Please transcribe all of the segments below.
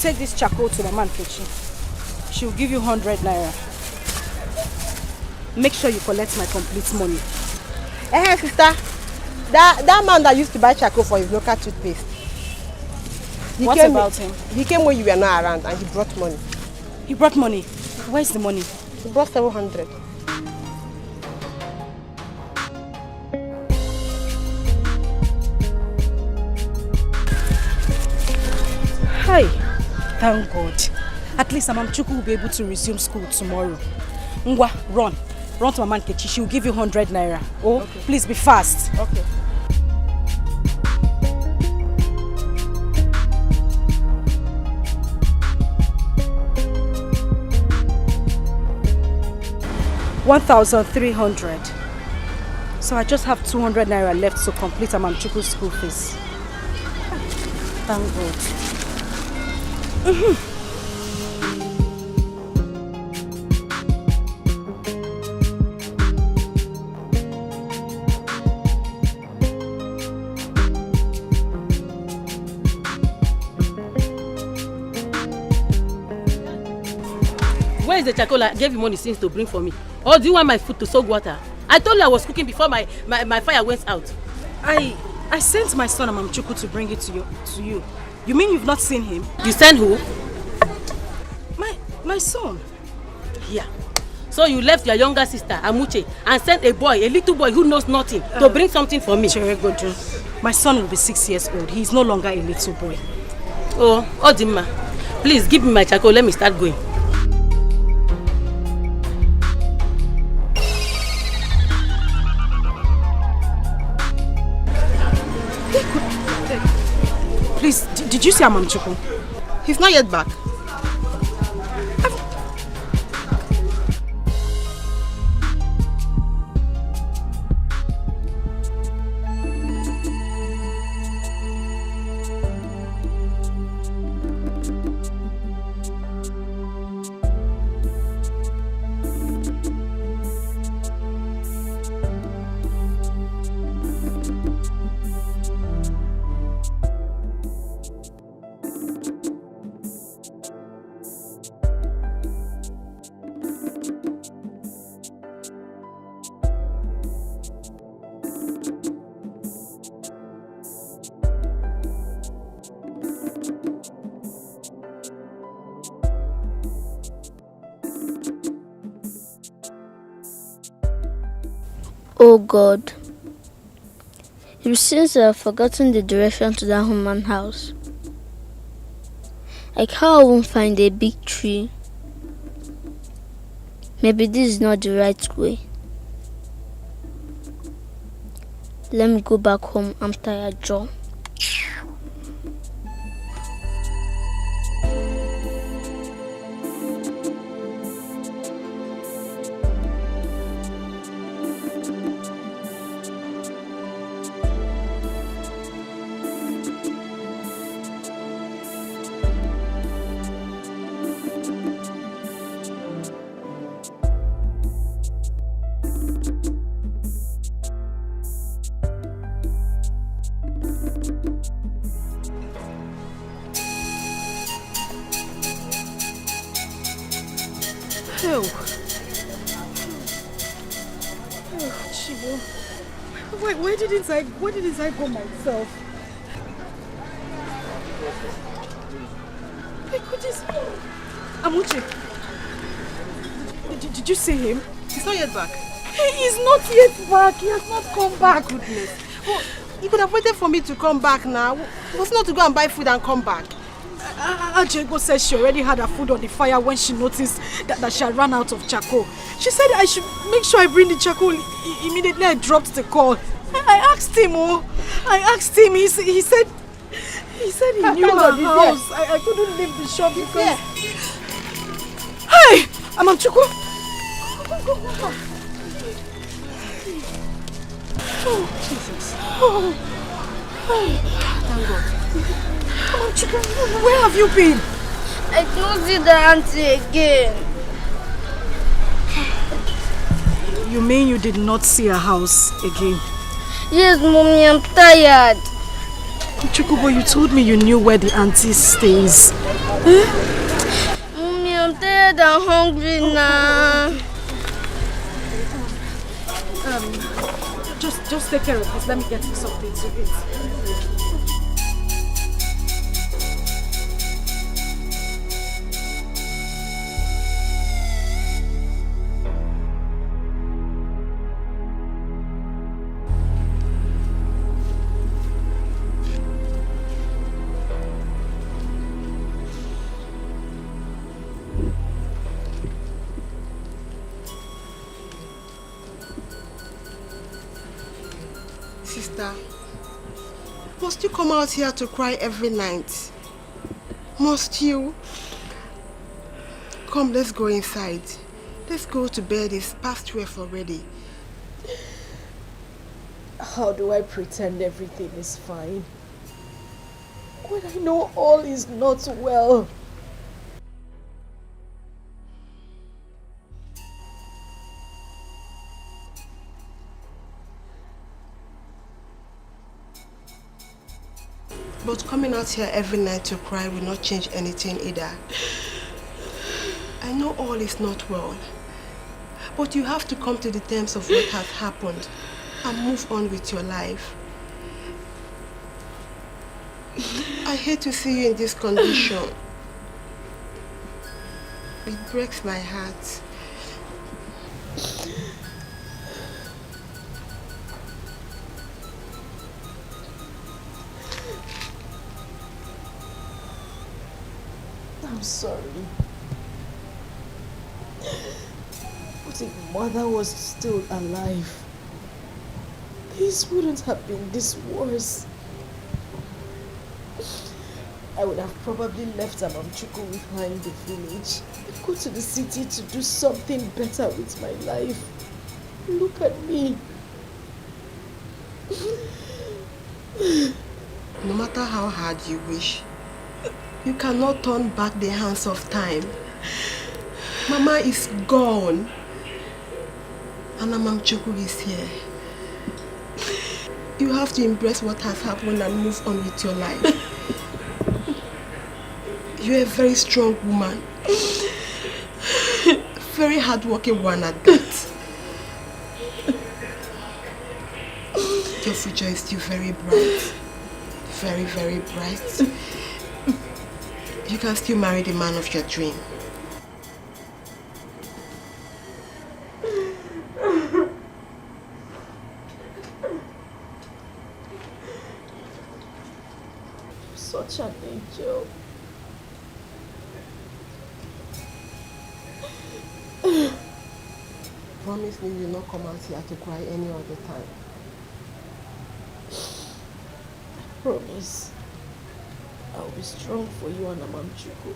take this charcoal to Mama Nkechi. She will give you 100 naira. Make sure you collect my complete money. Hey, sister. That man that used to buy charcoal for his local toothpaste. What about him? He came when you were not around and he brought money. He brought money? Where's the money? He brought 700. Hi. Thank God. At least Amamchuku will be able to resume school tomorrow. Ngwa, run. Run to Mama Nkechi. She will give you 100 naira. Oh, okay. Please be fast. Okay. $1,300. So I just have 200 naira left to complete Amamchuku's school fees. Thank God. Where is the charcoal I gave you money since to bring for me? Or do you want my food to soak water? I told you I was cooking before my fire went out. I sent my son Amamchuku to bring it to you. You mean you've not seen him? You sent who? My son. Yeah. So you left your younger sister, Amuche, and sent a little boy who knows nothing, to bring something for me. Cheregojo, my son will be 6 years old. He is no longer a little boy. Oh, Odima, please give me my charcoal. Let me start going. Please, did you see Amamchuku? He's not yet back. Oh God, it seems I have forgotten the direction to that human house. I can't even find a big tree. Maybe this is not the right way. Let me go back home. I'm tired, Joe. Where did I go myself? Amuche, did you see him? He's not yet back. He is not yet back. He has not come back. Goodness. Well, you could have waited for me to come back now. It was not to go and buy food and come back. Ajego said she already had her food on the fire when she noticed that she had run out of charcoal. She said I should make sure I bring the charcoal. Immediately I dropped the call. I asked him, he said he knew my house. I couldn't leave the shop because... Hey! Amamchuku! Go. Oh, Jesus. Oh. Thank God. Amamchuku, where have you been? I don't see the auntie again. You mean you did not see her house again? Yes, Mommy, I'm tired. Chukubo, you told me you knew where the auntie stays. Mommy, I'm tired and hungry now. Just take care of this. Let me get you something to eat. Sister, must you come out here to cry every night? Must you? Come, let's go inside. Let's go to bed. It's past 12 already. How do I pretend everything is fine when I know all is not well? But coming out here every night to cry will not change anything either. I know all is not well, but you have to come to the terms of what has happened and move on with your life. I hate to see you in this condition. It breaks my heart. I'm sorry. But if Mother was still alive, this wouldn't have been this worse. I would have probably left Amamchuku with her in the village and go to the city to do something better with my life. Look at me. No matter how hard you wish, you cannot turn back the hands of time. Mama is gone. And Amamchuku is here. You have to embrace what has happened and move on with your life. You're a very strong woman. Very hardworking one at that. Your future is still very bright. Very, very bright. You can still marry the man of your dream. Such an angel. Promise me you will not come out here to cry any other time. Promise. I'll be strong for you and Amamchuku.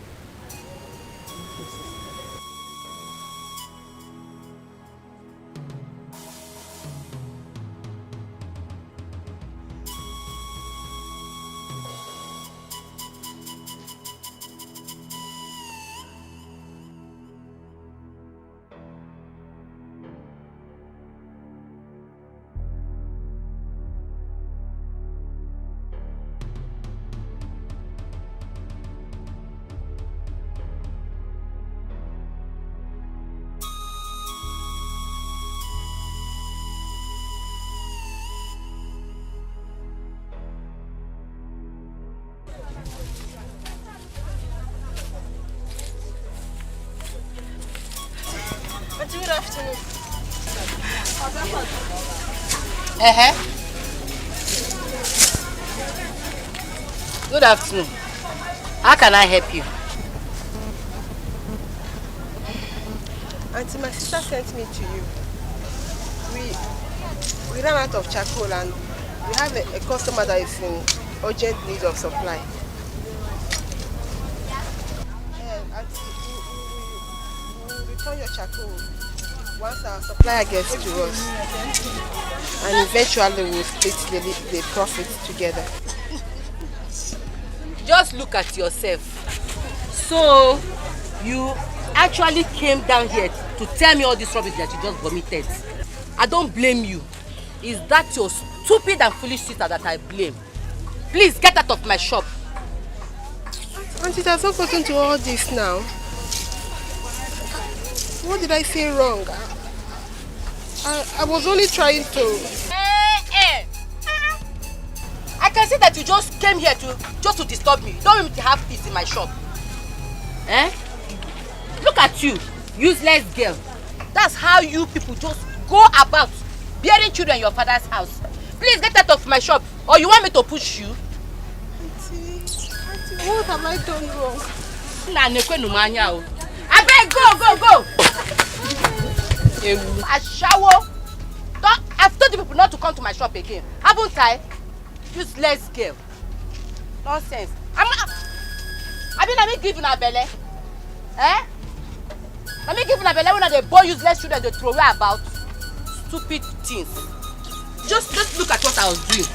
Good afternoon. Good afternoon. How can I help you? Auntie, my sister sent me to you. We ran out of charcoal and we have a customer that is in urgent need of supply. Auntie, we will return your charcoal once our supplier gets to us. And eventually we'll split the profits together. Just look at yourself. So, you actually came down here to tell me all this rubbish that you just vomited. I don't blame you. Is that your stupid and foolish sister that I blame? Please get out of my shop. Auntie, it has not gotten to all this now. What did I say wrong? I was only trying to... I can see that you just came here to disturb me. You don't want me to have peace in my shop. Look at you, useless girl. That's how you people just go about bearing children in your father's house. Please get out of my shop, or you want me to push you? Auntie, what have I done wrong? I beg, go! I shower. I've told the people not to come to my shop again. Haven't I? Useless girl. Nonsense. I'm giving a belly. I'm giving a belly when they boy useless children they throw away about stupid things. Just look at what I was doing.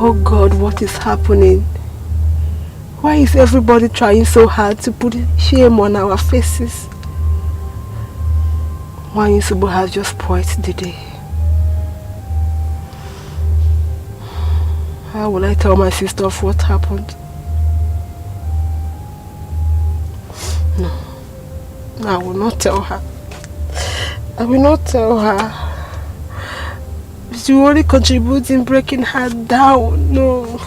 Oh God, what is happening? Why is everybody trying so hard to put shame on our faces? Why is Subo has just spoiled the day? How will I tell my sister of what happened? No, I will not tell her. I will not tell her. She will only contribute in breaking her down. No.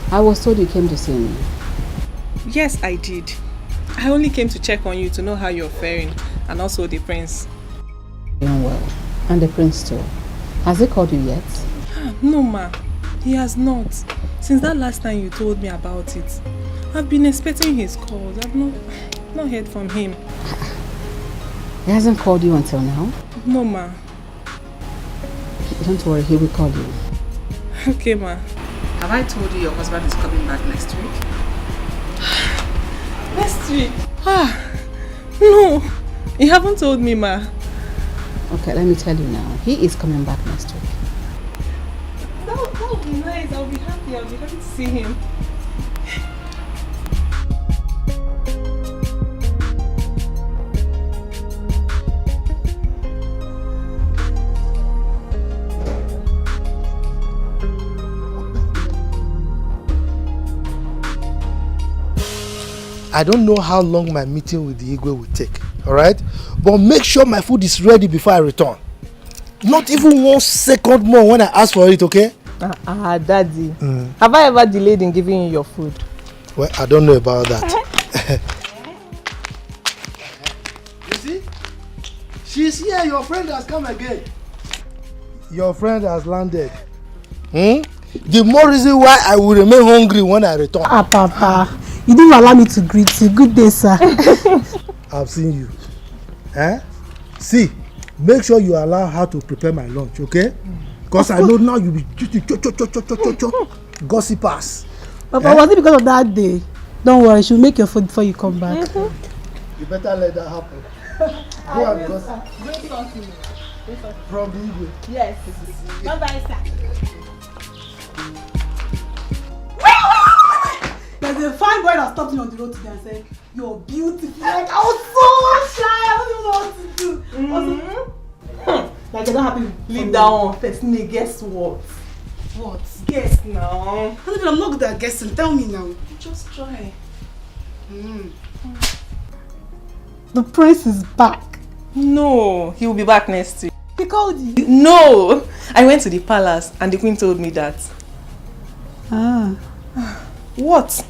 I was told you came to see me. Yes, I did. I only came to check on you to know how you're faring, and also the prince. Doing well. And the prince too. Has he called you yet? No, ma. He has not. Since that last time you told me about it. I've been expecting his calls. I've not heard from him. He hasn't called you until now? No, ma. Don't worry, he will call you. Okay, ma. Have I told you your husband is coming back next week? Next week? No. You haven't told me, ma. Okay, let me tell you now. He is coming back next week. That would be nice. I'll be happy to see him. I don't know how long my meeting with the Igwe will take, alright? But make sure my food is ready before I return. Not even 1 second more when I ask for it, okay? Daddy. Have I ever delayed in giving you your food? Well, I don't know about that. You see? She's here, your friend has come again. Your friend has landed. The more reason why I will remain hungry when I return. Papa. You didn't allow me to greet you. Good day, sir. I've seen you. See, make sure you allow her to prepare my lunch, okay? Because I know now you'll be gossipers. Papa, was it because of that day? Don't worry, she'll make your food before you come back. You better let that happen. Go and gossip. Great talking. From the Igwe. Yes. Bye-bye, sir. There's a fine boy that stopped me on the road today and said, You're beautiful. Like, I was so shy. I don't even know what to do. Like, you're not happy. Leave that one. Personally, guess what? What? Guess now. I'm not good at guessing. Tell me now. Just try. The prince is back. No, he will be back next week. He called you? No! I went to the palace and the queen told me that. Ah. What?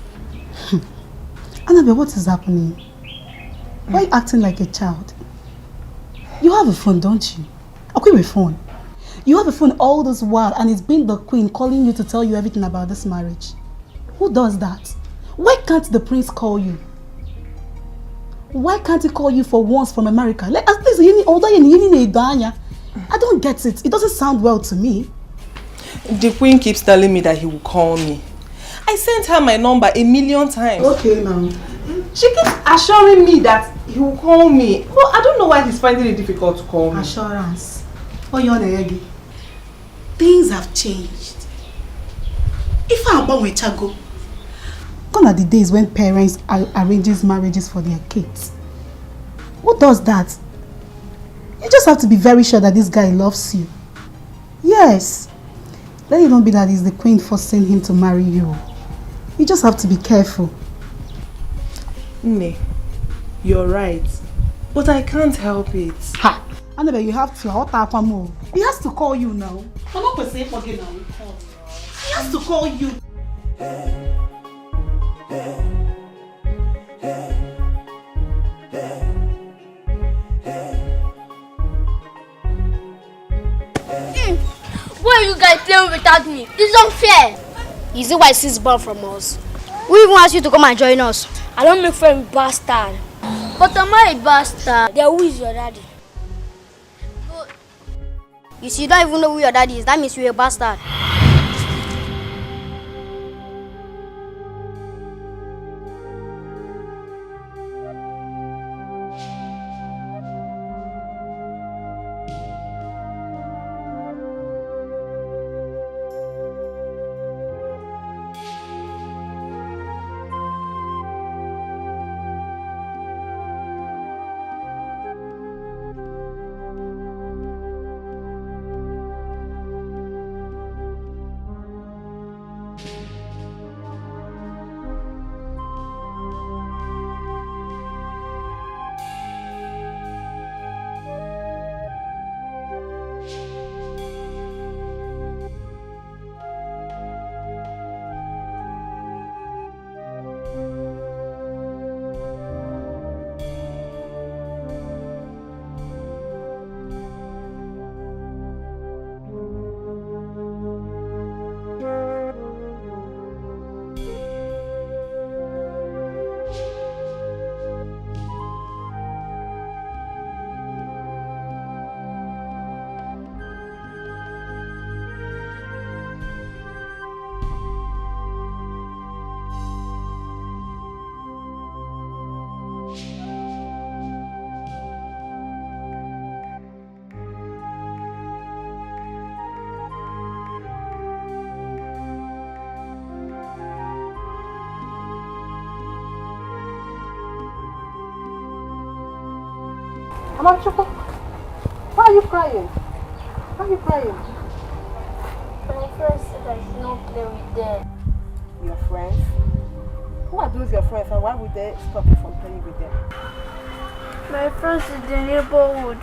Annabelle, what is happening? Why are you acting like a child? You have a phone, don't you? A queen with phone. You have a phone all this while and it's been the queen calling you to tell you everything about this marriage. Who does that? Why can't the prince call you? Why can't he call you for once from America? Like, at least I don't get it. It doesn't sound well to me. The queen keeps telling me that he will call me. I sent her my number 1,000,000 times. Okay now. She keeps assuring me that he will call me. Well, I don't know why he's finding it difficult to call me. Assurance. Oh, you're the things have changed. If I'm born with Chago, gone are the days when parents arranges marriages for their kids. Who does that? You just have to be very sure that this guy loves you. Yes. Let it not be that it's the queen forcing him to marry you. You just have to be careful. Ne, you're right. But I can't help it. Ha! Annabelle, you have to. He has to call you now. I'm not going to say forget now. He has to call you. Why are you guys playing without me? This is unfair. Is it why she's born from us? We even asked you to come and join us. I don't make friends with bastard. But am I a bastard? Then who is your daddy? You see, you don't even know who your daddy is. That means you're a bastard. Amachukwu, why are you crying? Why are you crying? My friends said I should not play with them. Your friends? Who are those your friends and why would they stop you from playing with them? My friends in the neighborhood.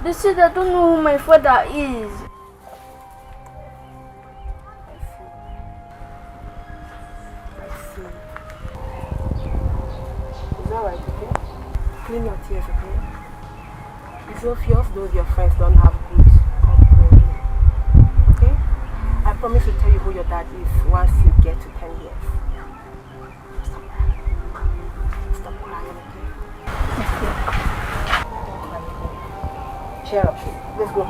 They said I don't know who my father is. I see. Is that right, okay? Clean your tears, okay? It's obvious those your friends don't have good upbringing. Okay? I promise to tell you who your dad is once you get to 10 years. Stop crying. Stop crying, okay? Don't cry anymore. Cheer up. Let's go.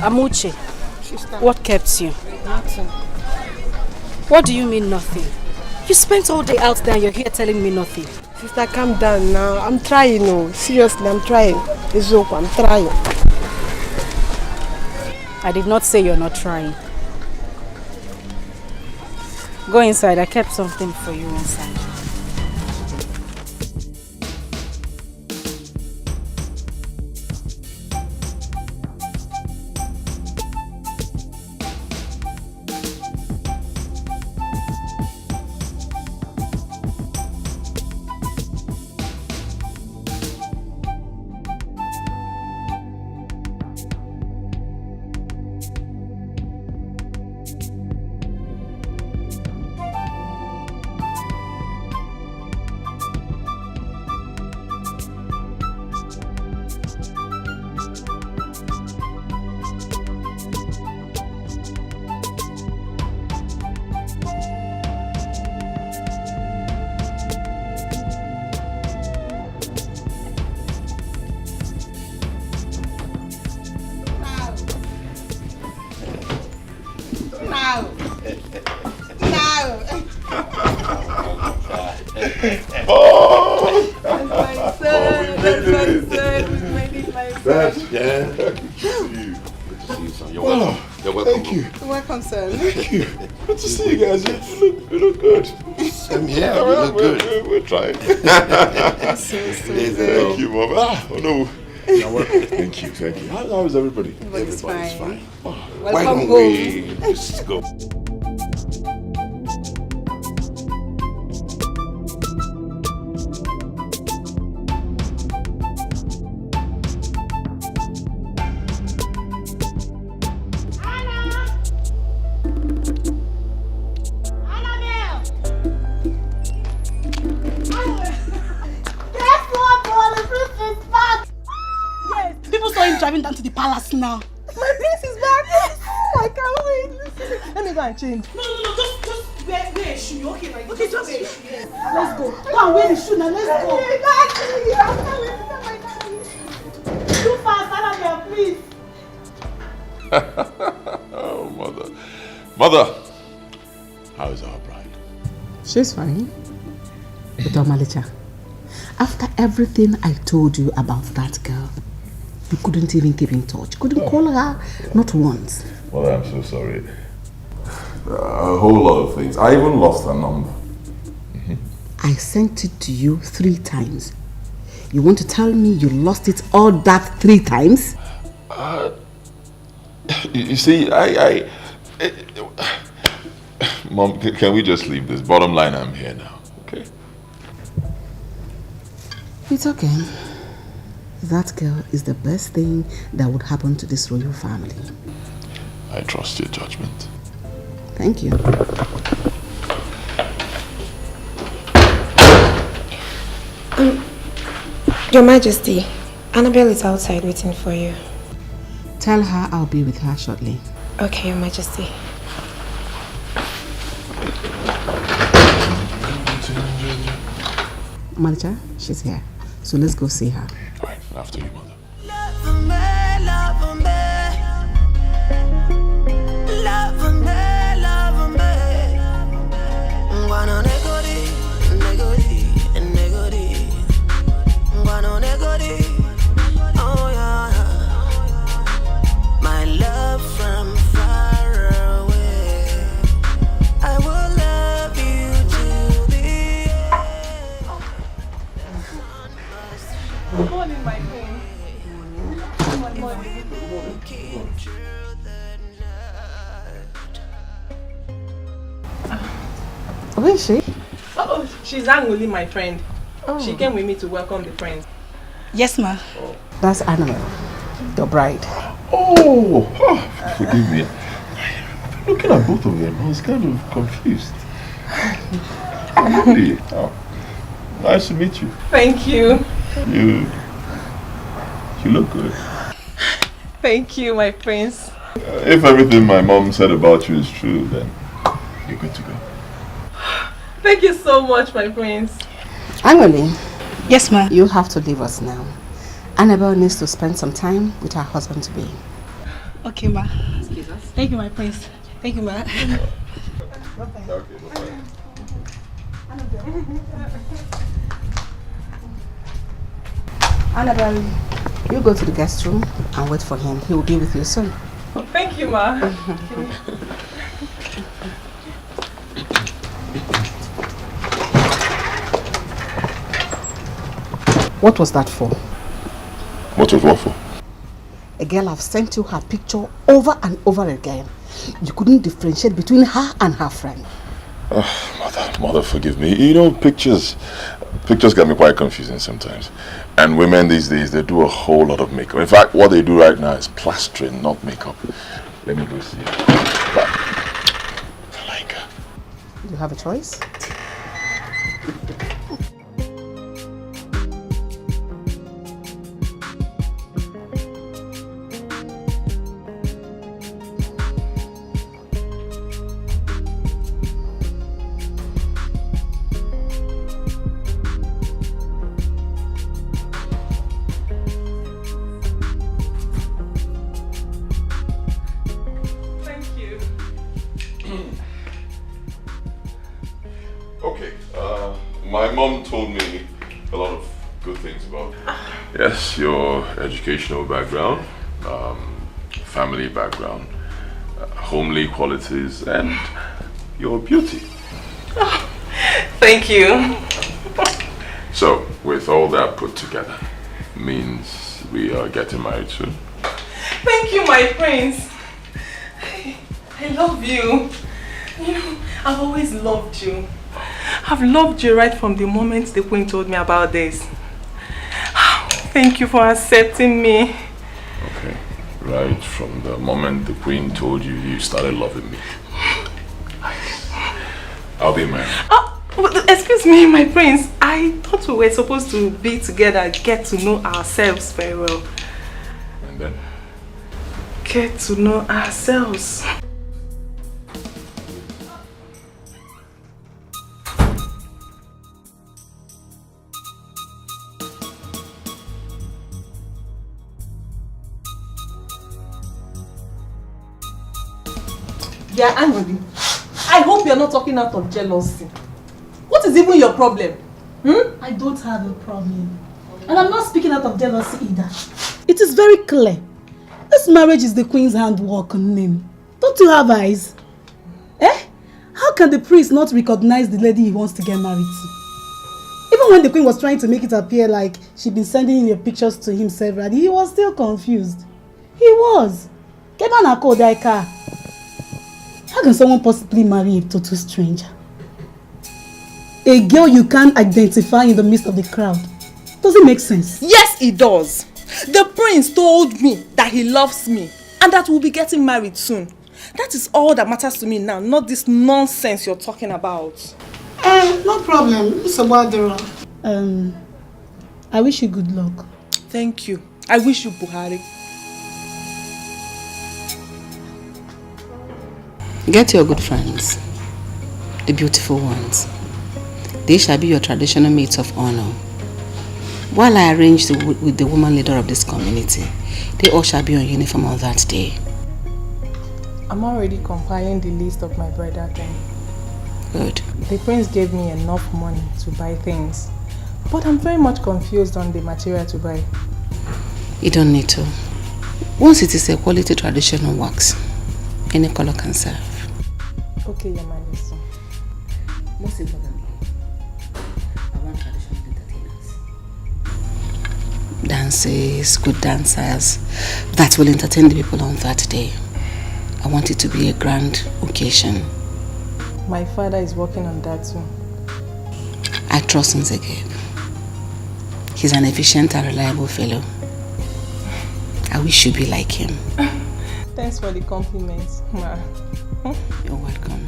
Amuche, Sister. what kept you? Nothing. What do you mean nothing? You spent all day out there and you're here telling me nothing. Sister, calm down now. I'm trying, no. Seriously, I'm trying. It's okay, I'm trying. I did not say you're not trying. Go inside, I kept something for you inside. Welcome, sir. Thank you. Good to see you guys. You look good. Same here. You look good. We're trying. Thank you, Mom. Oh no. You're welcome. Thank you. How is everybody? Everybody's fine. Oh, Why don't we just go? Driving down to the palace now. My prince is back. I can't wait. Let me go and change. No. Just wear a shoe. Okay, like okay, just wear a shoe. Yes. Let's go. Go and wear the shoe now. Let's go. Too fast, Annabelle, please. Oh, mother. How is our bride? She's fine. But Malicha, after everything I told you about that girl, you couldn't even keep in touch. Couldn't call her, not once. Mother, I'm so sorry. A whole lot of things. I even lost her number. I sent it to you 3 times. You want to tell me you lost it all that 3 times? You see, Mom, can we just leave this? Bottom line, I'm here now, okay? It's okay. That girl is the best thing that would happen to this royal family. I trust your judgment. Thank you. Your Majesty, Annabelle is outside waiting for you. Tell her I'll be with her shortly. Okay, Your Majesty. Malcha, she's here. So let's go see her. All right, after you, mother. My love from far away, I will love you till the end. Good morning, my queen. Good morning. Where is she? Oh, she's Angoli, my friend. Oh. She came with me to welcome the prince. Yes, ma'am. Oh. That's Annabelle, your bride. Oh, forgive me. Looking at both of them, I was kind of confused. Really? Oh, nice to meet you. Thank you. You look good. Thank you, my prince. If everything my mom said about you is true, then you're good to go. Thank you so much, my prince. Angoli. Yes, ma'am. You have to leave us now. Annabelle needs to spend some time with her husband-to-be. Okay, ma. Excuse us. Thank you, my prince. Thank you, ma. Okay, bye-bye. Annabelle, you go to the guest room and wait for him. He will be with you soon. Thank you, ma. What was that for? What was what for? A girl have sent you her picture over and over again. You couldn't differentiate between her and her friend. Mother, forgive me. You know, pictures get me quite confusing sometimes. And women these days, they do a whole lot of makeup. In fact, what they do right now is plastering, not makeup. Let me go see. But I like her. You have a choice? My mom told me a lot of good things about you. Yes, your educational background, family background, homely qualities, and your beauty. Oh, thank you. So, with all that put together, means we are getting married soon. Thank you, my prince. I love you. You know, I've always loved you. I've loved you right from the moment the queen told me about this. Thank you for accepting me. Okay, right from the moment the queen told you, you started loving me. I'll be married. Excuse me, my prince. I thought we were supposed to be together, get to know ourselves very well. And then? Get to know ourselves. Yeah, angry. I hope you're not talking out of jealousy. What is even your problem? I don't have a problem. And I'm not speaking out of jealousy either. It is very clear. This marriage is the queen's handwork on him. Don't you have eyes? How can the priest not recognize the lady he wants to get married to? Even when the queen was trying to make it appear like she'd been sending your pictures to him severally, he was still confused. He was. How can someone possibly marry a total stranger? A girl you can't identify in the midst of the crowd. Does it make sense? Yes, it does. The prince told me that he loves me and that we'll be getting married soon. That is all that matters to me now, not this nonsense you're talking about. No problem, Mr. Wadera. I wish you good luck. Thank you. I wish you Buhari. Get your good friends, the beautiful ones. They shall be your traditional mates of honor. While I arrange with the woman leader of this community, they all shall be on uniform on that day. I'm already compiling the list of my bridal thing. Good. The prince gave me enough money to buy things, but I'm very much confused on the material to buy. You don't need to. Once it is a quality traditional wax, any color can serve. Okay, Your Majesty. Most importantly, I want traditional entertainers. Dances, good dancers that will entertain the people on that day. I want it to be a grand occasion. My father is working on that too. I trust Nzegeb. He's an efficient and reliable fellow. I wish you'd be like him. Thanks for the compliments, Ma. You're welcome.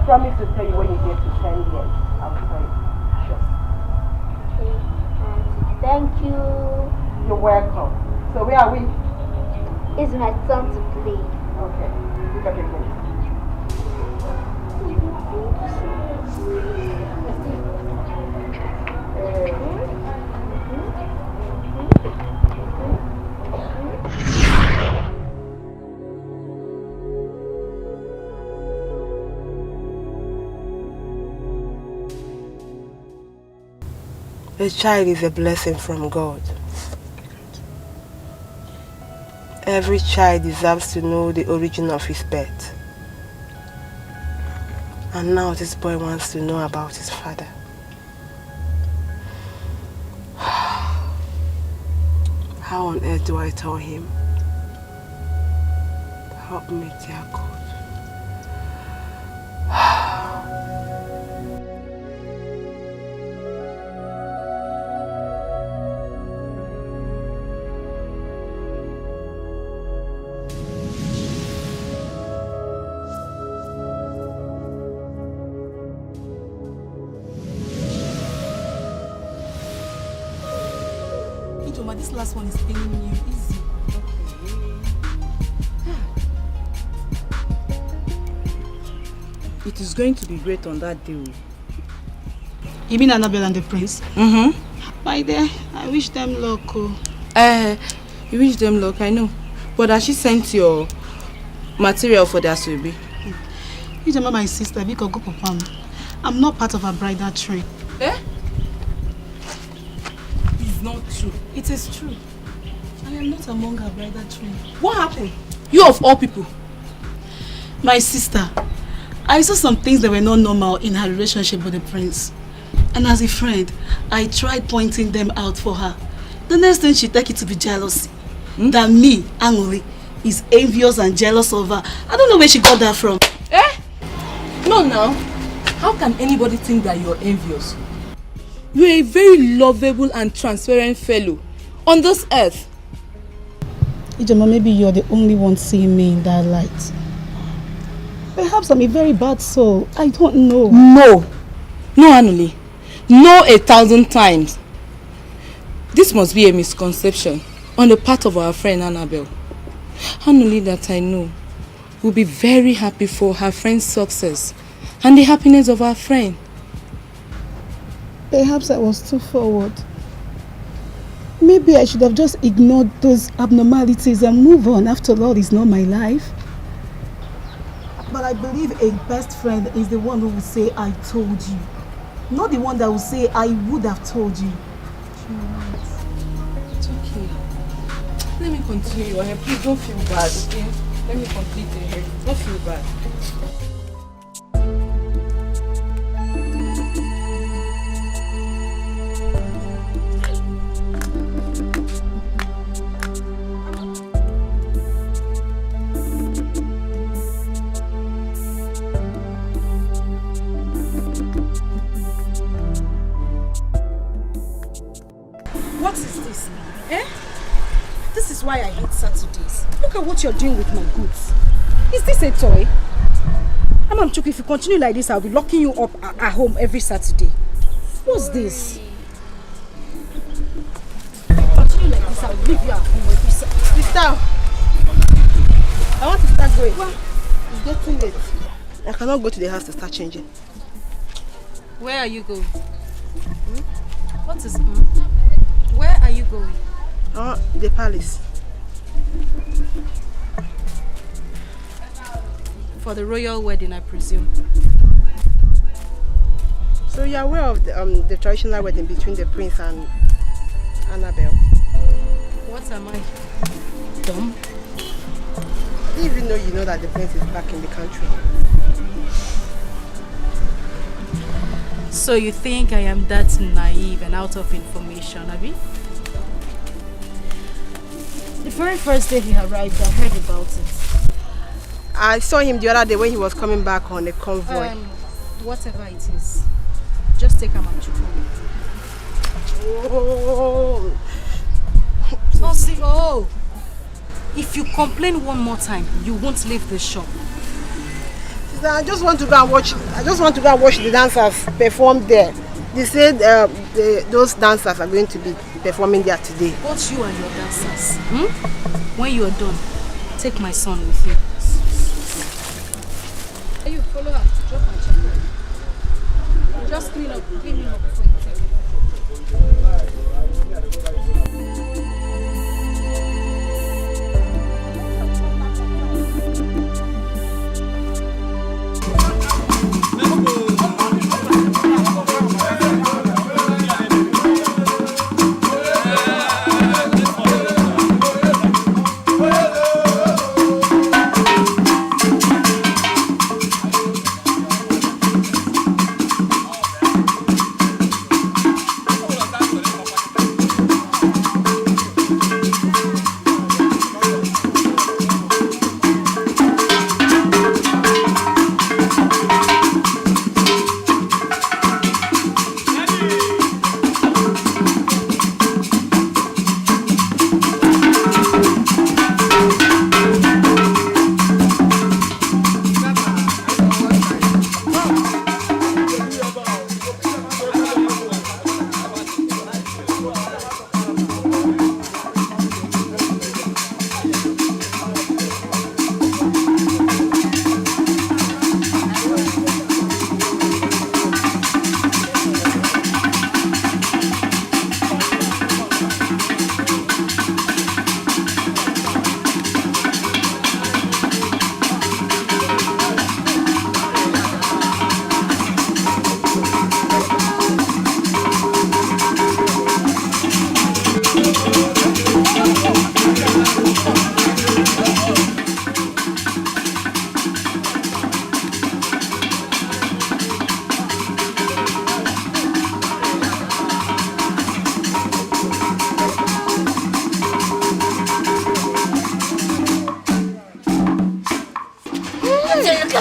promise to tell you when you get to 10 years. I'll tell you. Sure. Thank you. You're welcome. So where are we? It's my turn to play. Okay. Look at your game. A child is a blessing from God. Every child deserves to know the origin of his birth. And now this boy wants to know about his father. How on earth do I tell him? Help me, dear God. This last one is paining you. Easy. It is going to be great on that day. You mean Annabelle and the prince? Mm-hmm. My dear, I wish them luck. You wish them luck, I know. But has she sent your material for their survey? You remember my sister, because go papa. I'm not part of her bridal train. Eh? It's not true. It is true. I am not among her bridal train. What happened? You of all people. My sister, I saw some things that were not normal in her relationship with the prince. And as a friend, I tried pointing them out for her. The next thing she take it to be jealousy. That me, Angoli, is envious and jealous of her. I don't know where she got that from. Eh? No, now. How can anybody think that you're envious? You're a very lovable and transparent fellow on this earth. Ijoma, maybe you're the only one seeing me in that light. Perhaps I'm a very bad soul. I don't know. No, Anuli. No 1,000 times. This must be a misconception on the part of our friend Annabelle. Anuli, that I know, will be very happy for her friend's success and the happiness of our friend. Perhaps I was too forward. Maybe I should have just ignored those abnormalities and move on. After all, it's not my life. But I believe a best friend is the one who will say, I told you. Not the one that will say, I would have told you. It's okay. Let me continue. Please don't feel bad, okay? Let me complete the hair. Don't feel bad. What is this? Eh? This is why I hate Saturdays. Look at what you're doing with my goods. Is this a toy? Amamchuku, if you continue like this, I'll be locking you up at home every Saturday. What's this? If you continue like this, I'll leave you at home every Saturday. Sister, I want to start going. Well, it's getting late. I cannot go to the house to start changing. Where are you going? What is Where are you going? The palace. For the royal wedding, I presume. So you're aware of the traditional wedding between the prince and Annabelle? What am I? Dumb? I didn't even know you know that the prince is back in the country. So you think I am that naive and out of information, Abby? The very first day he arrived, I heard about it. I saw him the other day when he was coming back on a convoy. Whatever it is, just take Amamchuku. If you complain one more time, you won't leave the shop. I just want to go and watch. I just want to go and watch the dancers perform there. They said those dancers are going to be performing there today. Both you and your dancers. When you are done, take my son with you. You follow her to drop my chocolate. Just clean him up before you take it.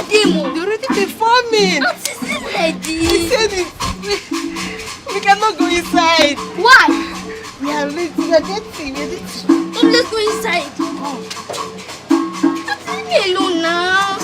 They're already performing. What is it, lady? He said it. We cannot go inside. Why? We are late. We are getting ready. Let's go inside. Leave me alone now.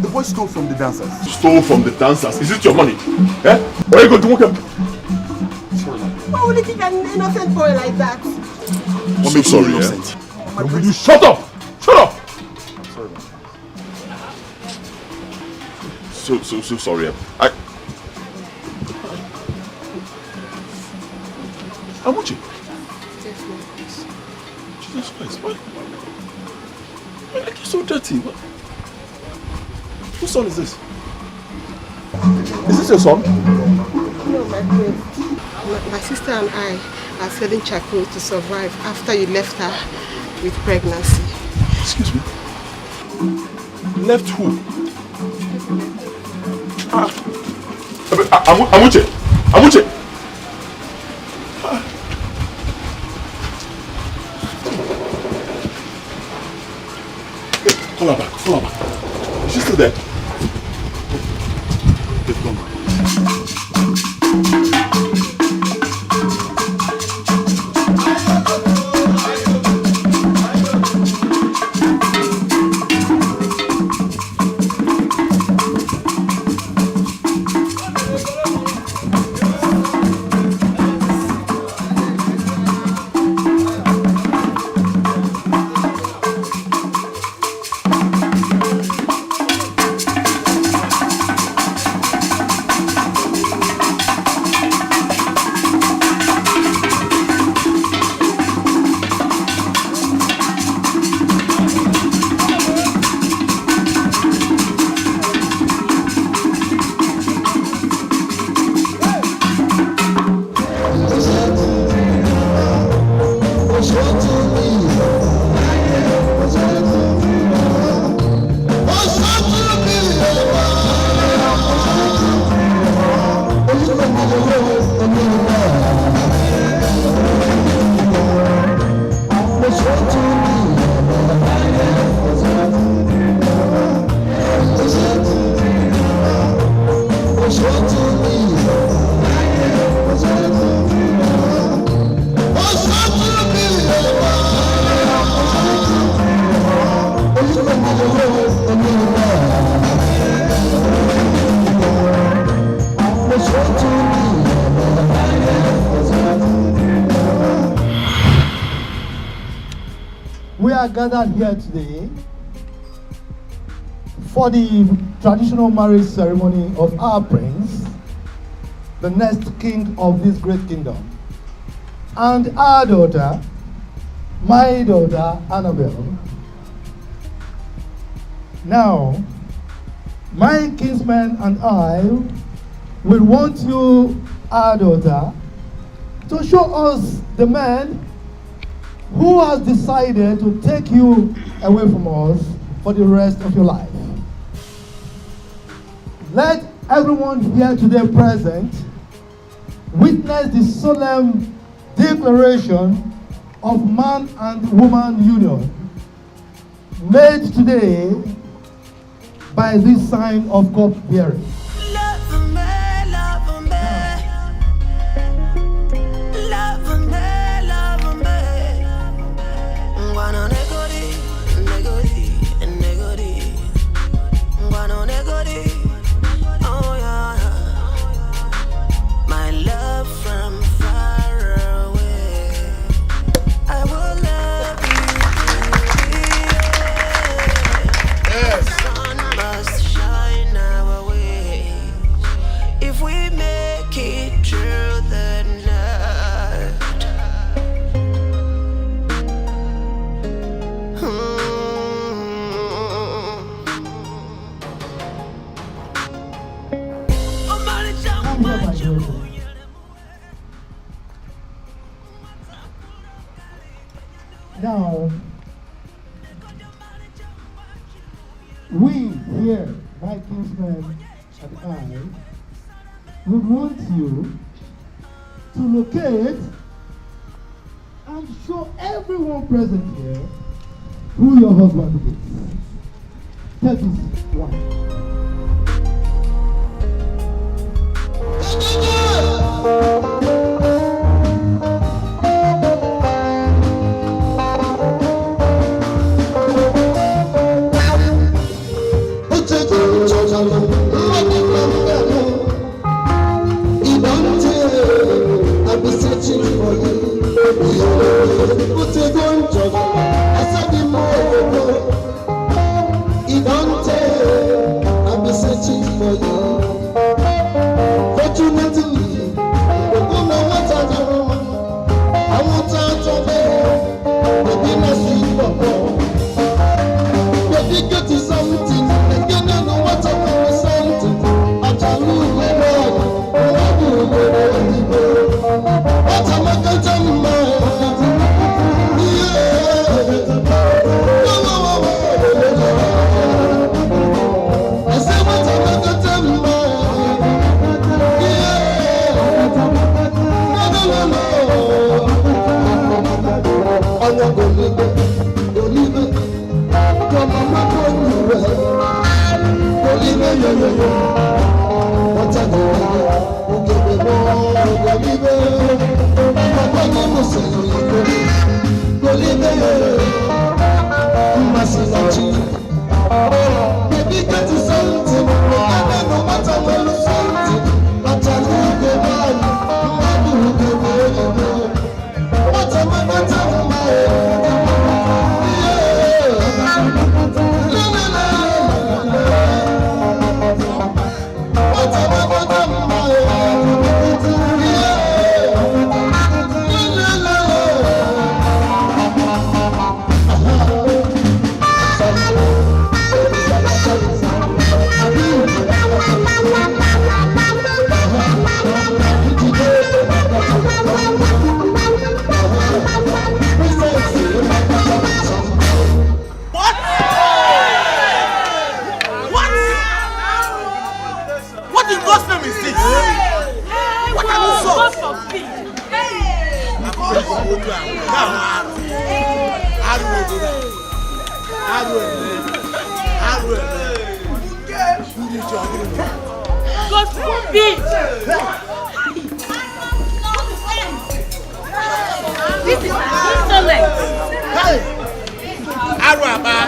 The boy stole from the dancers. Stole from the dancers? Is it your money? Eh? Where are you going to walk up? Why would you think an innocent boy like that? What makes you innocent? Will you shut up? Shut up! Sorry, So sorry. How much? Jesus Christ, why? Why are you so dirty? What? Whose son is this? Is this your son? No, my friend. My sister and I are selling charcoal to survive after you left her with pregnancy. Excuse me? Left who? Amuche! Amuche! Call her back, call her back. Is she still there? Okay, come on. We are gathered here today for the traditional marriage ceremony of our prince, the next king of this great kingdom, and our daughter, my daughter Annabelle. Now, my kinsman and I will want you, our daughter, to show us the man who has decided to take you away from us for the rest of your life. Let everyone here today present witness the solemn declaration of man and woman union made today by this sign of cup bearing. Now, we here, my kinsman and I, would want you to locate and show everyone present here who your husband is. That is one.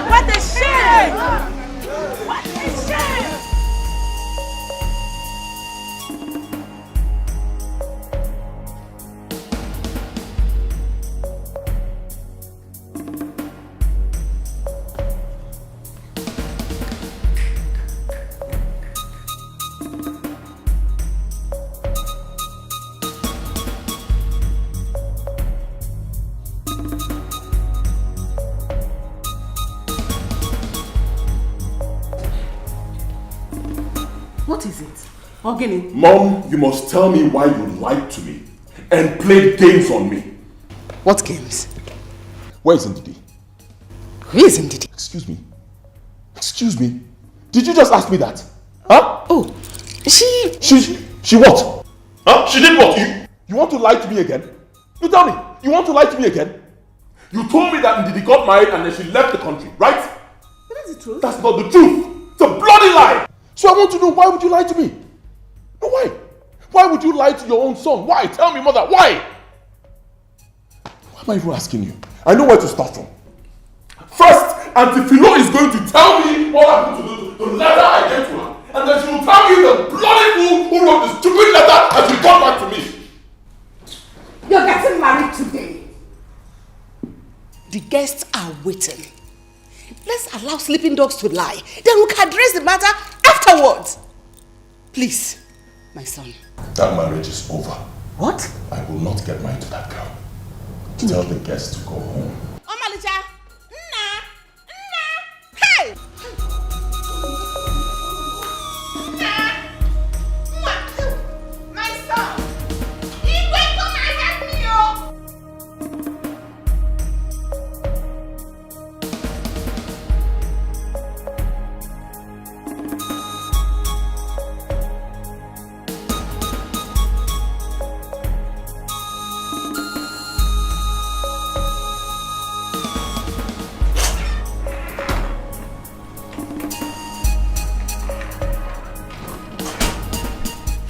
What a shame! What a shame! Ogini. Mom, you must tell me why you lied to me and played games on me. What games? Where is Didi? Who is Didi? Excuse me. Excuse me. Did you just ask me that? Huh? Oh, She what? Huh? She did what? You want to lie to me again? You tell me. You want to lie to me again? You told me that Didi got married and then she left the country, right? That's the truth. That's not the truth. It's a bloody lie. So I want to know, why would you lie to me? No, why? Why would you lie to your own son? Why? Tell me, mother, why? Why am I even asking you? I know where to start from. First, Auntie Philo is going to tell me what happened to the letter I gave to her. And then she will tell me the bloody fool who wrote the stupid letter and she got back to me. You're getting married today. The guests are waiting. Let's allow sleeping dogs to lie. Then we can address the matter afterwards. Please, my son. That marriage is over. What? I will not get married to that girl. Tell the guests to go home. Omalicha! Nna! Nna! Hey! My son! Igwe, come and help me, oh!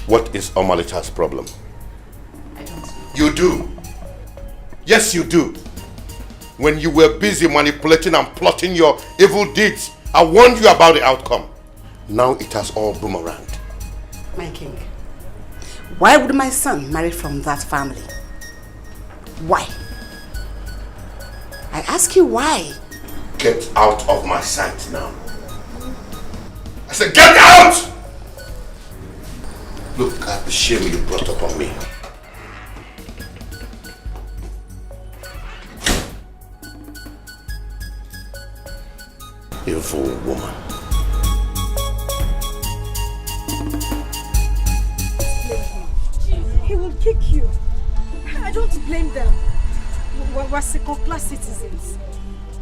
What is Omalicha's problem? I don't know. You do. Yes, you do. When you were busy manipulating and plotting your evil deeds, I warned you about the outcome. Now it has all boomeranged. My king, why would my son marry from that family? Why? I ask you why? Get out of my sight now. I said get out! Look at the shame you brought upon me. Evil woman. He will kick you. I don't blame them. We're second-class citizens.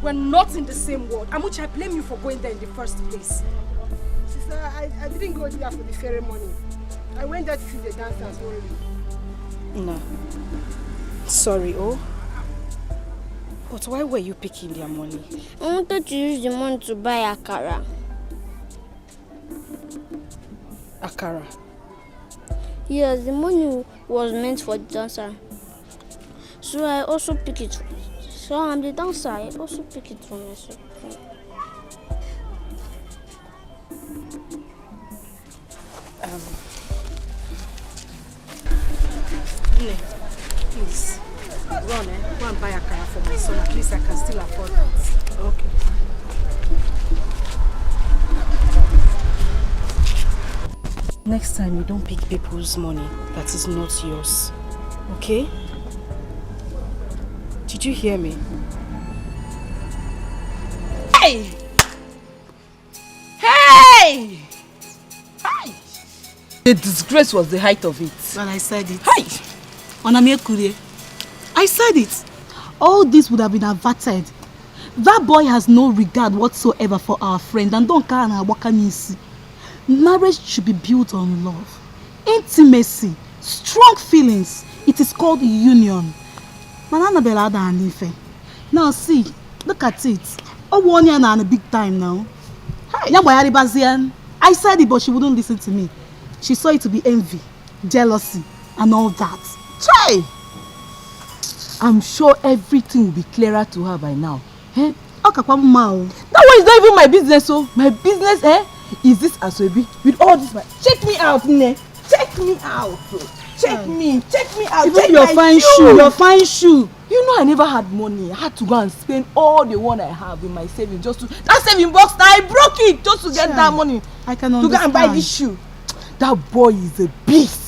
We're not in the same world. Amuchi, I blame you for going there in the first place. Sister, I didn't go there for the ceremony. I went there to see the dancers only. No. Sorry, oh. But why were you picking their money? I wanted to use the money to buy akara. Akara? Yes, the money was meant for the dancer. So I also pick it. So I'm the dancer, I also pick it for myself. Please, run, go and buy akara for my son. At least I can still afford that. Okay. Next time you don't pick people's money that is not yours. Okay? Did you hear me? Hey! Hey! Hi! The disgrace was the height of it. Well, I said it. Hi! I said it. All this would have been averted. That boy has no regard whatsoever for our friend and don't care na wakanisi. Marriage should be built on love, intimacy, strong feelings. It is called union. Now see, look at it. Oh, 1 year now and a big time now. I said it, but she wouldn't listen to me. She saw it to be envy, jealousy, and all that. Try! I'm sure everything will be clearer to her by now. Eh? That one is not even my business, oh. My business, is this Asoebi with all this. Check me out, Nne. Check me out. Check me out. Even check your fine shoe. Your fine shoe. You know I never had money. I had to go and spend all the one I have in my savings just to that saving box. Now I broke it just to get that money. I can understand. To go and buy this shoe. That boy is a beast.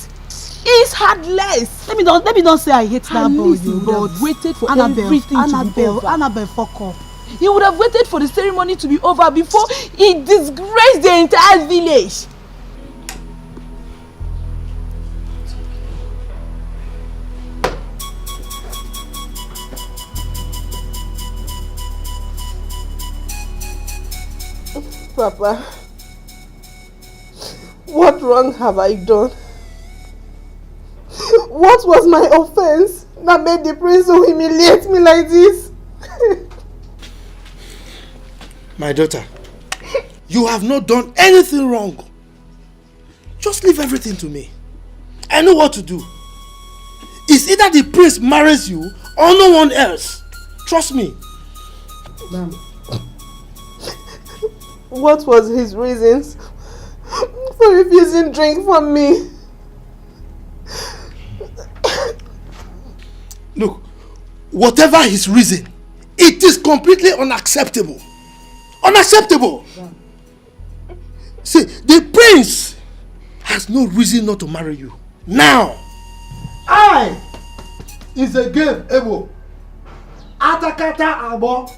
He's heartless. Let me not say I hate that boy. He would have waited for everything to be over. Annabelle, fuck up. He would have waited for the ceremony to be over before he disgraced the entire village. Papa, what wrong have I done? What was my offense that made the prince so humiliate me like this? My daughter, you have not done anything wrong. Just leave everything to me. I know what to do. It's either the prince marries you or no one else. Trust me. Ma'am. What was his reasons for refusing drink from me? Look, whatever his reason, it is completely unacceptable. Unacceptable! See, the prince has no reason not to marry you. Now! I is a game able. Atakata abo.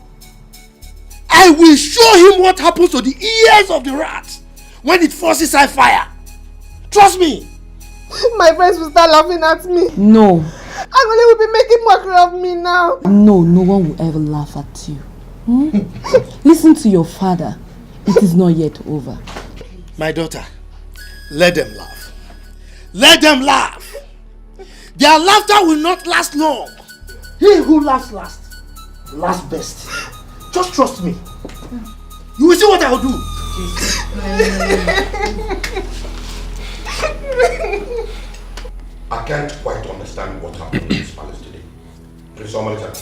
I will show him what happens to the ears of the rat when it forces out fire. Trust me. My friends will start laughing at me. No. Angole will be making mockery of me now. No, no one will ever laugh at you. Listen to your father. It is not yet over. My daughter, let them laugh. Let them laugh. Their laughter will not last long. He who laughs last, laughs best. Just trust me. You will see what I will do. I can't quite understand what happened in this palace today. Prince Omalita,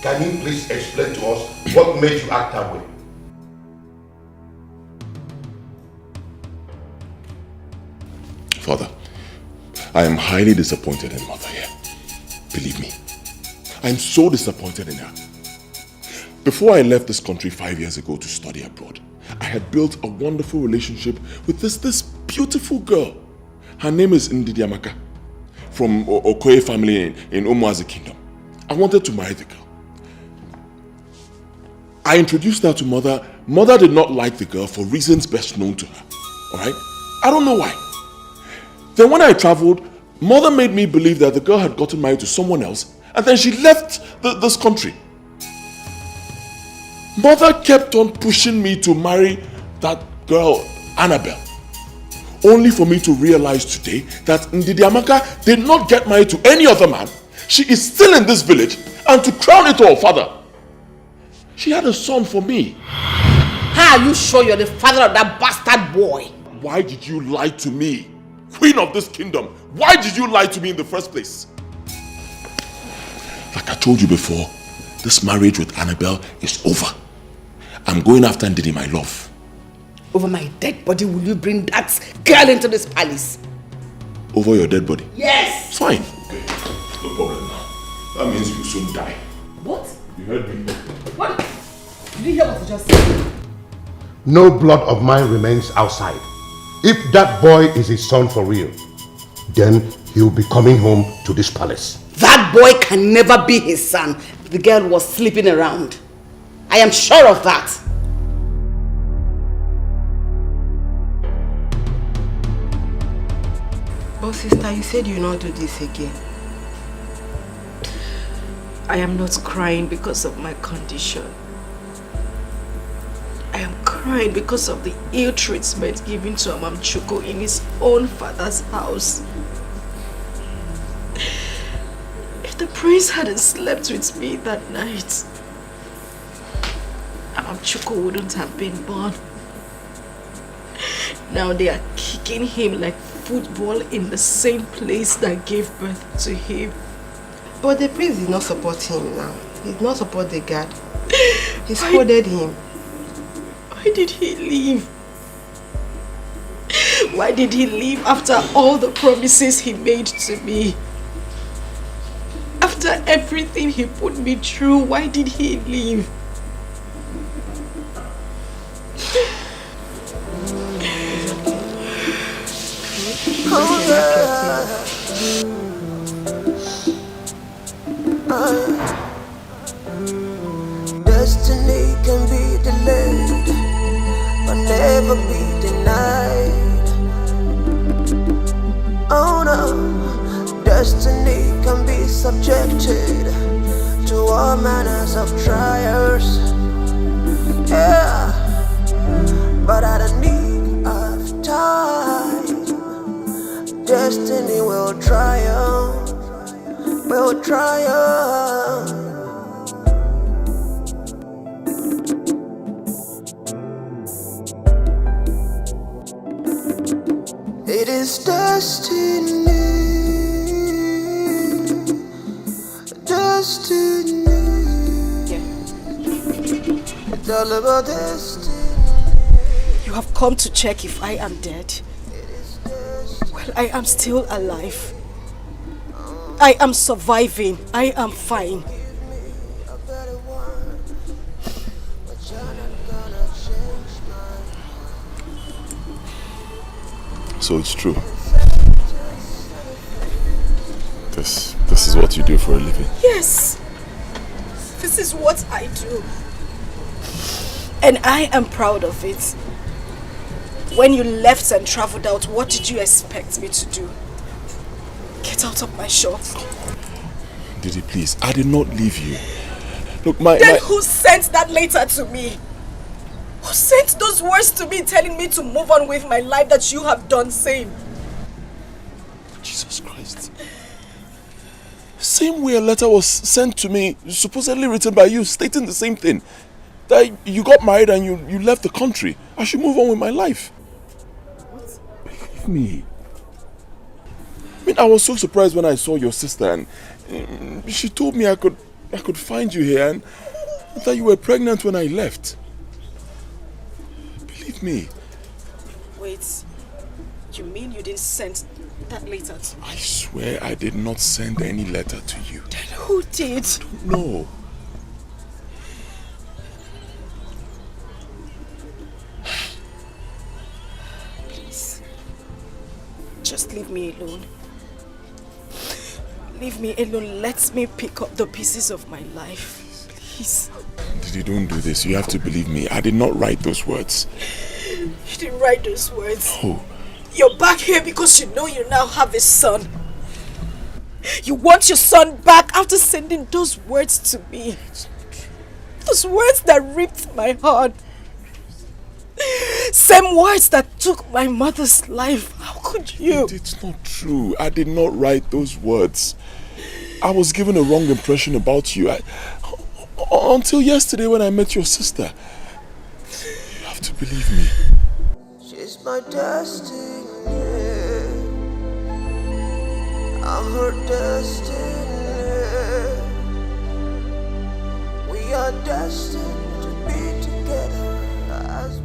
can you please explain to us what made you act that way? Father, I am highly disappointed in Mother here. Believe me. I am so disappointed in her. Before I left this country 5 years ago to study abroad, I had built a wonderful relationship with this beautiful girl. Her name is Didi from Okoye family in Umuazi Kingdom. I wanted to marry the girl. I introduced her to Mother. Mother did not like the girl for reasons best known to her. Alright? I don't know why. Then when I traveled, Mother made me believe that the girl had gotten married to someone else, and then she left this country. Mother kept on pushing me to marry that girl, Annabelle. Only for me to realize today that Ndidi Amaka did not get married to any other man. She is still in this village, and to crown it all, Father, she had a son for me. How are you sure you're the father of that bastard boy? Why did you lie to me? Queen of this kingdom, why did you lie to me in the first place? Like I told you before, this marriage with Annabelle is over. I'm going after Didi, my love. Over my dead body, will you bring that girl into this palace? Over your dead body? Yes! It's fine. Okay, no problem now. That means you soon die. What? You heard me. What? Did you hear what you just said? No blood of mine remains outside. If that boy is his son for real, then he'll be coming home to this palace. That boy can never be his son. The girl was sleeping around. I am sure of that. Oh sister, you said you will not do this again. I am not crying because of my condition. I am crying because of the ill treatment given to Amamchuko in his own father's house. If the prince hadn't slept with me that night, Amamchuko wouldn't have been born. Now they are kicking him like football in the same place that gave birth to him. But the prince did not support him now. He did not support the guard. He scolded him. Why did he leave? Why did he leave after all the promises he made to me? After everything he put me through, why did he leave? Destiny can be delayed, but never be denied. Oh no, destiny can be subjected to all manners of trials. Yeah, but at a need of time, destiny will triumph, will triumph. It is destiny, destiny. It's all about destiny. You have come to check if I am dead. Well, I am still alive. I am surviving. I am fine. So it's true. This is what you do for a living. Yes. This is what I do. And I am proud of it. When you left and traveled out, what did you expect me to do? Get out of my shop. Didi, please, I did not leave you. Look, Then who sent that letter to me? Who sent those words to me telling me to move on with my life that you have done same? Jesus Christ. Same way a letter was sent to me, supposedly written by you, stating the same thing. That you got married and you left the country. I should move on with my life. What? Believe me. I mean, I was so surprised when I saw your sister and she told me I could find you here and that you were pregnant when I left. Believe me. Wait, you mean you didn't send that letter to me? I swear I did not send any letter to you. Then who did? No. Please, just leave me alone. Leave me alone. Let me pick up the pieces of my life. Please. Didi, don't do this. You have to believe me. I did not write those words. You didn't write those words. Oh. You're back here because you know you now have a son. You want your son back after sending those words to me. Those words that ripped my heart. Same words that took my mother's life. How could you? It's not true. I did not write those words. I was given a wrong impression about you. Until yesterday when I met your sister. You have to believe me. She's my destiny. I'm her destiny. We are destined to be together as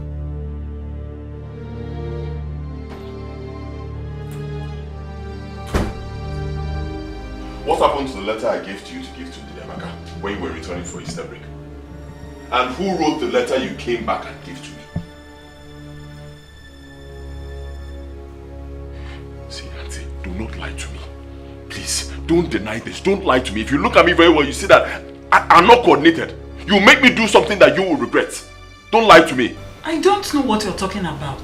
What happened to the letter I gave to you to give to Didi when you were returning for Easter break? And who wrote the letter you came back and gave to me? See, Auntie, do not lie to me. Please, don't deny this. Don't lie to me. If you look at me very well, you see that I'm not coordinated. You make me do something that you will regret. Don't lie to me. I don't know what you're talking about.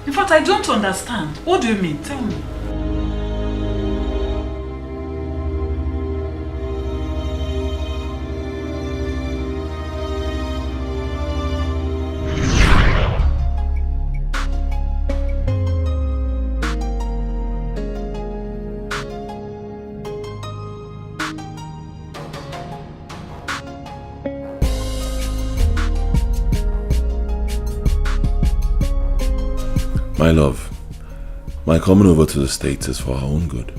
In fact, I don't understand. What do you mean? Tell me. My love, my coming over to the States is for our own good.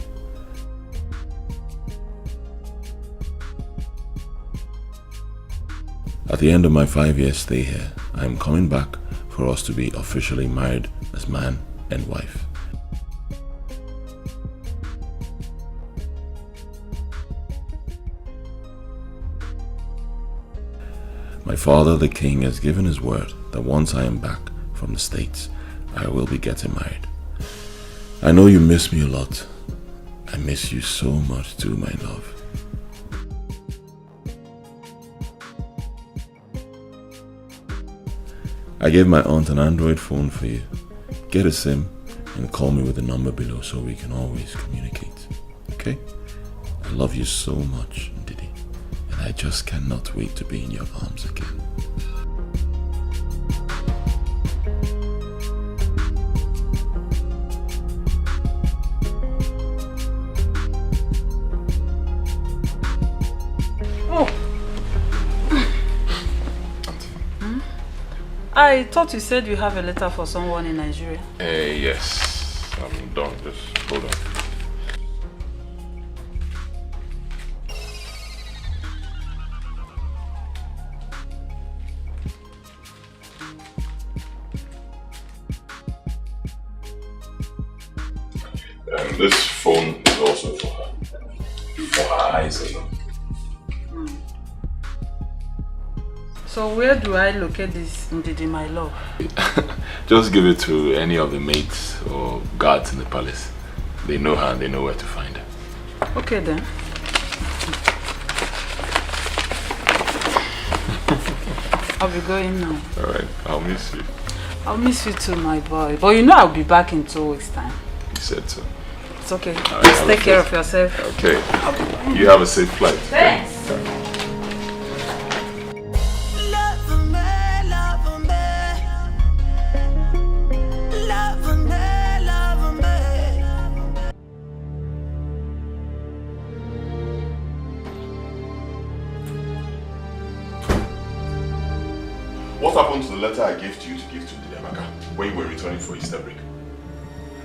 At the end of my 5-year stay here, I am coming back for us to be officially married as man and wife. My father, the king, has given his word that once I am back from the States, I will be getting married. I know you miss me a lot. I miss you so much too, my love. I gave my aunt an Android phone for you. Get a SIM and call me with the number below so we can always communicate. Okay? I love you so much, Didi, and I just cannot wait to be in your arms again. I thought you said you have a letter for someone in Nigeria. Yes. I'm done. Just hold on. And this phone is also for her. For her eyes alone. So where do I locate this Didi, my love? Just give it to any of the maids or guards in the palace. They know her and they know where to find her. Okay then. I'll be going now. Alright, I'll miss you. I'll miss you too, my boy. But you know I'll be back in 2 weeks' time. You said so. It's okay. Right, Just take care of yourself. Okay. You have a safe flight. Thanks. What happened to the letter I gave to you to give to Didi when you were returning for Easter break?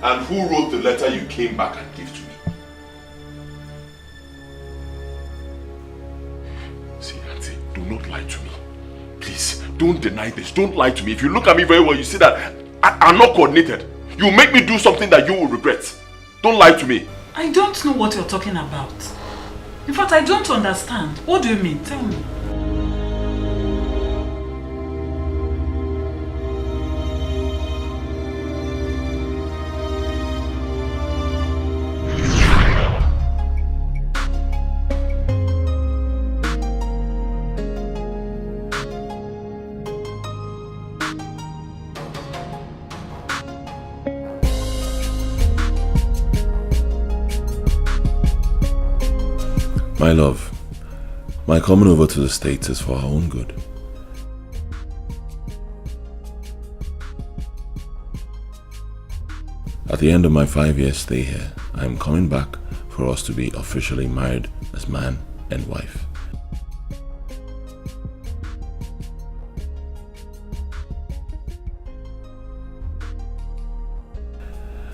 And who wrote the letter you came back and gave to me? See, Auntie, do not lie to me. Please, don't deny this. Don't lie to me. If you look at me very well, you see that I'm not coordinated. You make me do something that you will regret. Don't lie to me. I don't know what you're talking about. In fact, I don't understand. What do you mean? Tell me. My love, my coming over to the States is for our own good. At the end of my 5-year stay here, I am coming back for us to be officially married as man and wife.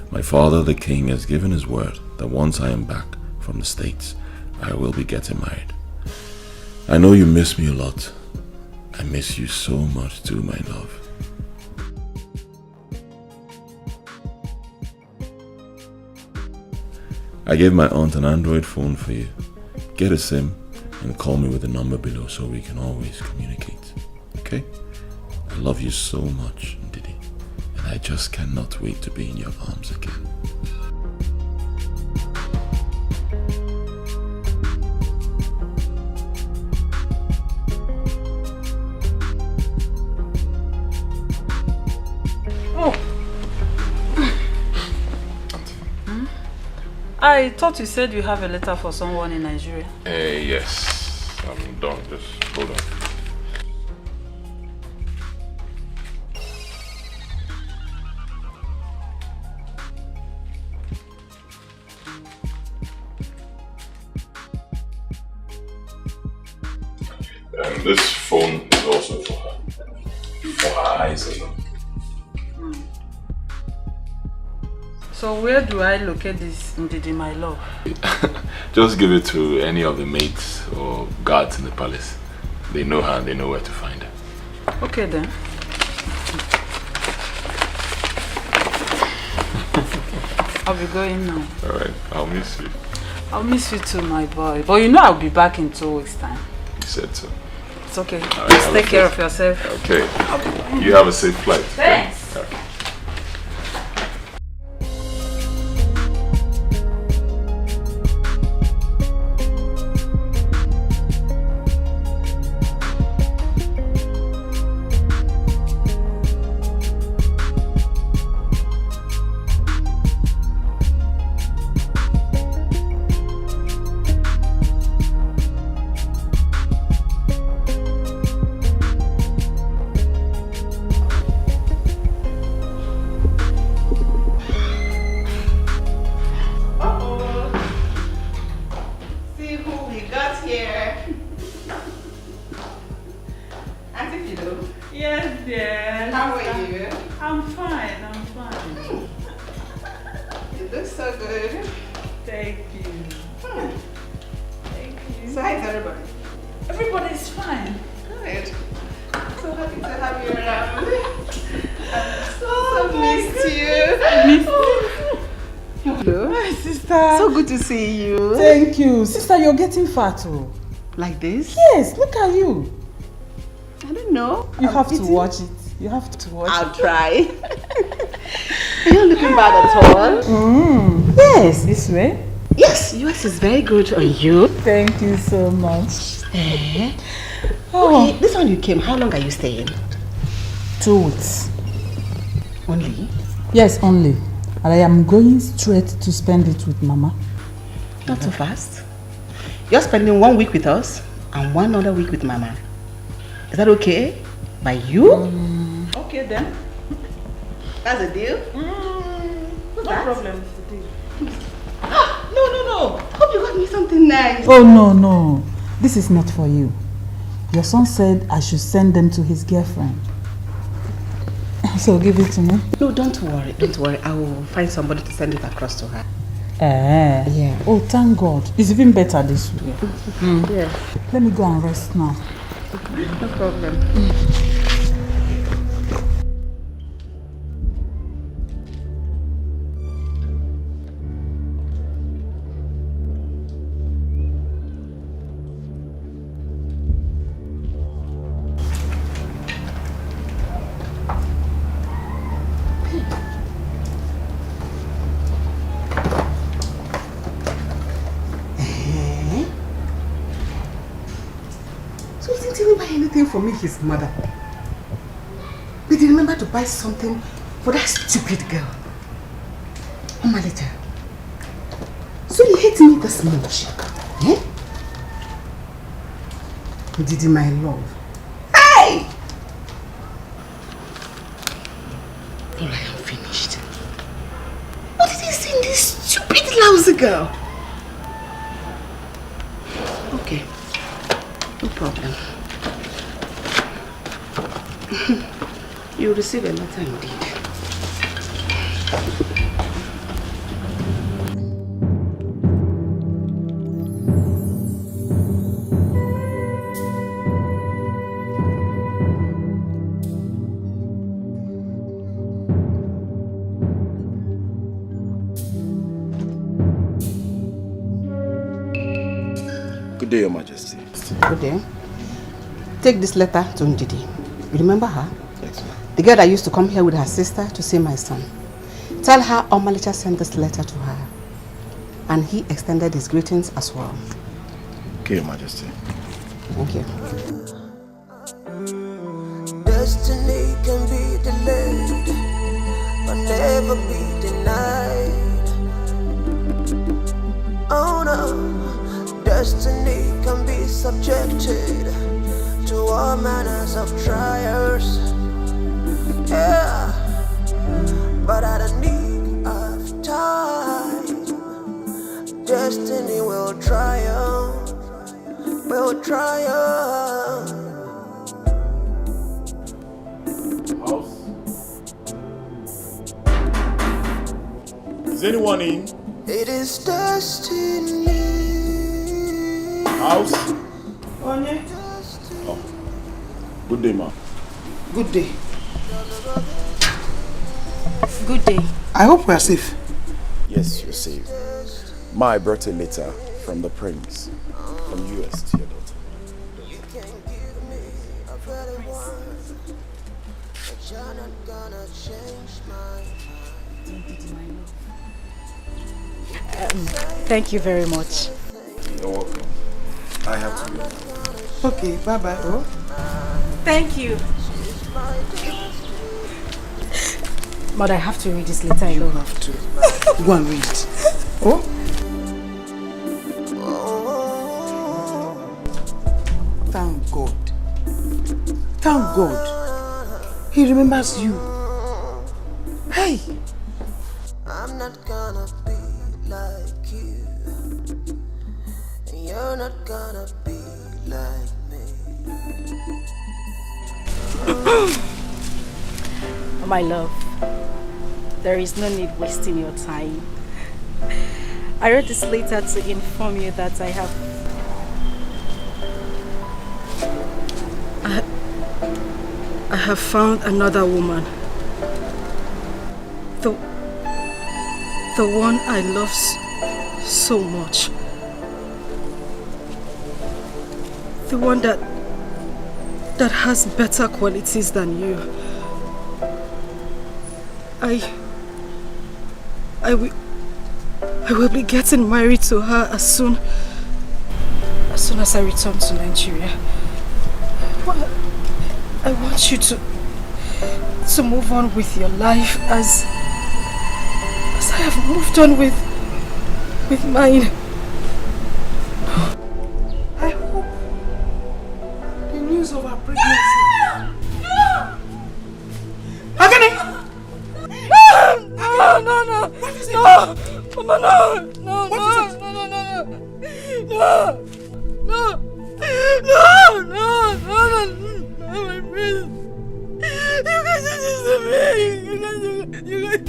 My father, the king, has given his word that once I am back from the States, I will be getting married. I know you miss me a lot. I miss you so much too, my love. I gave my aunt an Android phone for you. Get a SIM and call me with the number below so we can always communicate. Okay? I love you so much, Didi, and I just cannot wait to be in your arms again. I thought you said you have a letter for someone in Nigeria. Yes. I'm done. Just hold on. And this phone is also for her. For her eyes alone. So where do I locate this Didi, my love? Just give it to any of the maids or guards in the palace. They know her and they know where to find her. Okay then. I'll be going now. Alright, I'll miss you. I'll miss you too, my boy. But you know I'll be back in 2 weeks' time. You said so. It's okay. Right, Just take care of yourself. Okay. You have a safe flight. Thanks. Okay. Thank you. Thank you. So hi to everybody. Everybody's fine. Good. So happy to have you around. So missed you. Hello. Hi, sister. So good to see you. Thank you. Sister, you're getting fat. Oh. Like this? Yes, look at you. I don't know. You have to watch it. You have to watch it. I'll try. You're not looking bad at all. Yes, this way. Yes, yours is very good on you. Thank you so much. Okay, this one you came, how long are you staying? 2 weeks. Only? Yes, only. And I am going straight to spend it with Mama. Not so fast. You're spending 1 week with us and 1 other week with Mama. Is that okay? By you? Okay then. That's a deal? No problem. No. Hope you got me something nice. Oh, no. This is not for you. Your son said I should send them to his girlfriend. So give it to me. No, don't worry. I will find somebody to send it across to her. Yeah. Oh, thank God. It's even better this way. Yeah. Let me go and rest now. No problem. For me, his mother. But he remember to buy something for that stupid girl. Oh my little. So you hate me this much? Eh? Didi, my love. Hey! All I am finished. What did he say in this stupid lousy girl? Okay. No problem. You'll receive a letter indeed. Good day, Your Majesty. Good day. Take this letter to Didi. You remember her? Yes, ma'am. The girl that used to come here with her sister to see my son. Tell her Omalicha sent this letter to her. And he extended his greetings as well. Okay, Your Majesty. Thank you. Destiny can be delayed, but never be denied. Oh no, destiny can be subjected to all manners of trials. Yeah, but at a need of time, destiny will triumph, will triumph. House? Is anyone in? It is destiny. House? Onye? Oh. Good day, ma'am. Good day. Good day. I hope we are safe. Yes, you're safe. Ma, I brought a letter from the prince, from US to your daughter. Thank you very much. You're welcome. I have to go. Okay, bye-bye. Oh. Thank you. But I have to read this letter. You don't have to. Go and read it. Oh? Thank God. Thank God. He remembers you. Hey! I'm not gonna be like you. You're not gonna be like me. My love, there is no need wasting your time. I wrote this letter to inform you that I have found another woman. The one I love so much. The one that has better qualities than you. I will be getting married to her as soon as I return to Nigeria. I want you to move on with your life as I have moved on with mine. I hope the news of our pregnancy. Agony! No. What is it? No! Mama, no! No! What No! is it? No! My friend! You guys do this to me! You guys...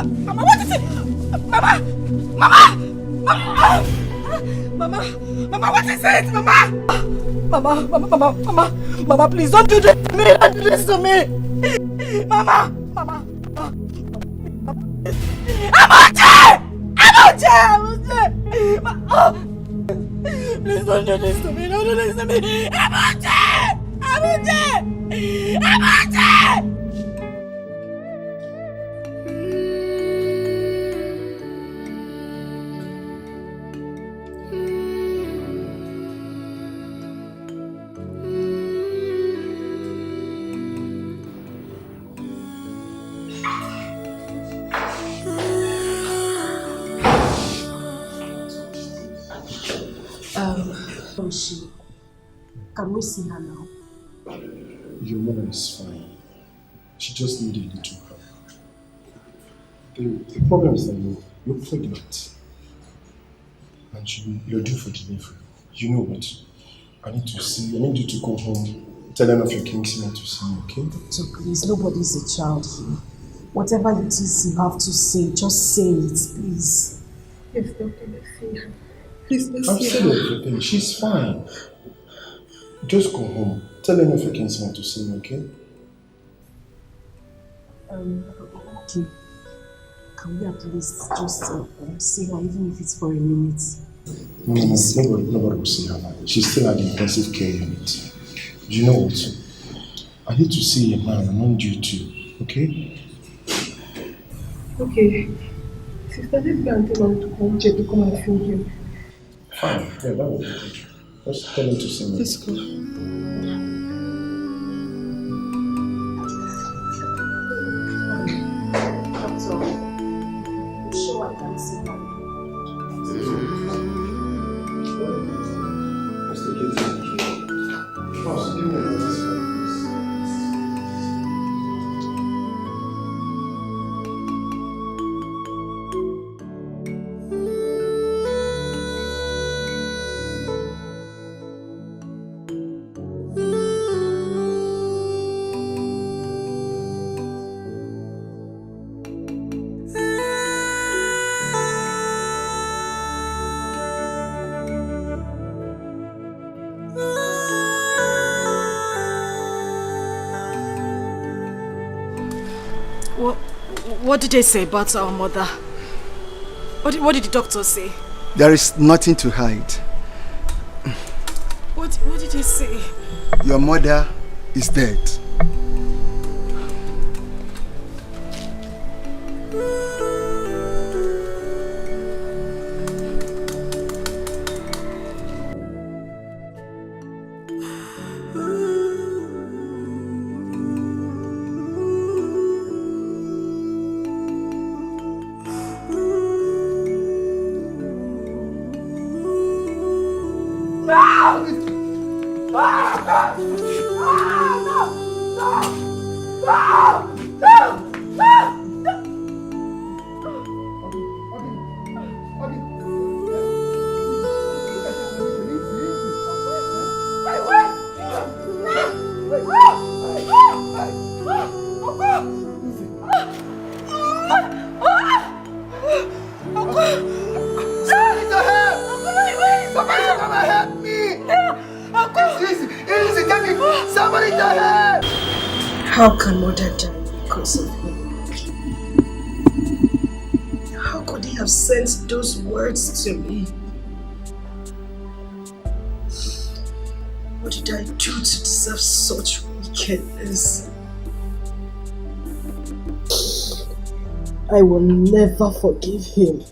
Mama, what is it? Mama, what is it? Mama, please don't do this to me! Don't do this to me! Mama! Please don't do this to me! Don't do this to me! Can we see her now? Your mother is fine. She just needed a little help. The problem is that you're pregnant. And you're due for delivery. You know what? I need you to go home. Tell them of your kinsman to see me, okay? So please, nobody's a child here. Whatever it is you have to say, just say it, please. Yes, Doctor, let's see her. Please, let's I've see said her. everything. She's fine. Just go home. Tell them of your kinsman to see me, okay? Okay. Can we at least just see her, even if it's for a minute? No, nobody will see her now. She's still at the intensive care unit. Do you know what? I need to see a man among you two, okay? Okay. Sister, let's go and tell him to come check to come and see him. Fine. Yeah, that will be good. Just tell him to see me. Let's go. Doctor, you sure I can see her? Let's take it easy. Boss, give me a minute. What did they say about our mother? What did the doctor say? There is nothing to hide. What did they say? Your mother is dead. Somebody to help! Somebody to come and help me! Easy, get me! Somebody to help! How can mother die because of him? How could he have sent those words to me? What did I do to deserve such wickedness? I will never forgive him.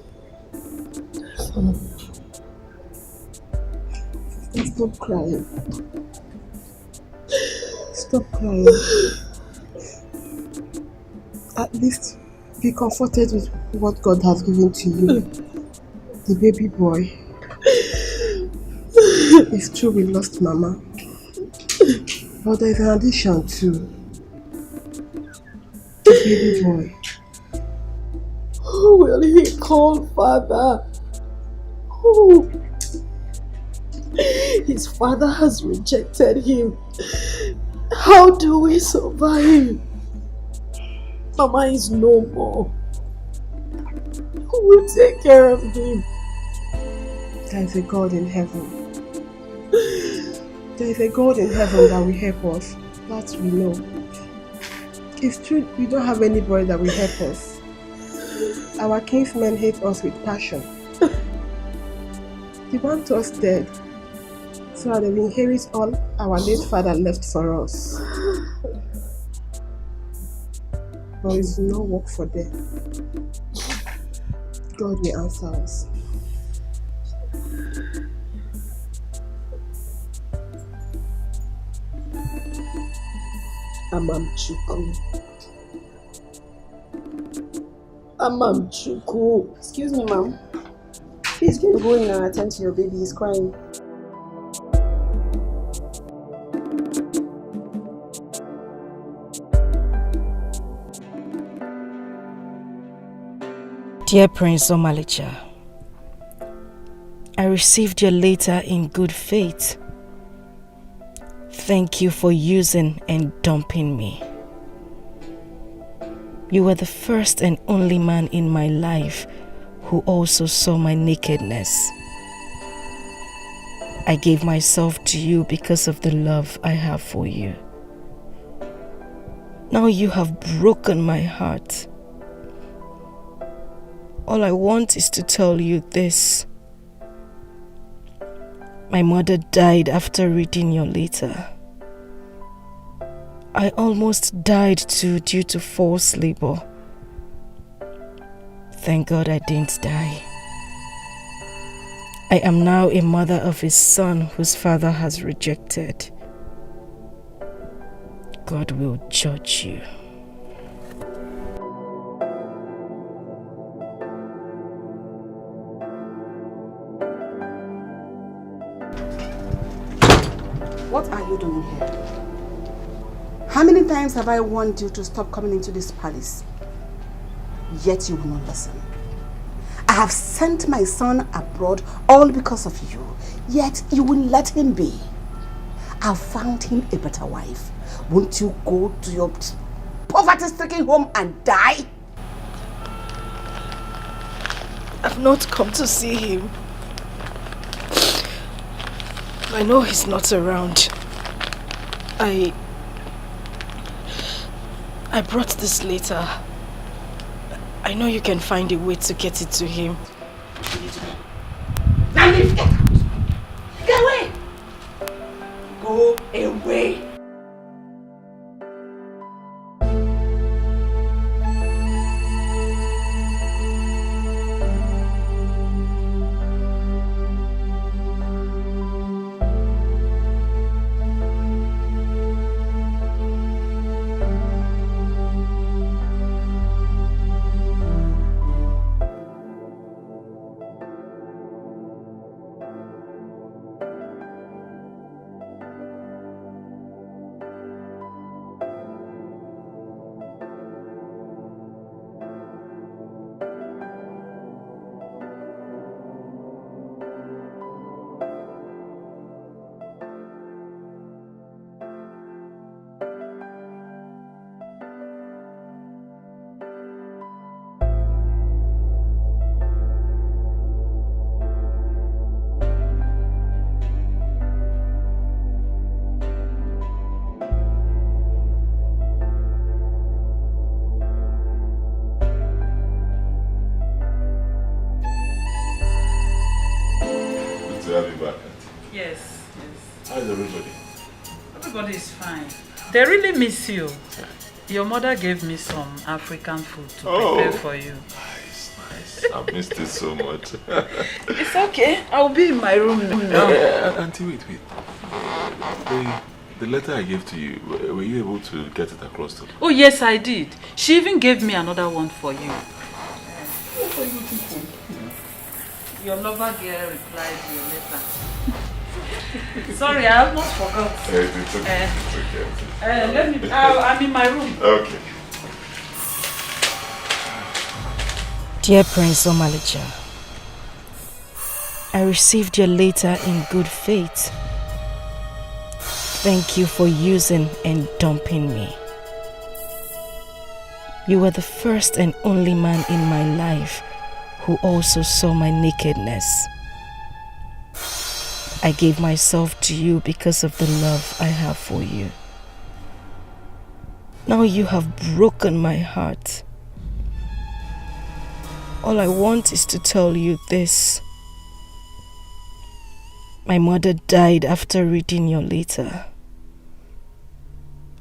Stop crying. Stop crying. At least be comforted with what God has given to you. The baby boy. It's true we lost Mama. But there's an addition too. The baby boy. Who will he call father? Who? His father has rejected him. How do we survive? Mama is no more. Who will take care of him? There is a God in heaven. There is a God in heaven that will help us. That we know. It's true we don't have anybody that will help us. Our kinsmen hate us with passion. They want us dead, so that they will inherit all our late father left for us. But it's no work for them. God will answer us. Amamchuku. Amamchuku. Excuse me, ma'am. Please can you go in and attend to your baby? He's crying. Dear Prince Omalicha, I received your letter in good faith. Thank you for using and dumping me. You were the first and only man in my life who also saw my nakedness. I gave myself to you because of the love I have for you. Now you have broken my heart. All I want is to tell you this. My mother died after reading your letter. I almost died too due to forced labor. Thank God I didn't die. I am now a mother of a son whose father has rejected. God will judge you. What are you doing here? How many times have I warned you to stop coming into this palace? Yet you will not listen. I have sent my son abroad all because of you, yet you will let him be. I've found him a better wife. Won't you go to your poverty-stricken home and die? I've not come to see him. I know he's not around. I brought this letter. I know you can find a way to get it to him. Now leave, get out! Get away! Go away! Everybody is fine. They really miss you. Your mother gave me some African food to prepare for you. Nice. I missed it so much. It's okay. I'll be in my room now. Auntie, wait. The letter I gave to you, were you able to get it across to me? Oh, yes, I did. She even gave me another one for you. Your lover girl replied to your letter. Sorry, I almost forgot. It's okay. I'm in my room. Okay. Dear Prince Omalicha, I received your letter in good faith. Thank you for using and dumping me. You were the first and only man in my life who also saw my nakedness. I gave myself to you because of the love I have for you. Now you have broken my heart. All I want is to tell you this. My mother died after reading your letter.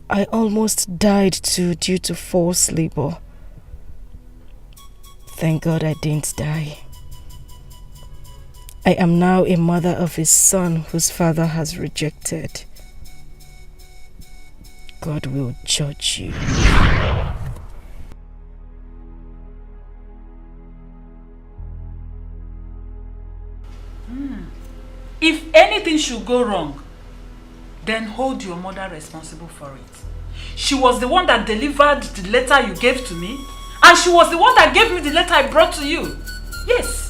I almost died too due to forced labor. Thank God I didn't die. I am now a mother of a son whose father has rejected. God will judge you. If anything should go wrong, then hold your mother responsible for it. She was the one that delivered the letter you gave to me, and she was the one that gave me the letter I brought to you. Yes.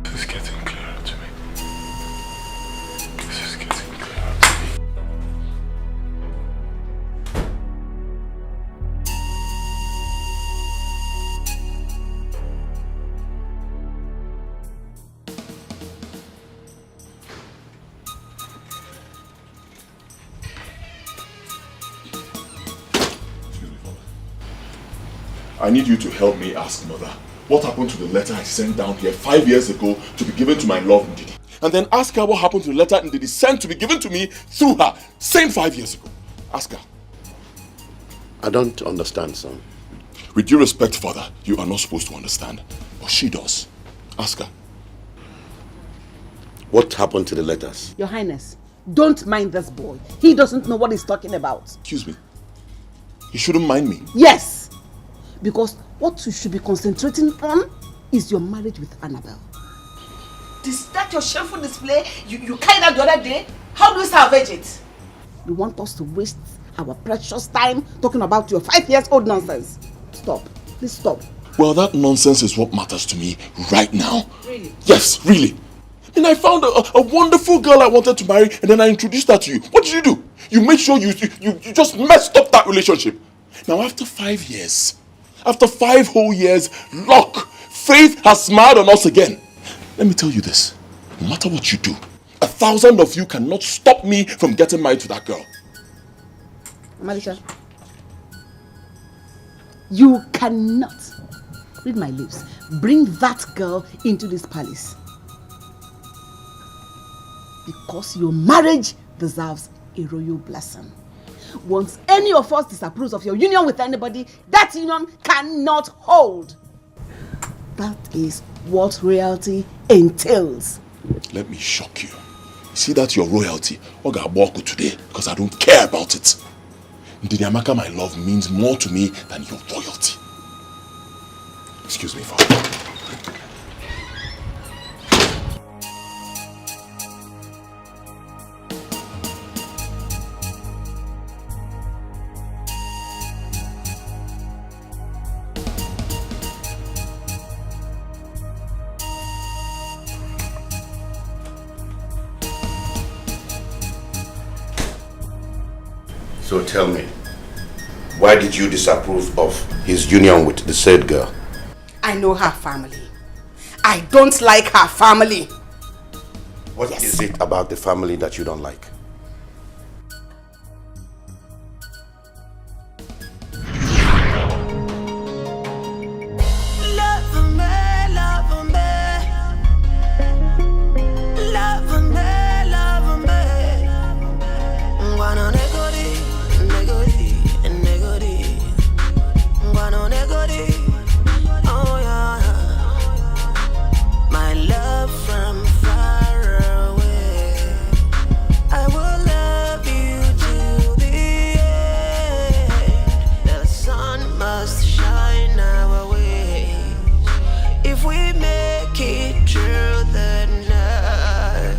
This is getting clearer to me. I need you to help me ask Mother what happened to the letter I sent down here 5 years ago to be given to my love Didi. And then ask her what happened to the letter Didi sent to be given to me through her, same 5 years ago. Ask her. I don't understand, son. With due respect, Father, you are not supposed to understand, but she does. Ask her. What happened to the letters? Your Highness, don't mind this boy. He doesn't know what he's talking about. Excuse me. You shouldn't mind me. Yes, because what you should be concentrating on is your marriage with Annabelle. Is that your shameful display you carried out the other day? How do we salvage it? You want us to waste our precious time talking about your 5 years old nonsense? Stop. Please stop. Well, that nonsense is what matters to me right now. Really? Yes, really. And I found a wonderful girl I wanted to marry, and then I introduced her to you. What did you do? You made sure you just messed up that relationship. Now, after 5 years, after 5 whole years, look, faith has smiled on us again. Let me tell you this. No matter what you do, 1,000 of you cannot stop me from getting married to that girl. Malisha, you cannot, read my lips, bring that girl into this palace. Because your marriage deserves a royal blessing. Once any of us disapproves of your union with anybody, that union cannot hold. That is what royalty entails. Let me shock you. See that your royalty, Oga today, because I don't care about it. Didi Amaka, my love means more to me than your royalty. Excuse me, Father. So tell me, why did you disapprove of his union with the said girl? I know her family. I don't like her family. What is it about the family that you don't like? if we make it through the night.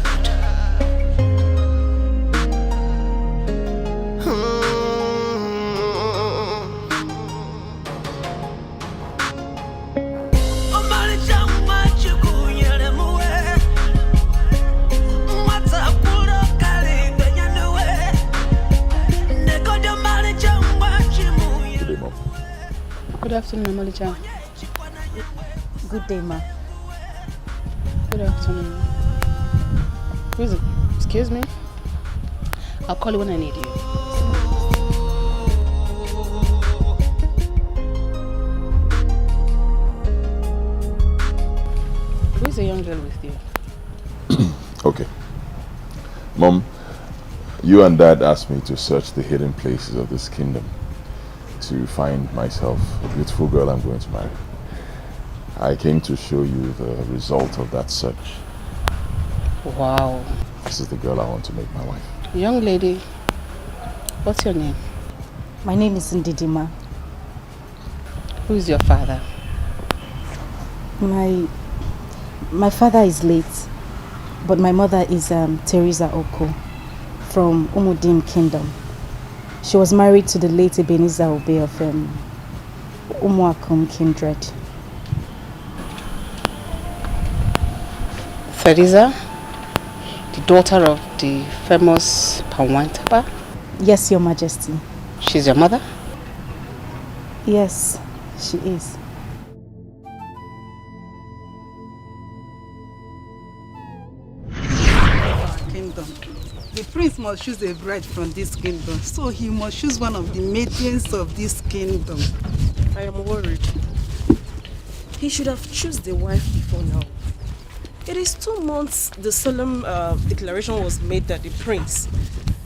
Good afternoon, Malicha. Good day, ma. Good afternoon. Who is it? Excuse me? I'll call you when I need you. Who is the young girl with you? Okay. Mom, you and Dad asked me to search the hidden places of this kingdom to find myself a beautiful girl I'm going to marry. I came to show you the result of that search. Wow. This is the girl I want to make my wife. Young lady, what's your name? My name is Didi, ma. Who is your father? My father is late, but my mother is Teresa Oko from Umudim Kingdom. She was married to the late Ebenezer Obe of Umuakum kindred. Teresa, the daughter of the famous Pawantaba? Yes, Your Majesty. She's your mother? Yes, she is. Kingdom. The prince must choose a bride from this kingdom, so he must choose one of the maidens of this kingdom. I am worried. He should have chosen the wife before now. It is 2 months the solemn declaration was made that the prince,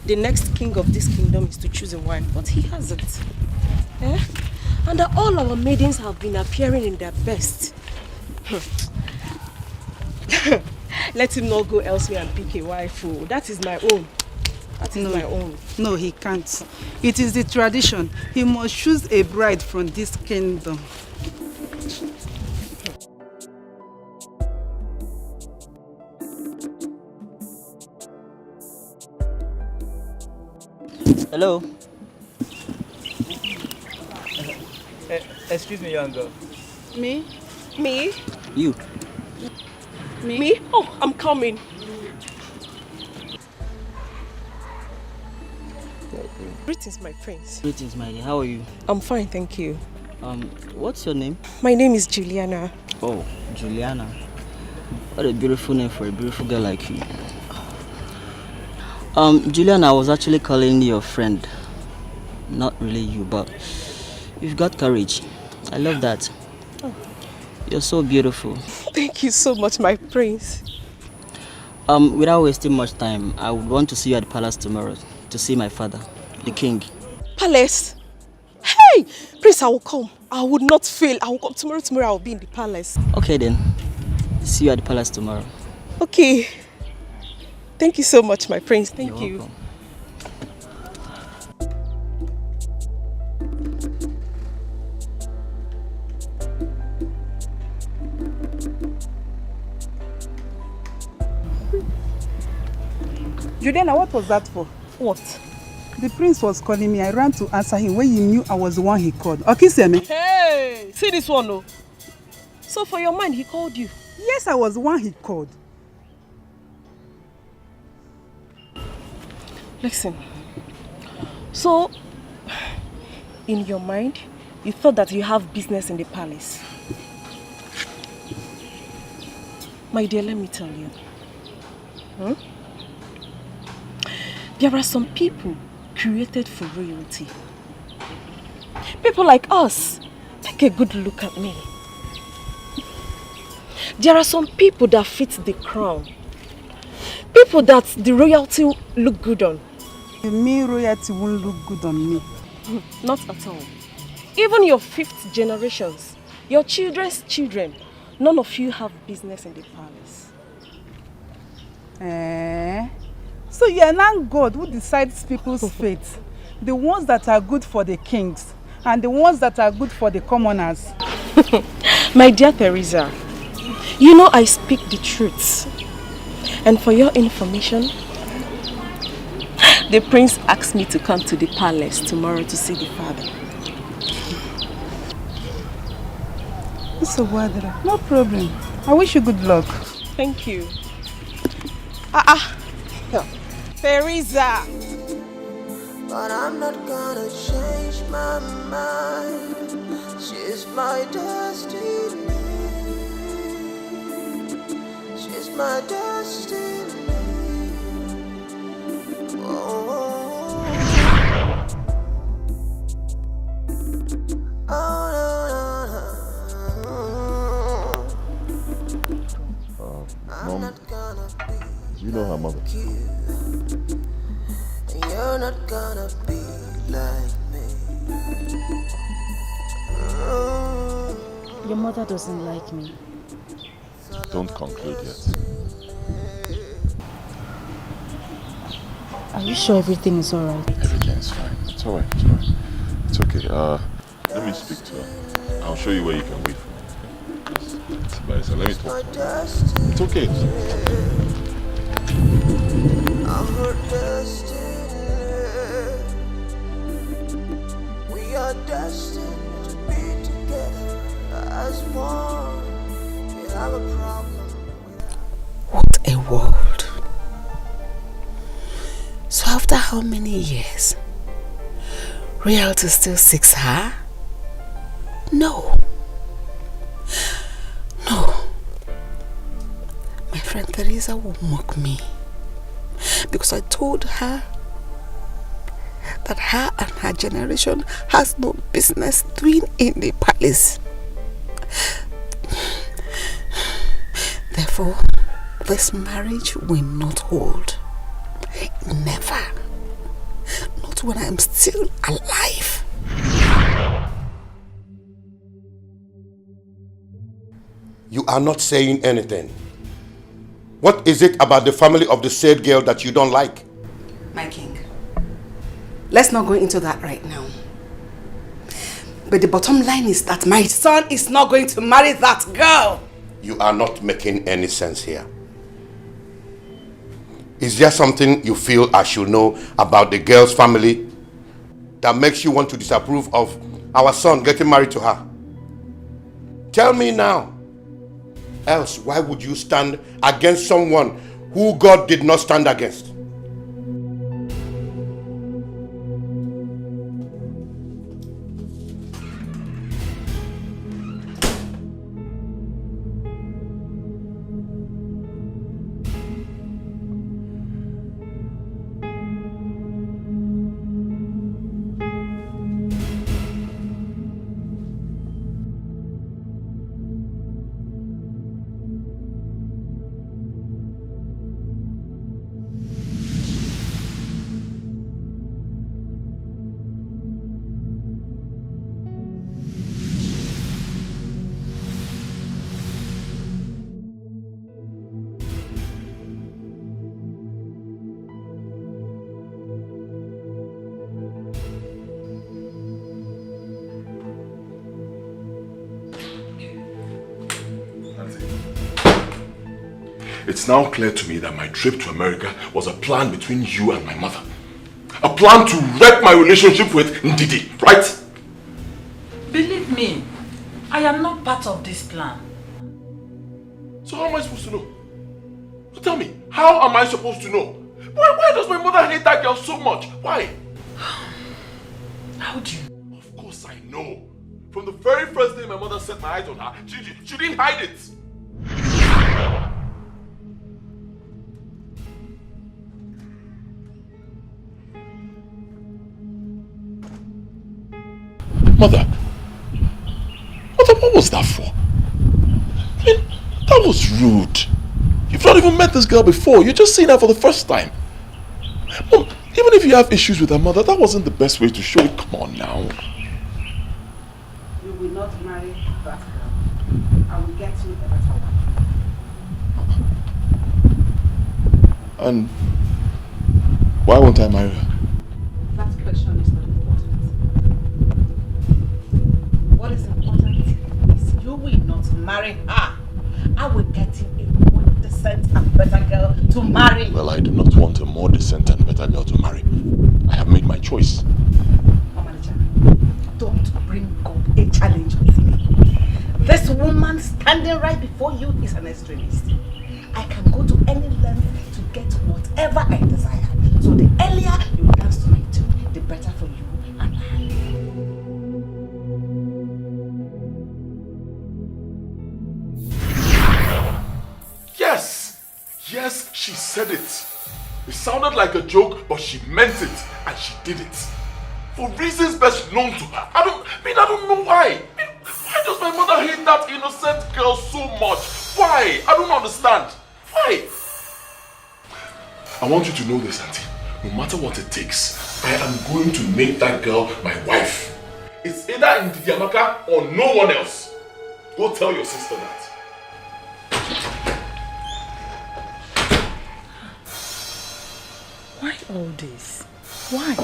the next king of this kingdom, is to choose a wife, but he hasn't. Eh? And that all our maidens have been appearing in their best. Let him not go elsewhere and pick a wife. Oh, that is my own. That is my own. No, he can't. It is the tradition. He must choose a bride from this kingdom. Hello. Excuse me, young girl. Me? Me? You. Me? Oh, I'm coming. Greetings, my prince. Greetings, my dear. How are you? I'm fine, thank you. What's your name? My name is Juliana. Oh, Juliana. What a beautiful name for a beautiful girl like you. Juliana, I was actually calling your friend. Not really you, but you've got courage. I love that. Oh. You're so beautiful. Thank you so much, my prince. Without wasting much time, I would want to see you at the palace tomorrow to see my father, the king. Palace? Hey! Prince, I will come. I would not fail. I will come tomorrow. Tomorrow I will be in the palace. Okay then. See you at the palace tomorrow. Okay. Thank you so much, my prince. Thank You're you. welcome. Juliana, what was that for? What? The prince was calling me. I ran to answer him when he knew I was the one he called. Okay, Semi. Hey! See this one, oh. So for your mind, he called you? Yes, I was the one he called. Listen. So, in your mind, you thought that you have business in the palace. My dear, let me tell you. There are some people created for royalty. People like us. Take a good look at me. There are some people that fit the crown. People that the royalty look good on. You mean royalty won't look good on me? Not at all. Even your 5th generations, your children's children, none of you have business in the palace. So you are now God who decides people's fate. The ones that are good for the kings and the ones that are good for the commoners. My dear Teresa, You know I speak the truth. And for your information, the prince asked me to come to the palace tomorrow to see the father. No problem. I wish you good luck. Thank you. Teresa! But I'm not gonna change my mind. She's my destiny. She's my destiny. Oh, Mom, do you know her mother? you're not gonna be like me. Your mother doesn't like me. Don't conclude yet. Are you sure everything is alright? Everything is fine. It's alright. It's alright. It's okay. Let me speak to her. I'll show you where you can wait for me. Okay? So let me talk to her. It's okay. I'm her destiny. We are destined to be together as one. We have a problem. What a world. So after how many years? Reality still seeks her? No. No. My friend Teresa will mock me because I told her that her and her generation has no business doing in the palace. Therefore, this marriage will not hold. Never. Not when I am still alive. You are not saying anything. What is it about the family of the said girl that you don't like? My king, let's not go into that right now. But the bottom line is that my son is not going to marry that girl. You are not making any sense here. Is there something you feel I should know about the girl's family that makes you want to disapprove of our son getting married to her? Tell me now. Else, why would you stand against someone who God did not stand against? It's now clear to me that my trip to America was a plan between you and my mother. A plan to wreck my relationship with Didi, right? Believe me, I am not part of this plan. So how am I supposed to know? Tell me, how am I supposed to know? Why does my mother hate that girl so much? Why? How do you? Of course I know. From the very first day my mother set my eyes on her, she didn't hide it. Mother, what was that for? I mean, that was rude. You've not even met this girl before. You're just seeing her for the first time. Mom, even if you have issues with her mother, that wasn't the best way to show it. Come on now. You will not marry that girl. I will get you a better one. And why won't I marry her? That question is not important. What is important is you will not marry her. I will get you a more decent and better girl to marry. Well, I do not want a more decent and better girl to marry. I have made my choice. Manager, don't bring up a challenge with me. This woman standing right before you is an extremist. I can go to any length to get whatever I desire. So the earlier you dance tonight, the better for you and I. Yes! Yes, she said it. It sounded like a joke, but she meant it, and she did it. For reasons best known to her. I don't know why. Why does my mother hate that innocent girl so much? Why? I don't understand. Why? I want you to know this, Auntie. No matter what it takes, I am going to make that girl my wife. It's either in Didi or no one else. Go tell your sister that. Why all this? Why?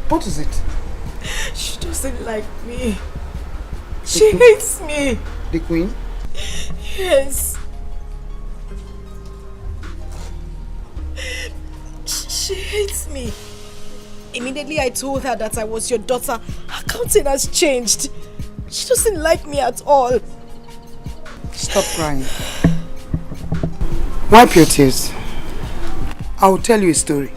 What is it? She doesn't like me. She hates me. The queen? Yes. She hates me. Immediately I told her that I was your daughter. Her countenance changed. She doesn't like me at all. Stop crying. Wipe your tears. I will tell you a story.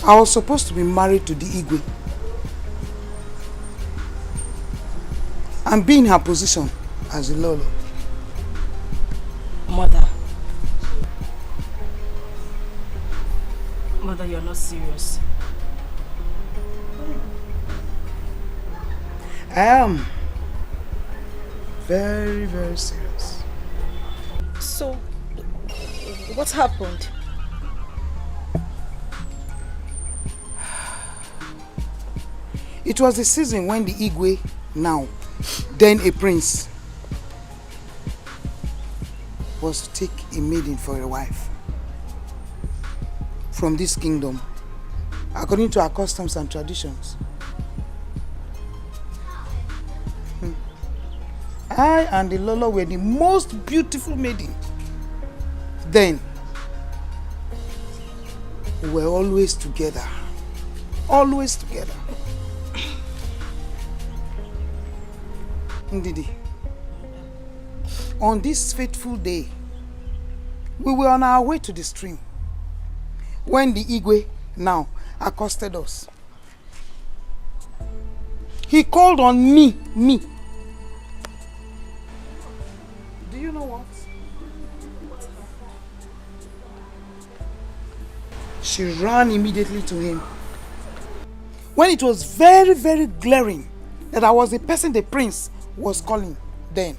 I was supposed to be married to the Igwe and be in her position as a Lolo. Mother, you're not serious. I am very, very serious. So, what happened? It was the season when the Igwe, now, then a prince, was to take a maiden for a wife from this kingdom, according to our customs and traditions. I and the Lolo were the most beautiful maiden. Then, we were always together. Always together. Didi, on this fateful day, we were on our way to the stream when the Igwe now accosted us. He called on me. Do you know what? She ran immediately to him. When it was very, very glaring that I was the person the prince was calling then.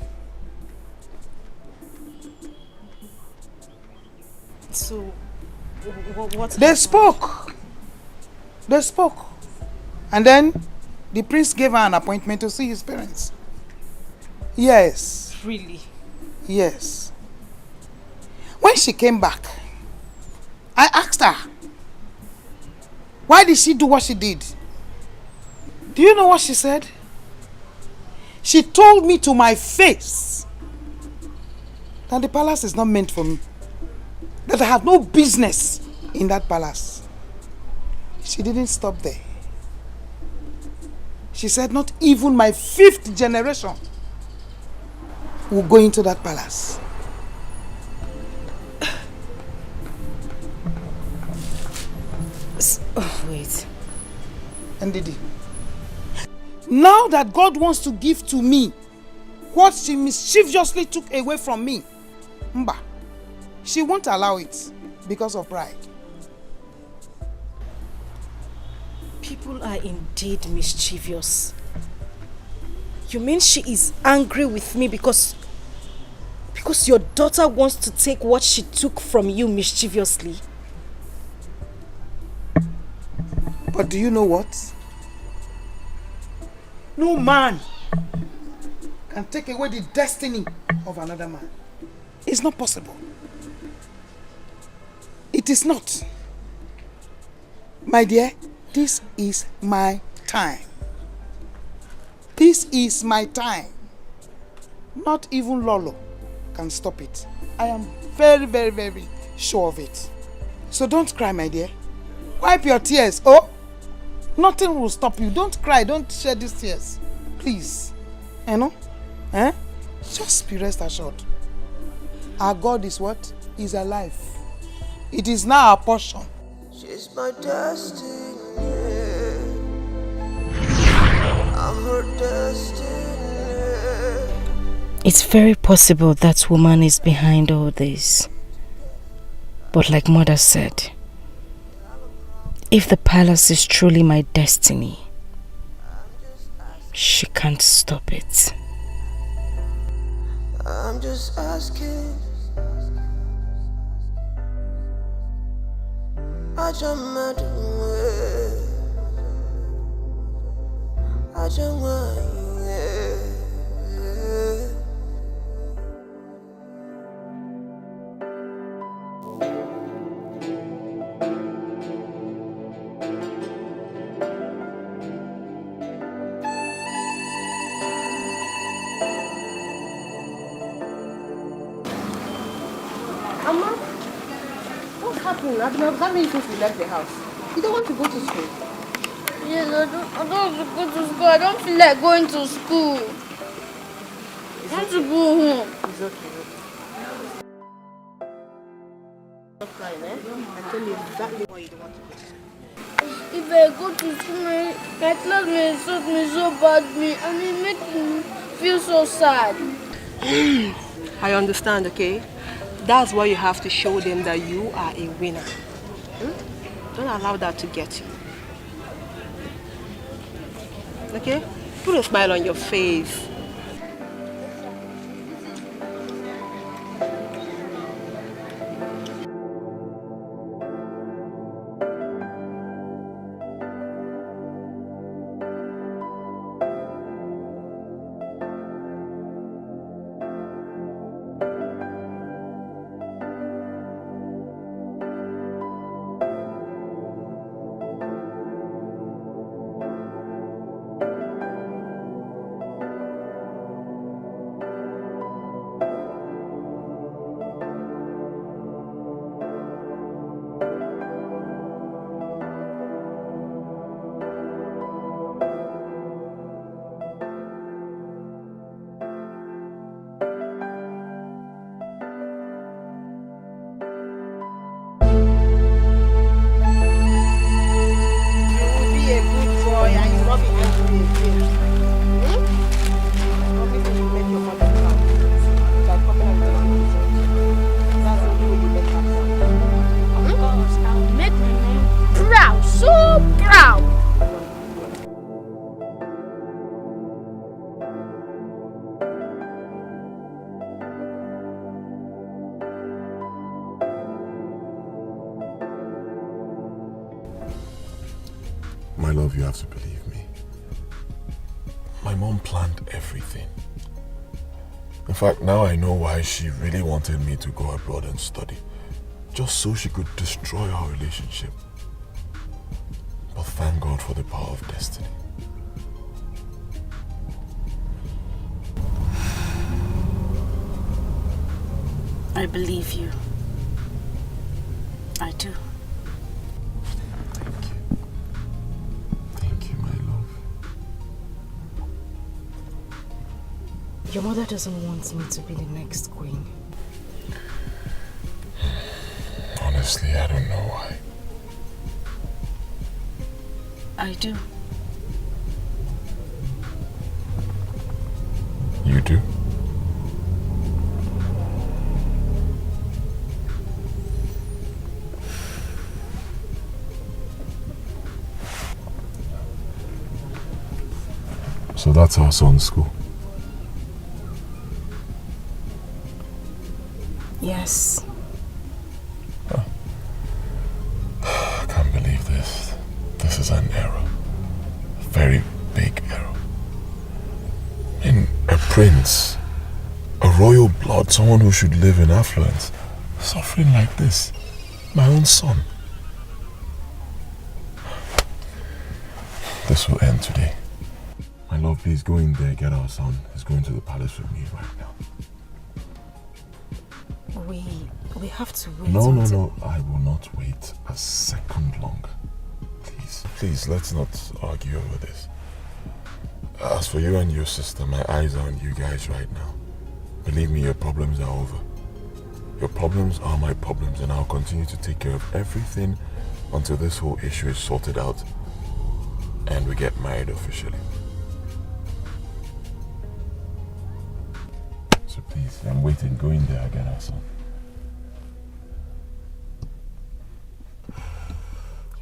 So, what? They spoke. And then the prince gave her an appointment to see his parents. Yes. Really? Yes. When she came back, I asked her, why did she do what she did? Do you know what she said? She told me to my face that the palace is not meant for me. That I have no business in that palace. She didn't stop there. She said not even my 5th generation will go into that palace. Oh, wait. And Didi, now that God wants to give to me what she mischievously took away from me, Mba, she won't allow it because of pride. People are indeed mischievous. You mean she is angry with me because your daughter wants to take what she took from you mischievously? But do you know what? No man can take away the destiny of another man. It's not possible. It is not. My dear, this is my time. This is my time. Not even Lolo can stop it. I am very, very, very sure of it. So don't cry, my dear. Wipe your tears. Oh, nothing will stop you. Don't cry. Don't shed these tears. Please. You know? Eh? Just be rest assured. Our God is what? Is alive. It is now our portion. She's my destiny. I'm her destiny. It's very possible that woman is behind all this. But like Mother said, if the palace is truly my destiny, she can't stop it. I'm just asking. I just mad away. I just want Mama, what's happening? I've been observing you since we left the house. You don't want to go to school? Yes, I don't want to go to school. I don't feel like going to school. I want to go home. It's okay. Stop crying, eh? I tell you exactly why you don't want to go to school. If I go to school, my classmates insult me so badly and it makes me feel so sad. I understand, okay? That's why you have to show them that you are a winner. Don't allow that to get you. Okay? Put a smile on your face. My love, you have to believe me. My mom planned everything. In fact, now I know why she really wanted me to go abroad and study. Just so she could destroy our relationship. But thank God for the power of destiny. I believe you. I do. Your mother doesn't want me to be the next queen. Honestly, I don't know why. I do. You do? So that's our son's school. Yes. I can't believe this. This is an error. A very big error. In a prince, a royal blood, someone who should live in affluence, suffering like this. My own son. This will end today. My love, please go in there, get our son. He's going to the palace with me right now. We have to wait. No. I will not wait a second longer. Please, let's not argue over this. As for you and your sister, my eyes are on you guys right now. Believe me, your problems are over. Your problems are my problems, and I'll continue to take care of everything until this whole issue is sorted out and we get married officially. So please, I'm waiting. Go in there, get our son.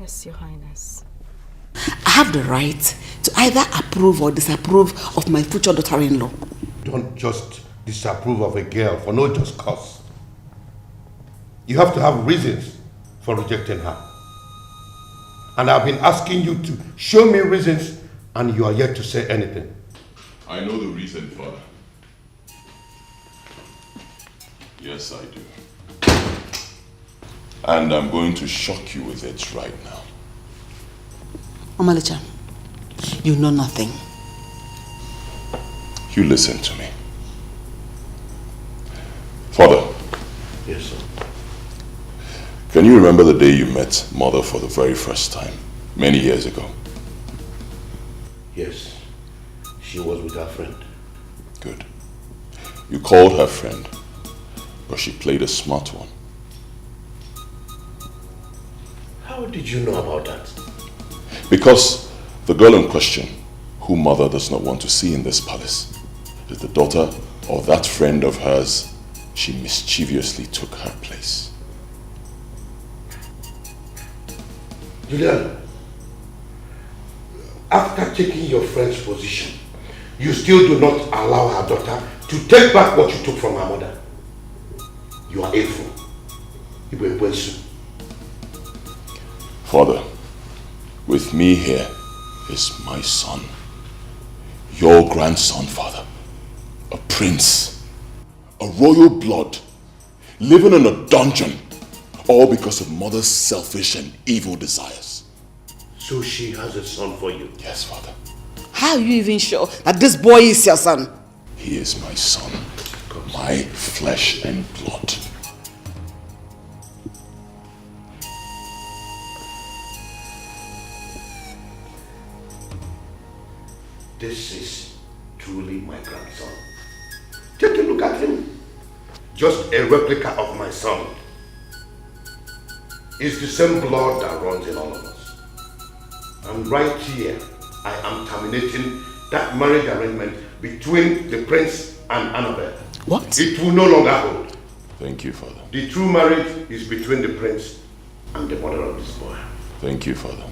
Yes, Your Highness. I have the right to either approve or disapprove of my future daughter-in-law. Don't just disapprove of a girl for no just cause. You have to have reasons for rejecting her. And I've been asking you to show me reasons, and you are yet to say anything. I know the reason, Father. Yes, I do. And I'm going to shock you with it right now. Omalicha, you know nothing. You listen to me. Father. Yes, sir. Can you remember the day you met Mother for the very first time, many years ago? Yes. She was with her friend. Good. You called her friend, but she played a smart one. How did you know about that? Because the girl in question, who Mother does not want to see in this palace, is the daughter of that friend of hers she mischievously took her place. Julian, after taking your friend's position, you still do not allow her daughter to take back what you took from her mother. You are hateful. Father, with me here is my son, your grandson, Father, a prince, a royal blood, living in a dungeon, all because of Mother's selfish and evil desires. So she has a son for you? Yes, Father. How are you even sure that this boy is your son? He is my son, my flesh and blood. This is truly my grandson. Take a look at him. Just a replica of my son. It's the same blood that runs in all of us. And right here, I am terminating that marriage arrangement between the prince and Annabelle. What? It will no longer hold. Thank you, Father. The true marriage is between the prince and the mother of this boy. Thank you, Father.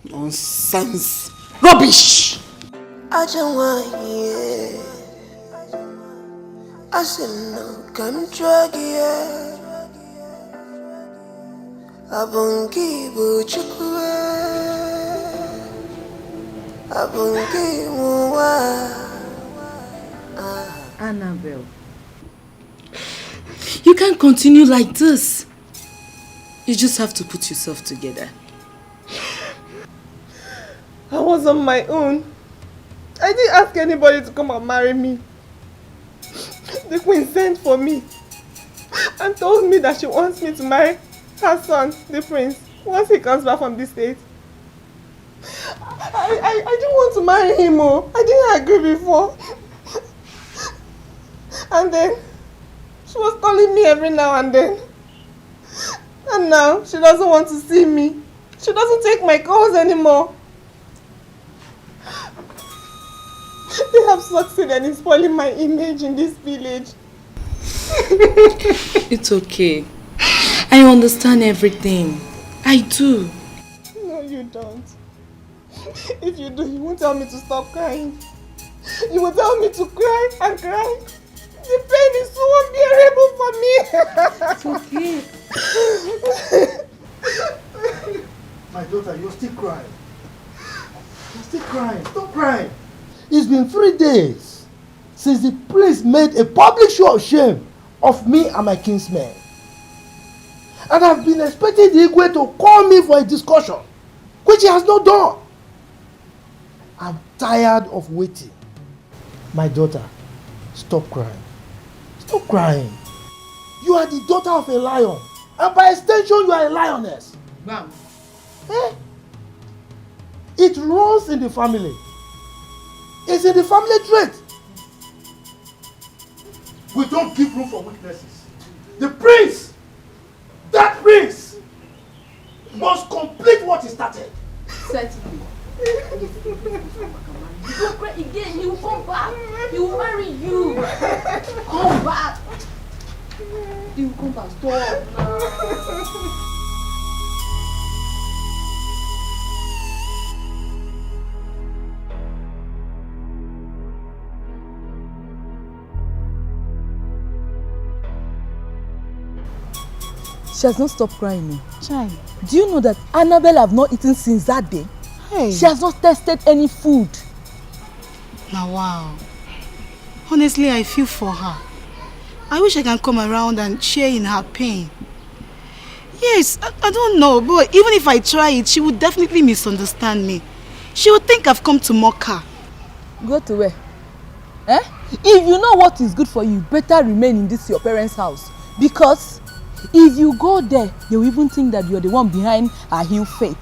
Nonsense. Rubbish! I don't want you. I said no, come drag you. Abungi buchukwe. Abungi muwa. Annabelle, you can't continue like this. You just have to put yourself together. I was on my own. I didn't ask anybody to come and marry me. The queen sent for me and told me that she wants me to marry her son, the prince, once he comes back from the state. I didn't want to marry him. I didn't agree before. And then she was calling me every now and then. And now she doesn't want to see me. She doesn't take my calls anymore. They have succeeded in spoiling my image in this village. It's okay. I understand everything. I do. No, you don't. If you do, you won't tell me to stop crying. You will tell me to cry and cry. The pain is so unbearable for me. It's okay. My daughter, you're still crying. You're still crying. Stop crying. It's been 3 days since the prince made a public show of shame of me and my kinsmen. And I've been expecting the Igwe to call me for a discussion, which he has not done. I'm tired of waiting. My daughter, stop crying. Stop crying. You are the daughter of a lion, and by extension, you are a lioness. Ma'am. Eh? It runs in the family. It's in the family trait. We don't give room for weaknesses. The prince, that prince, must complete what he started. Certainly. If you don't cry again, he will come back. He will marry you. Come back. He will come back. Stop now. She has not stopped crying. Child, do you know that Annabelle have not eaten since that day? Hey. She has not tasted any food. Now wow. Honestly, I feel for her. I wish I can come around and share in her pain. Yes, I don't know, but even if I try it, she would definitely misunderstand me. She would think I've come to mock her. Go to where? Eh? If you know what is good for you, better remain in this your parents' house. Because if you go there, they will even think that you're the one behind her ill fate.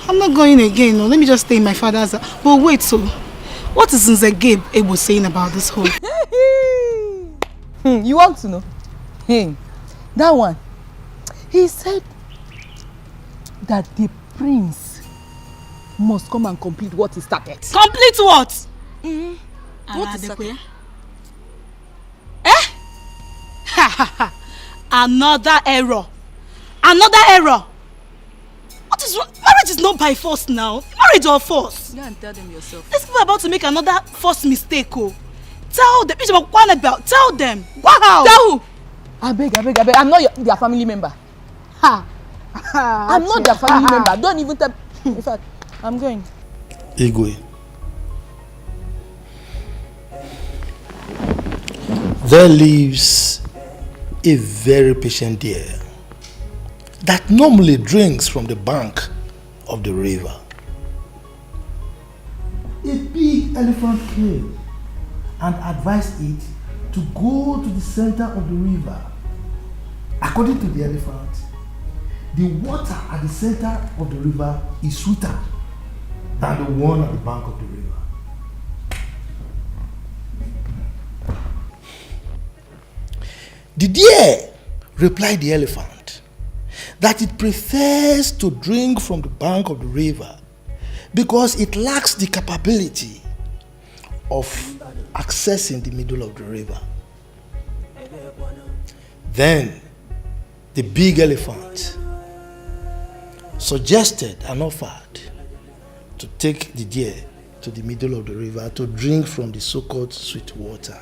I'm not going again. No. Let me just stay in my father's house. But wait, so what is Nzegebe Ebo saying about this whole? You want to know? That one. He said that the prince must come and complete what he started. Complete what? What is started? Eh? Another error. Another error. What is wrong? Marriage is not by force now. Marriage or force? Go and tell them yourself. These people are about to make another forced mistake. Oh. Tell them. Tell them. Wow. Tell who? I beg. I'm not their family member. Ha. I'm not their family member. Don't even tell. In fact, I'm going. Igwe. There lives a very patient deer that normally drinks from the bank of the river. A big elephant came and advised it to go to the center of the river. According to the elephant, the water at the center of the river is sweeter than the one at the bank of the river. The deer replied the elephant that it prefers to drink from the bank of the river because it lacks the capability of accessing the middle of the river. Then the big elephant suggested and offered to take the deer to the middle of the river to drink from the so-called sweet water.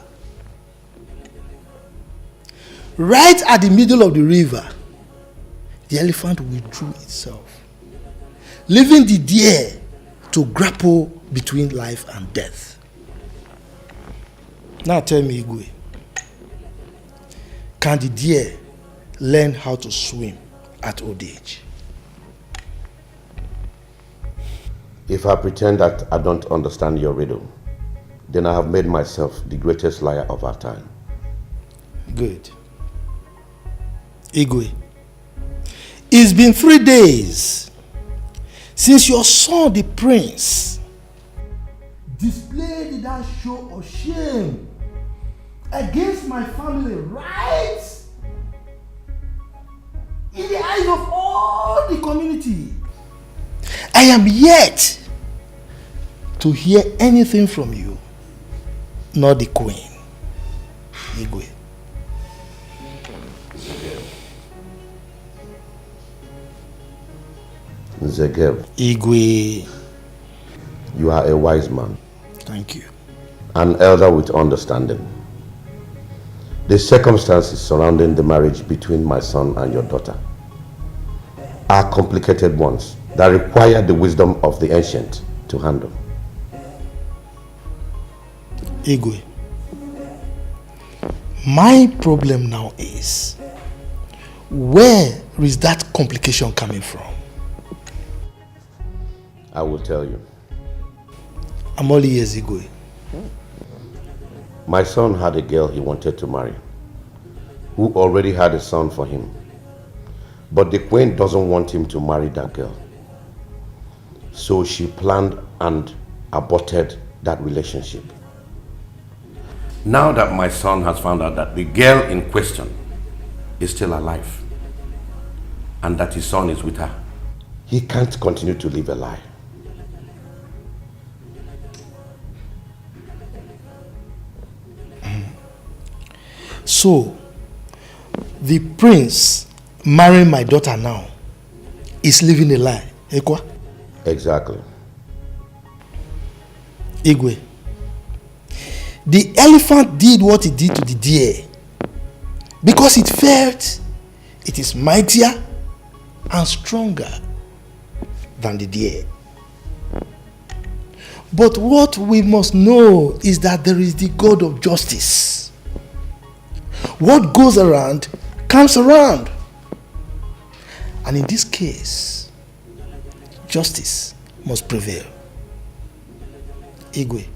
Right at the middle of the river, the elephant withdrew itself, leaving the deer to grapple between life and death. Now tell me, Igwe, can the deer learn how to swim at old age? If I pretend that I don't understand your riddle, then I have made myself the greatest liar of our time. Good. Igwe, it's been 3 days since your son, the prince, displayed that show of shame against my family, right in the eyes of all the community. I am yet to hear anything from you, nor the queen, Igwe. Nzegebe. Igwe. You are a wise man. Thank you. An elder with understanding. The circumstances surrounding the marriage between my son and your daughter are complicated ones that require the wisdom of the ancient to handle. Igwe, my problem now is, where is that complication coming from? I will tell you. I'm all ears, Igwe. My son had a girl he wanted to marry, who already had a son for him. But the queen doesn't want him to marry that girl. So she planned and aborted that relationship. Now that my son has found out that the girl in question is still alive and that his son is with her, he can't continue to live a lie. So, the prince marrying my daughter now is living a lie, Ekwa? Exactly. Igwe, the elephant did what it did to the deer because it felt it is mightier and stronger than the deer. But what we must know is that there is the God of justice. What goes around comes around. And in this case, justice must prevail. Igwe,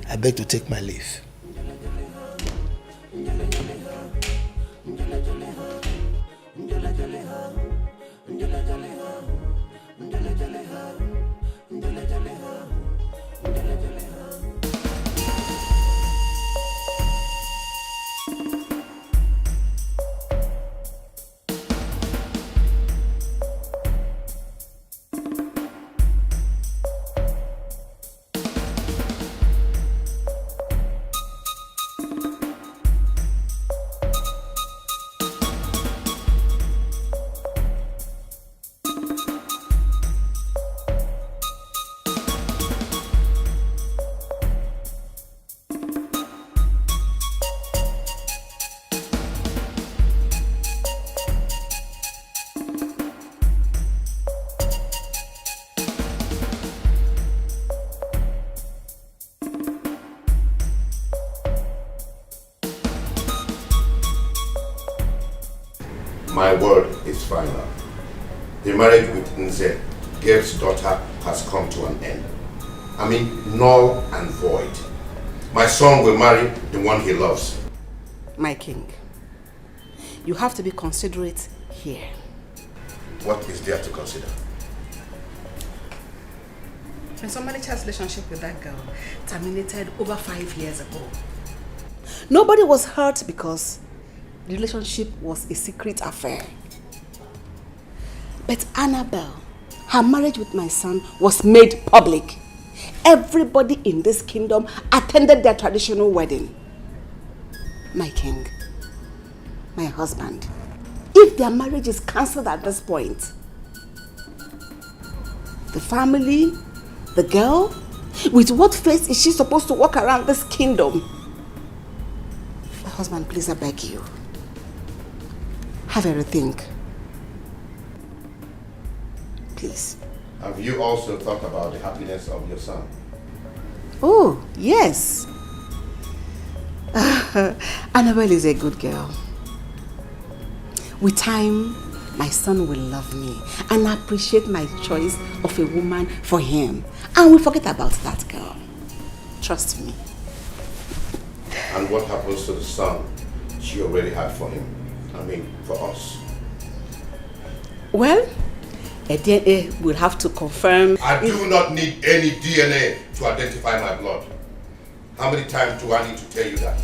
I beg to take my leave. My word is final. The marriage with Nze, Gabe's daughter, has come to an end. I mean, null and void. My son will marry the one he loves. My king, you have to be considerate here. What is there to consider? When somebody has a relationship with that girl terminated over 5 years ago, nobody was hurt because the relationship was a secret affair. But Annabelle, her marriage with my son was made public. Everybody in this kingdom attended their traditional wedding. My king, my husband, if their marriage is cancelled at this point, the family, the girl, with what face is she supposed to walk around this kingdom? My husband, please, I beg you. Have a rethink. Please. Have you also thought about the happiness of your son? Oh, yes. Annabelle is a good girl. With time, my son will love me and appreciate my choice of a woman for him. And we'll forget about that girl. Trust me. And what happens to the son she already had for him? I mean, for us. Well, a DNA will have to confirm. I do not need any DNA to identify my blood. How many times do I need to tell you that?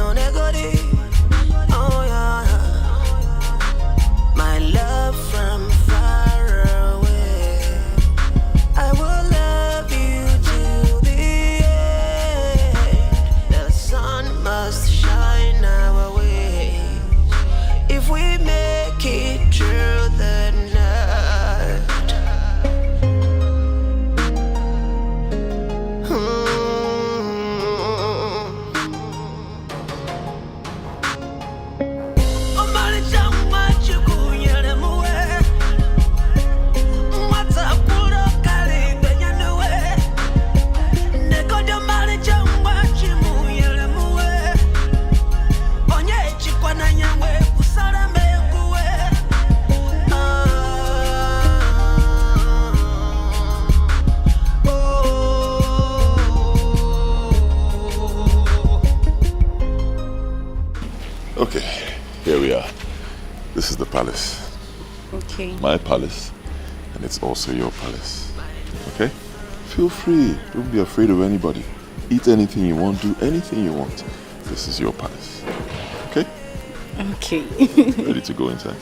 Negodi, Okay, here we are. This is the palace. Okay. My palace. And it's also your palace. Okay? Feel free. Don't be afraid of anybody. Eat anything you want, do anything you want. This is your palace. Okay? Okay. Ready to go inside?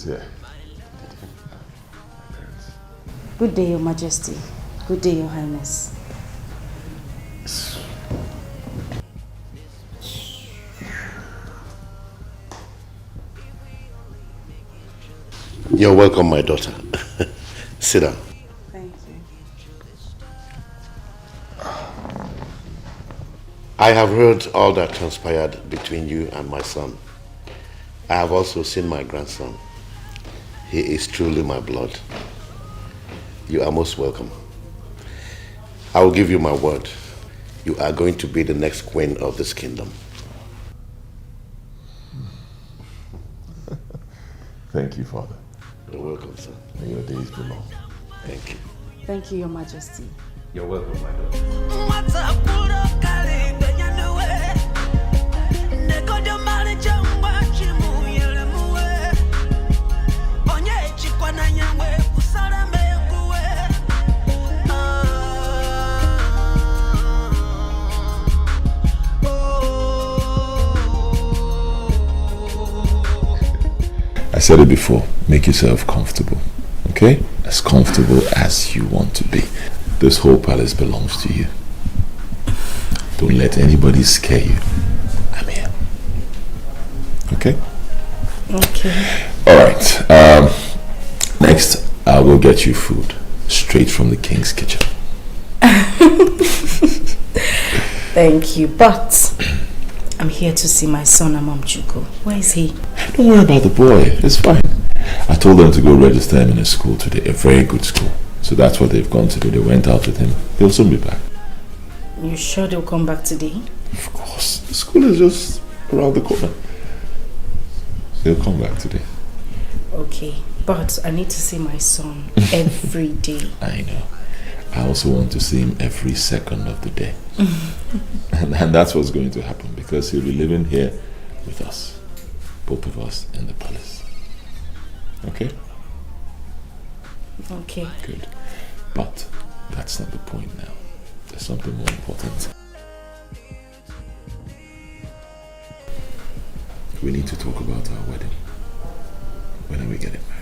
Here. Good day, Your Majesty. Good day, Your Highness. You're welcome, my daughter. Sit down. Thank you. I have heard all that transpired between you and my son. I have also seen my grandson. He is truly my blood. You are most welcome. I will give you my word. You are going to be the next queen of this kingdom. Thank you, Father. You're welcome, son. May your days be long. Thank you. Thank you, Your Majesty. You're welcome, my daughter. I said it before, make yourself comfortable, okay? As comfortable as you want to be. This whole palace belongs to you. Don't let anybody scare you. I'm here. Okay? Okay. Alright, next I will get you food straight from the king's kitchen. Thank you, but I'm here to see my son, Amamchuko. Where is he? Don't worry about the boy, it's fine. I told them to go register him in a school today, a very good school. So that's what they've gone to do. They went out with him. They'll soon be back. You sure they'll come back today? Of course. The school is just around the corner. They'll come back today. Okay, but I need to see my son every day. I know. I also want to see him every second of the day. and that's what's going to happen because he'll be living here with us. Both of us in the palace. Okay? Okay. Good. But that's not the point now. There's something more important. We need to talk about our wedding. When are we getting married?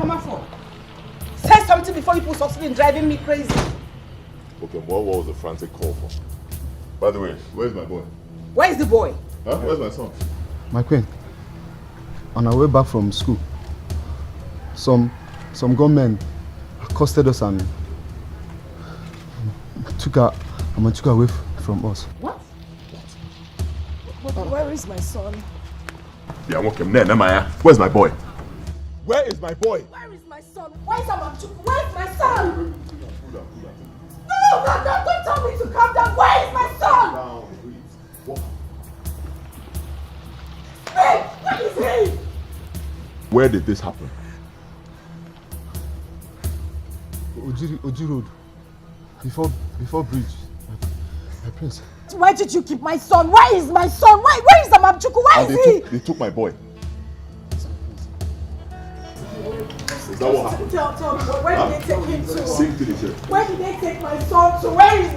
come out for? Say something before you put something in driving me crazy. Okay, what was the frantic call for? By the way, where's my boy? Where is the boy? Huh? Where's my son? My queen, on our way back from school, some gunmen accosted us and took her away from us. What? Where is my son? Yeah, I'm okay. Where's my boy? Where is my boy? Where is my son? Where is my son? No, don't tell me to calm down. Where is my son? Hey, where is he? Where did this happen? Oji Road. Before bridge. My prince. Where did you keep my son? Where is my son? Where is Amamchuku? Where is he? They took my boy. Is that what happened? Tell me, where did they take him to? Sing to the church. Where did they take my son to? Where is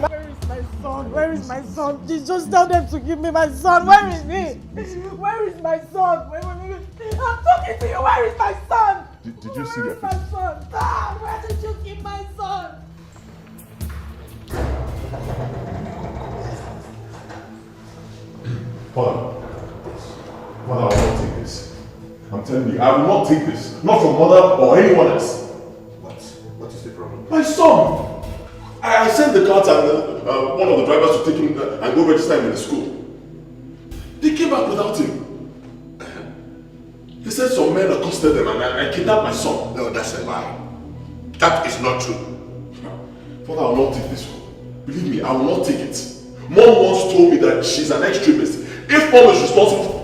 my son? Where is my son? Just tell them to give me my son. Where is he? Where is my son? I'm talking to you. Where is my son? Did you see Where is my son? Where did you keep my son? Father, I will not take this. I'm telling you, I will not take this. Not from mother or anyone else. What is the problem? My son! I sent the cards and one of the drivers to take him and go register him in the school. They came back without him. They said some men accosted them and I kidnapped my son. No, that's a lie. That is not true. Father, I will not take this one. Believe me, I will not take it. Mom once told me that she's an extremist. If mom is responsible,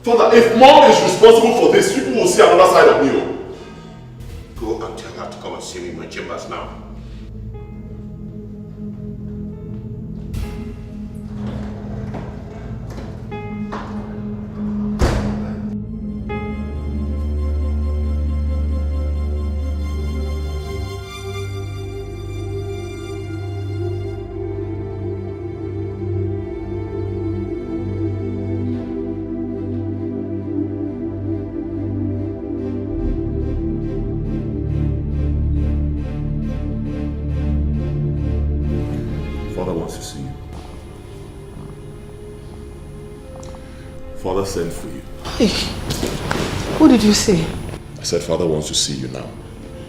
Father, if mom is responsible for this, people will see another side of me. Go and tell her to come and see me in my chambers now. Father sent for you. Hey, what did you say? I said Father wants to see you now.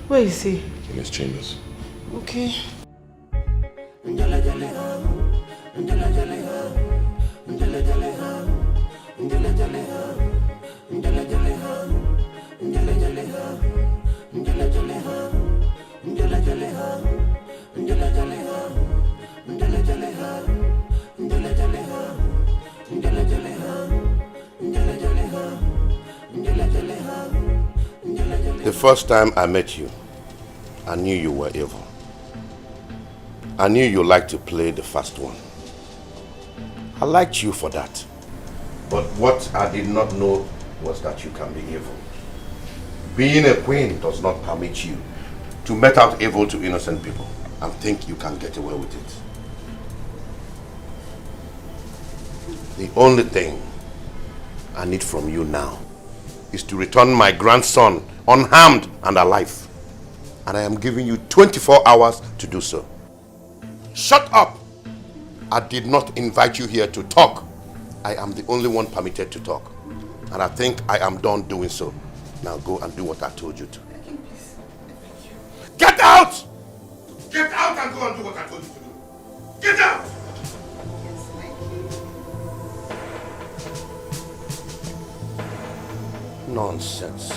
Where is he? In his chambers. Okay. The first time I met you, I knew you were evil. I knew you liked to play the fast one. I liked you for that. But what I did not know was that you can be evil. Being a queen does not permit you to met out evil to innocent people and think you can get away with it. The only thing I need from you now is to return my grandson unharmed and alive. And I am giving you 24 hours to do so. Shut up! I did not invite you here to talk. I am the only one permitted to talk. And I think I am done doing so. Now go and do what I told you to. Get out! Get out and go and do what I told you to do. Get out! Nonsense.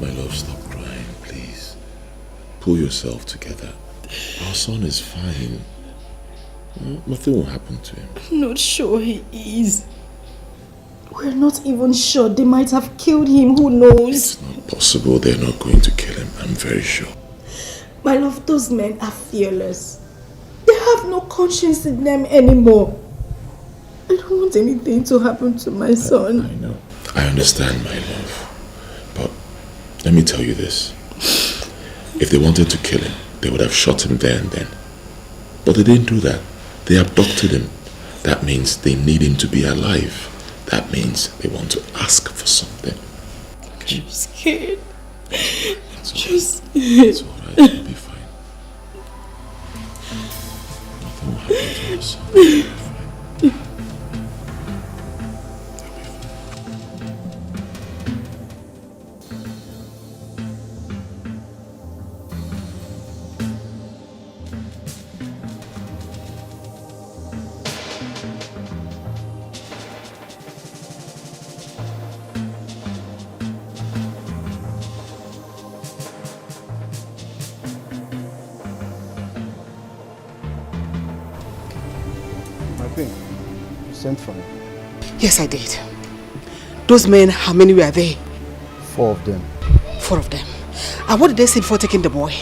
My love, stop crying, please. Pull yourself together. Our son is fine. Nothing will happen to him. I'm not sure he is. We're not even sure. They might have killed him. Who knows? It's not possible. They're not going to kill him. I'm very sure. My love, those men are fearless. They have no conscience in them anymore. I don't want anything to happen to my son. I know. I understand, my love. But let me tell you this. If they wanted to kill him, they would have shot him there and then. But they didn't do that. They abducted him That means they need him to be alive. That means they want to ask for something. Okay? I'm scared. It's alright. You'll be fine. Nothing will happen to us. You'll be fine. Sent for me. Yes, I did. Those men, how many were they? 4 of them. 4 of them. And what did they say before taking the boy?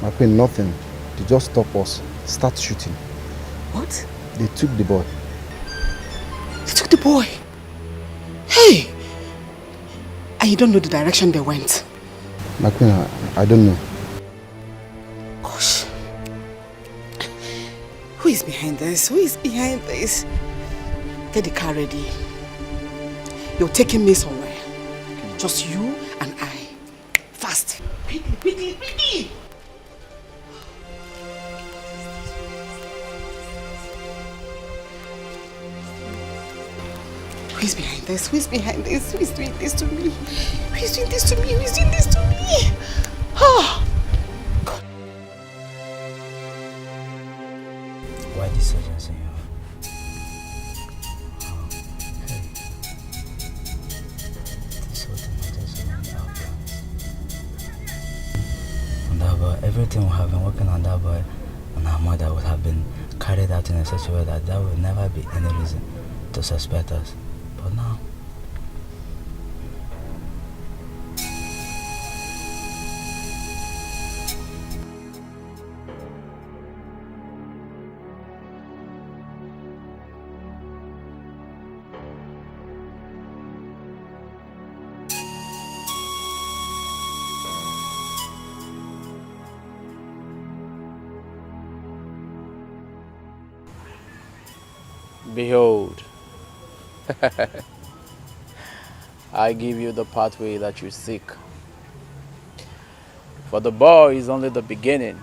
My queen, nothing. They just stop us, start shooting. What? They took the boy. They took the boy? Hey! And you don't know the direction they went? My queen, I don't know. Gosh. Who is behind this? Who is behind this? Get the car ready. You're taking me somewhere. Just you and I. Fast. Quickly, quickly, quickly! Who is behind this? Who is behind this? Who is doing this to me? Who is doing this to me? Who is doing this to me? Oh! God. Why this urgency? Everything we have been working on that boy and our mother would have been carried out in such a way that there would never be any reason to suspect us. But now, behold, I give you the pathway that you seek. For the boy is only the beginning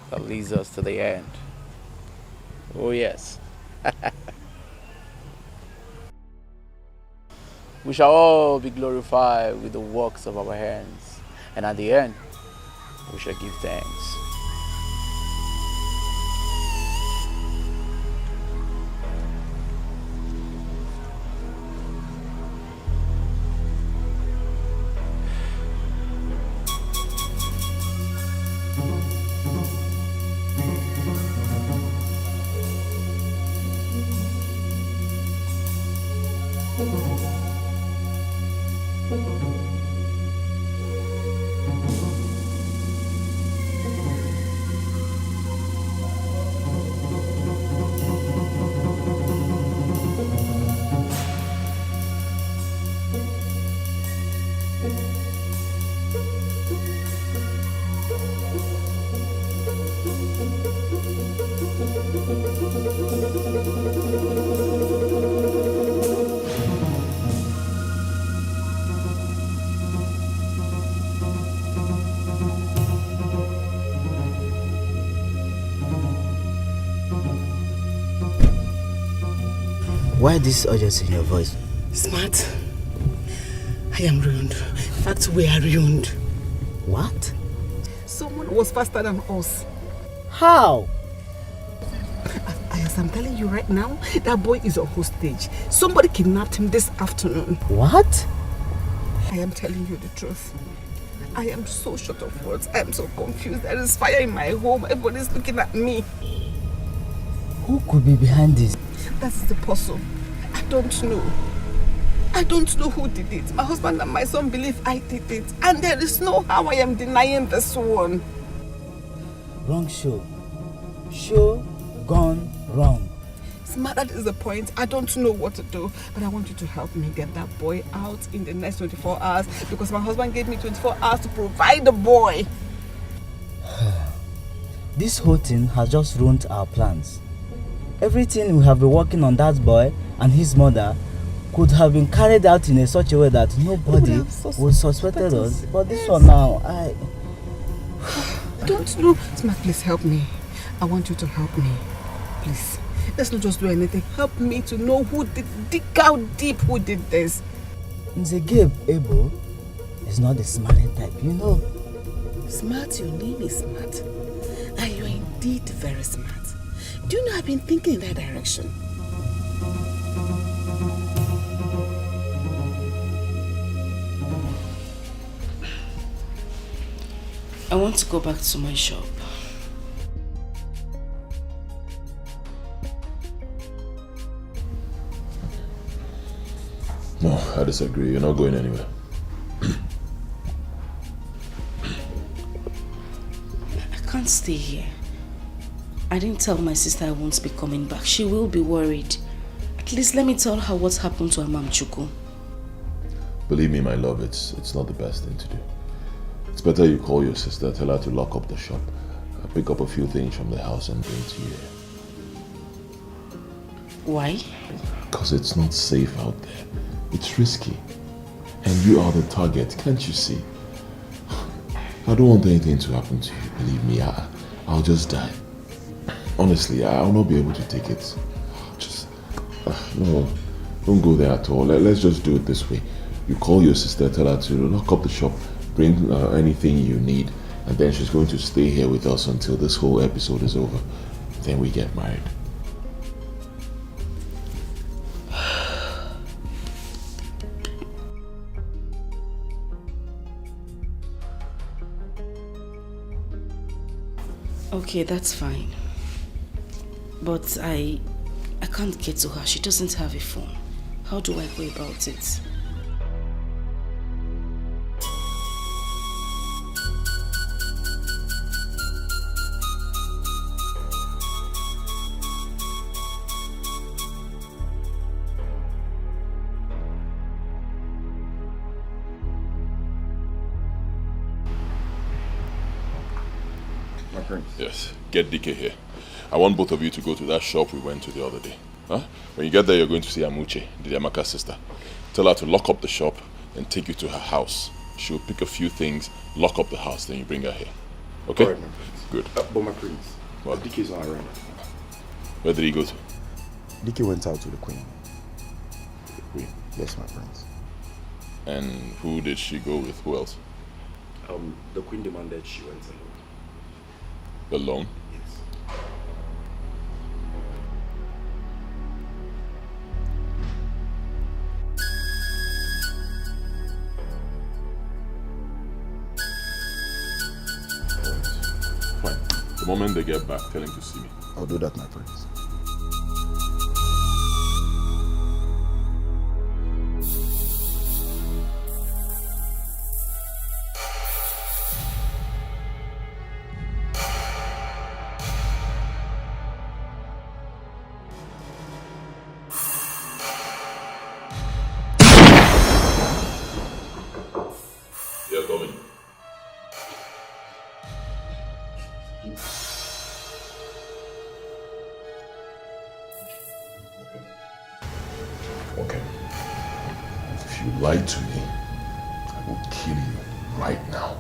that leads us to the end. Oh yes. We shall all be glorified with the works of our hands, and at the end, we shall give thanks. Why this urgency in your voice? Smart. I am ruined. In fact, we are ruined. What? Someone was faster than us. How? As I'm telling you right now, that boy is a hostage. Somebody kidnapped him this afternoon. What? I am telling you the truth. I am so short of words. I am so confused. There is fire in my home. Everybody's looking at me. Who could be behind this? That's the puzzle. I don't know. I don't know who did it. My husband and my son believe I did it. And there is no how I am denying this one. Wrong show. Show gone wrong. Smart, that is the point. I don't know what to do. But I want you to help me get that boy out in the next 24 hours. Because my husband gave me 24 hours to provide the boy. This whole thing has just ruined our plans. everything we have been working on that boy and his mother could have been carried out in such a way that nobody would suspected us. But this one now, I don't know. Smart, please help me. I want you to help me. Please. Let's not just do anything. Help me to know who did, dig out deep who did this. Nzegeb Ebo is not the smiling type, you know. Smart, your name is Smart. And you're indeed very smart. Do you know I've been thinking in that direction? I want to go back to my shop. No, I disagree. You're not going anywhere. I can't stay here. I didn't tell my sister I won't be coming back. She will be worried. At least let me tell her what's happened to her Mom Chuku. Believe me, my love, it's not the best thing to do. It's better you call your sister, tell her to lock up the shop, pick up a few things from the house and bring it to you here. Why? Because it's not safe out there. It's risky. And you are the target, can't you see? I don't want anything to happen to you, believe me. I'll just die. Honestly, I'll not be able to take it. Just, no, don't go there at all. Let's just do it this way. You call your sister, tell her to lock up the shop, bring anything you need, and then she's going to stay here with us until this whole episode is over. Then we get married. Okay, that's fine. But I can't get to her. She doesn't have a phone. How do I go about it? Yes, get DK here. I want both of you to go to that shop we went to the other day. Huh? When you get there, you're going to see Amuche, Didi Amaka's sister. Tell her to lock up the shop and take you to her house. She'll pick a few things, lock up the house, then you bring her here. Okay? All right, my prince. Good. But my prince, what? DK's not around. Where did he go to? DK went out to the queen. The queen? Yes, my prince. And who did she go with? Who else? The queen demanded she went alone. Alone? Yes. Fine. The moment they get back, tell him to see me. I'll do that, my prince. You're coming. Okay. If you lie to me, I will kill you right now.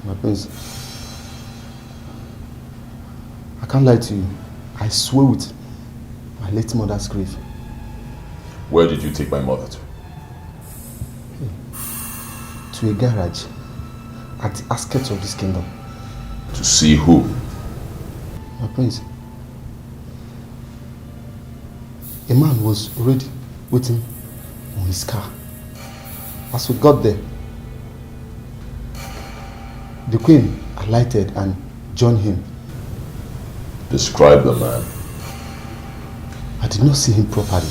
My prince, I can't lie to you. I swear with my late mother's grave. Where did you take my mother to? To a garage at the outskirts of this kingdom. To see who? My prince, a man was already waiting on his car. As we got there, the queen alighted and joined him. Describe the man. I did not see him properly.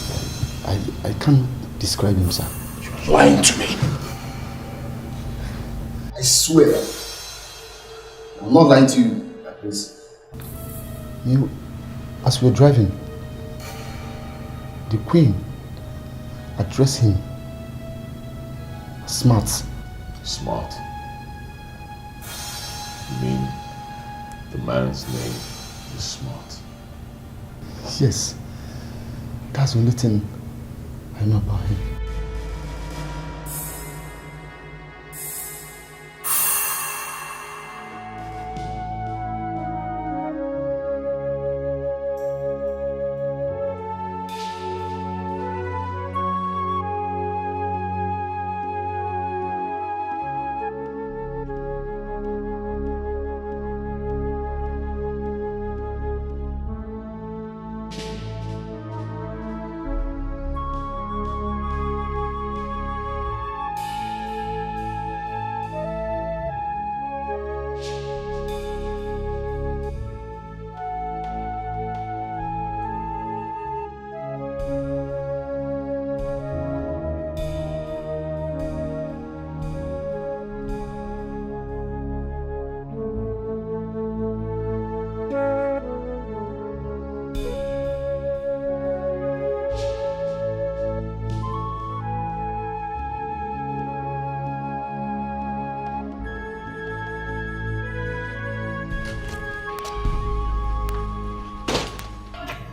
I can't describe him, sir. You're lying to me. I swear. I'm not lying to you, please. You, as we were driving, the queen addressed him as smart. Smart? You mean the man's name is Smart? Yes. That's the only thing I know about him.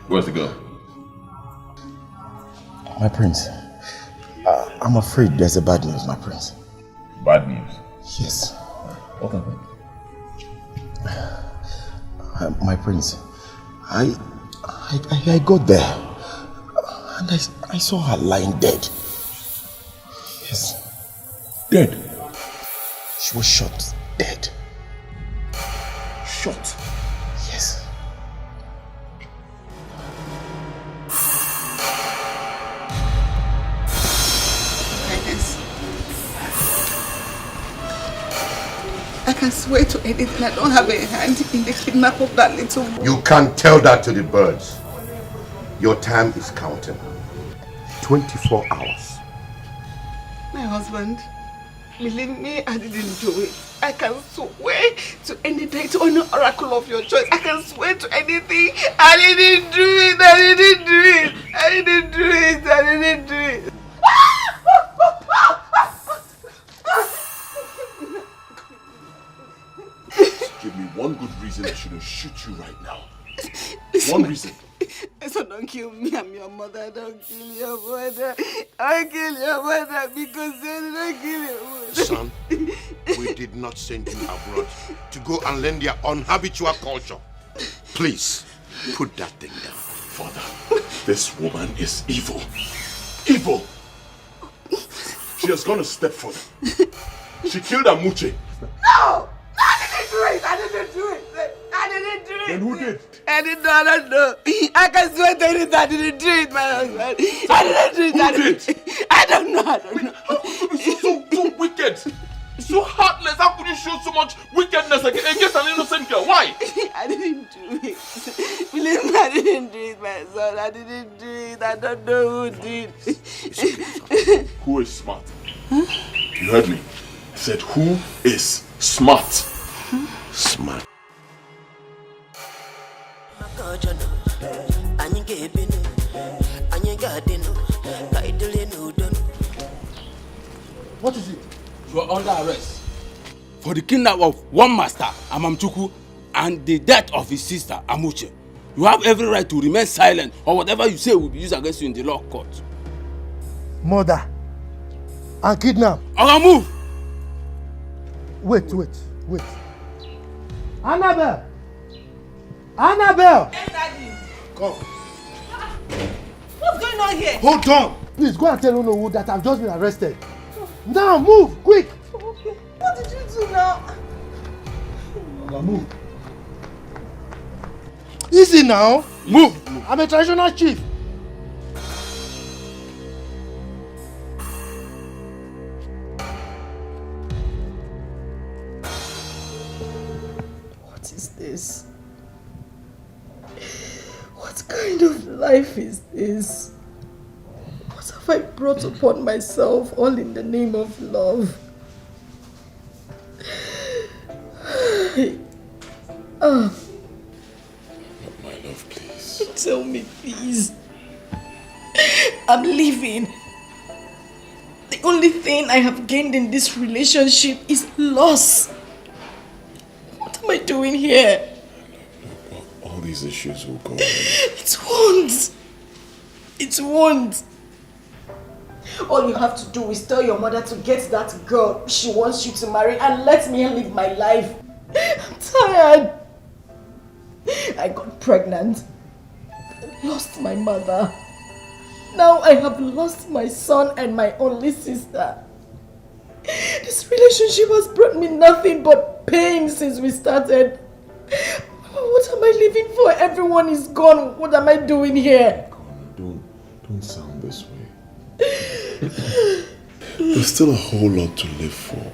Where's the girl? My prince, I'm afraid there's a bad news, my prince. Bad news? Yes. What happened? My prince, I got there and I saw her lying dead. Yes. Dead? She was shot dead. Shot? Yes. I can swear to anything. I don't have a hand in the kidnap of that little boy. You can't tell that to the birds. Your time is counting. 24 hours. My husband, believe me, I didn't do it. I can swear to any date or any oracle of your choice. I can swear to anything. I didn't do it. I didn't do it. I didn't do it. I didn't do it. Give me one good reason I shouldn't shoot you right now. One reason. So don't kill me, I'm your mother. Don't kill your mother. I'll kill your mother because they didn't kill your mother. Son, we did not send you abroad to go and learn their unhabitual culture. Please, put that thing down. Father, this woman is evil. Evil! She has gone a step further. She killed Amuche. No! I didn't do it! I didn't do it! I didn't do it! Then who did? I didn't know, I don't know. I can swear to it, I didn't do it, my husband. I didn't do it. Who did? I don't know, I don't know. How could you be so wicked? So heartless. How could you show so much wickedness against an innocent girl? Why? I didn't do it. Believe me, I didn't do it, my son. I didn't do it. I don't know who did. Who is smart? Huh? You heard me. I said, who is smart? Smart. What is it? You are under arrest for the kidnap of one master, Amamchuku, and the death of his sister, Amuche. You have every right to remain silent, or whatever you say will be used against you in the law court. Murder and kidnap. I'll move. Wait. Annabelle! Annabelle! Yes, Daddy. Come. What's going on here? Hold on! Please go and tell Onowu that I've just been arrested. Now move, quick! Okay. What did you do now? Move. Easy now. Move. I'm a traditional chief. What is this? What kind of life is this? What have I brought upon myself, all in the name of love? My love, please. Tell me, please. I'm leaving. The only thing I have gained in this relationship is loss. What am I doing here? All these issues will go away. It won't. It won't. All you have to do is tell your mother to get that girl she wants you to marry and let me live my life. I'm tired. I got pregnant. Lost my mother. Now I have lost my son and my only sister. This relationship has brought me nothing but pain since we started. What am I living for? Everyone is gone. What am I doing here? Don't sound this way. There's still a whole lot to live for.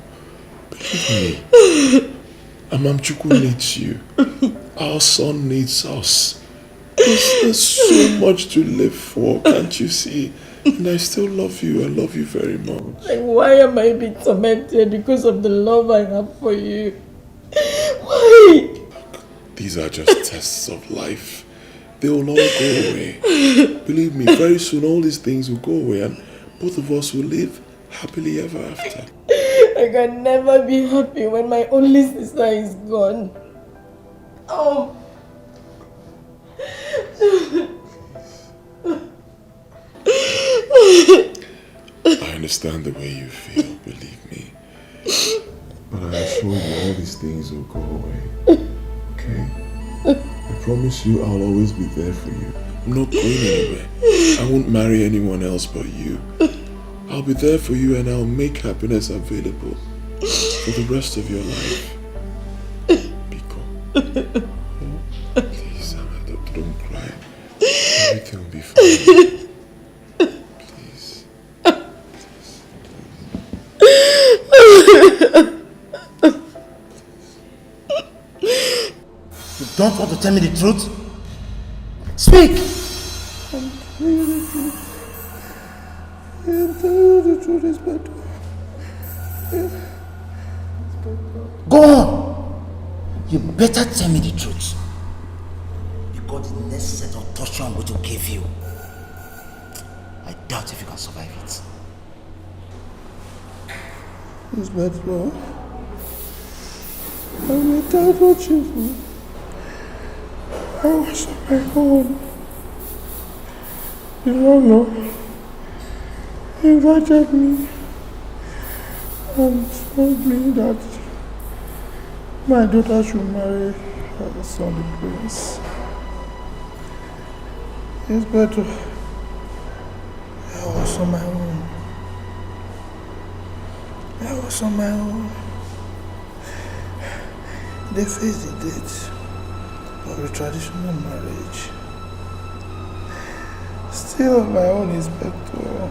Believe me. Amamchuku needs you. Our son needs us. There's so much to live for, can't you see? And I still love you. I love you very much. Like, why am I being tormented because of the love I have for you? Why? These are just tests of life. They will all go away. Believe me, very soon all these things will go away and both of us will live happily ever after. I can never be happy when my only sister is gone. Oh. I understand the way you feel, believe me. But I assure you all these things will go away. Okay? I promise you I'll always be there for you. I'm not going anywhere. I won't marry anyone else but you. I'll be there for you and I'll make happiness available for the rest of your life. Biko. Please, don't cry. Everything will be fine. Please. You don't want to tell me the truth? Speak! I'm telling you the truth. I'm telling you the truth, Inspector. Go on! You better tell me the truth. Because the next set of torture I'm going to give you, I doubt if you can survive it. Inspector, I'm a terrible chief. I was on my own. The lawyer invited me and told me that my daughter should marry her son, the prince. Inspector, I was on my own. I was on my own. They faced the date of a traditional marriage. Still on my own, Inspector.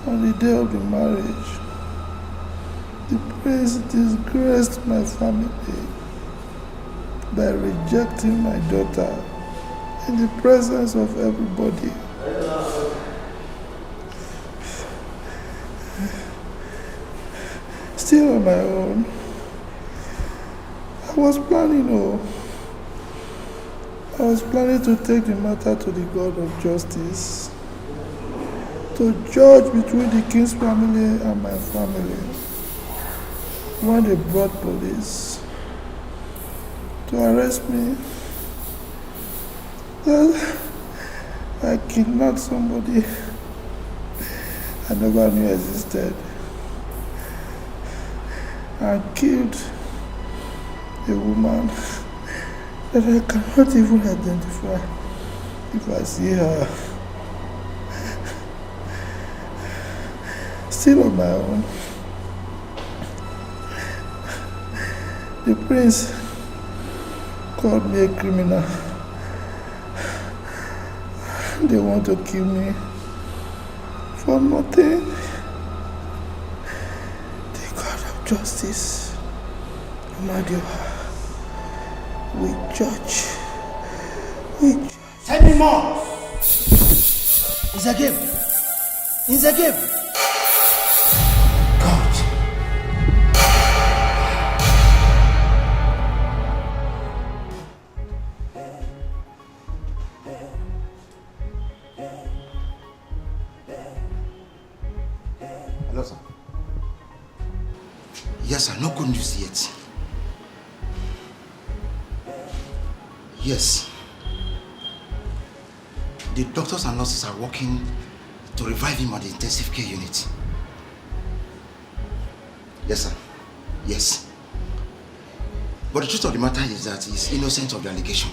On the day of the marriage, the prince disgraced my family by rejecting my daughter in the presence of everybody. Still on my own, I was planning to take the matter to the God of justice, to judge between the king's family and my family. When they brought police to arrest me, that I kidnapped somebody I never knew existed. I killed a woman that I cannot even identify if I see her. Still on my own. The prince called me a criminal. They want to kill me for nothing. The God of justice, Amadioha, we judge. Tell me more! It's a game. It's a game. Hello, sir. Yes, sir. No good news yet. Yes. The doctors and nurses are working to revive him at the intensive care unit. Yes, sir. Yes. But the truth of the matter is that he's innocent of the allegation.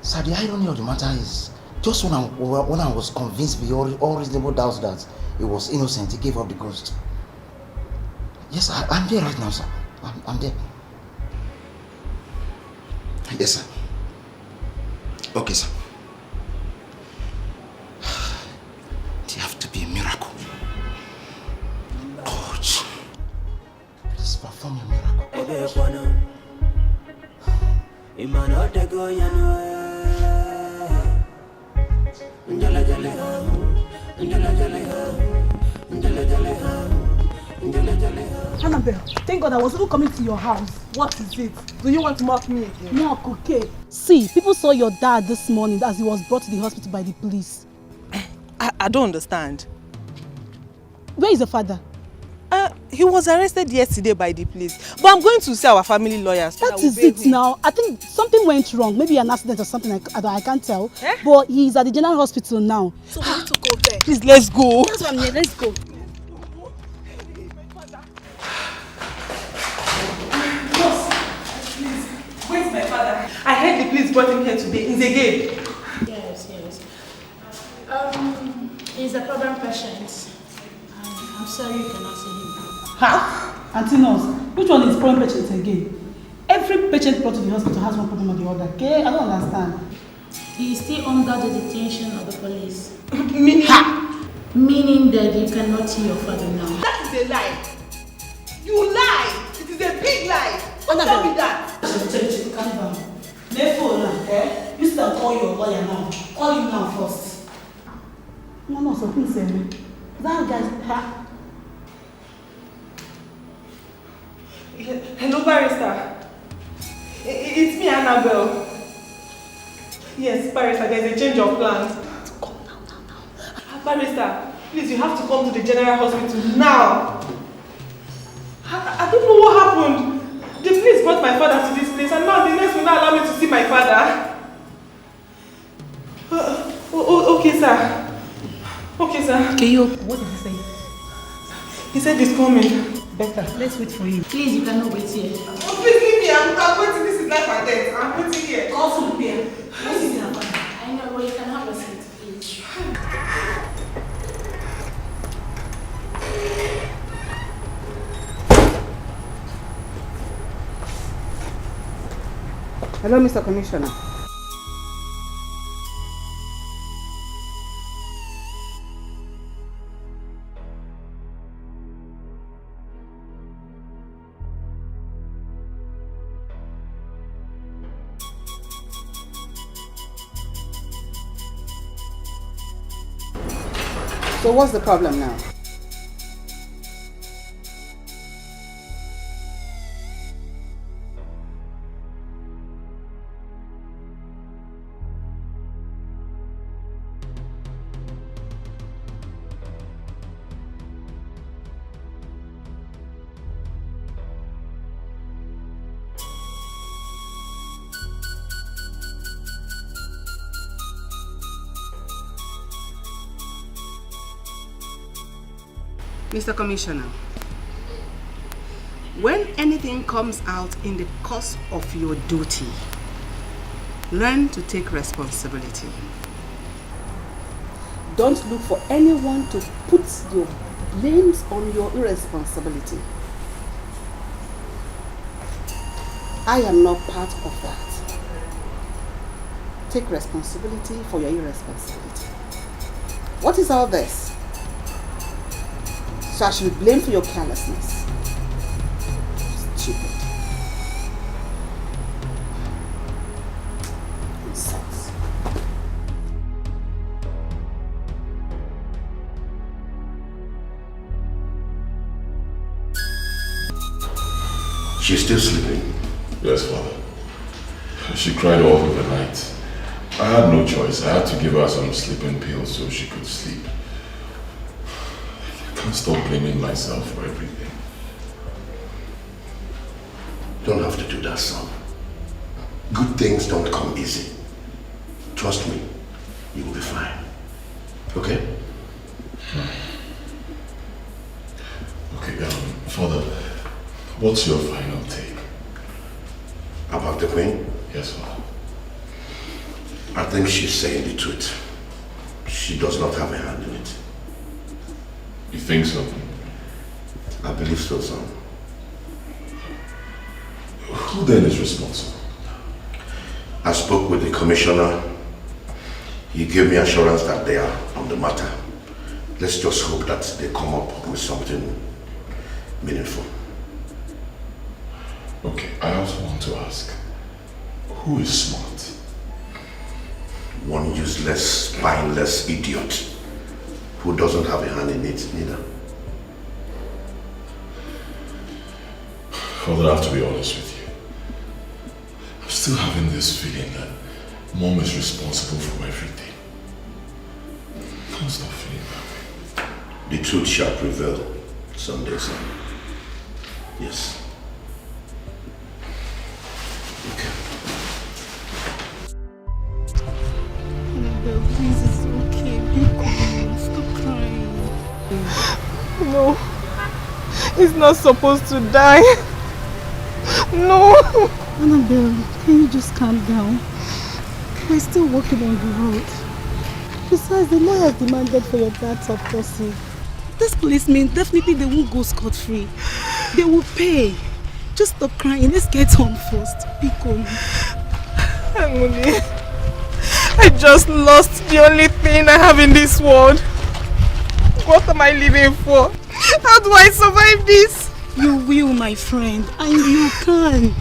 Sir, the irony of the matter is, just when I was convinced beyond all reasonable doubts that he was innocent, he gave up the ghost. Yes, I'm there right now, sir. I'm there. Yes, sir. Okay, sir. There have to be a miracle. God, please perform your miracle. Annabelle, thank God I was even coming to your house. What is it? Do you want to mock me again? Mock, okay. See, people saw your dad this morning as he was brought to the hospital by the police. I don't understand. Where is the father? He was arrested yesterday by the police. But I'm going to see our family lawyers. That is it now. I think something went wrong. Maybe an accident or something. I can't tell. Eh? But he's at the general hospital now. So we need to go there. Please, let's go. That's what I'm here. Let's go. Where's my father? I heard the police brought him here today. He's again. Yes. He's a problem patient. I'm sorry you cannot see him. Ha! Auntie Nurse, which one is problem patient again? Every patient brought to the hospital has one problem or the other, okay? I don't understand. He is still under the detention of the police. Meaning? Ha! Meaning that you cannot see your father now. That is a lie. You lie. It is a big lie. Don't tell me that. Calm down. Therefore, eh? You still call your lawyer now. Call him now first. No, so please say me. That guy. Hello, barrister. It's me, Annabelle. Yes, barrister, there's a change of plans. Come now. Barrister, please, you have to come to the general hospital now. I don't know what happened. The police brought my father to this place and now the nurse will not allow me to see my father. Okay, sir. Okay, sir. What did he say? He said he's coming. Better. Let's wait for him. Please, you cannot wait here. Oh, please leave me. I'm waiting. This is life and death. I'm waiting here. Also, prepare. I know, but you can have a seat, please. Hello, Mr. Commissioner. So what's the problem now? Mr. Commissioner, when anything comes out in the course of your duty, learn to take responsibility. Don't look for anyone to put your blames on your irresponsibility. I am not part of that. Take responsibility for your irresponsibility. What is all this? So I should be blamed for your carelessness. Stupid. Nonsense. She's still sleeping? Yes, Father. She cried all through the night. I had no choice. I had to give her some sleeping pills so she could sleep. I can't stop blaming myself for everything. Don't have to do that, son. Good things don't come easy. Trust me, you will be fine. Okay? Okay, Father, what's your final take? About the Queen? Yes, Father. I think she's saying the truth. She does not have a hand in it. You think so? I believe so, son. Who then is responsible? I spoke with the commissioner. He gave me assurance that they are on the matter. Let's just hope that they come up with something meaningful. Okay, I also want to ask, who is smart? One useless, spineless idiot who doesn't have a hand in it neither. Father, I have to be honest with you. I'm still having this feeling that Mom is responsible for everything. I can't stop feeling that way. The truth shall prevail someday, son. Yes. Okay. Annabelle, please, it's okay. Be calm. Stop crying. No. He's not supposed to die. No. Annabelle, can you just calm down? We're still walking on the road. Besides, the lawyers demanded for your dad's autopsy. This policemen, definitely they won't go scot-free. They will pay. Just stop crying. Let's get home first. Be calm. Anguni, I just lost the only thing I have in this world. What am I living for? How do I survive this? You will, my friend, and you can.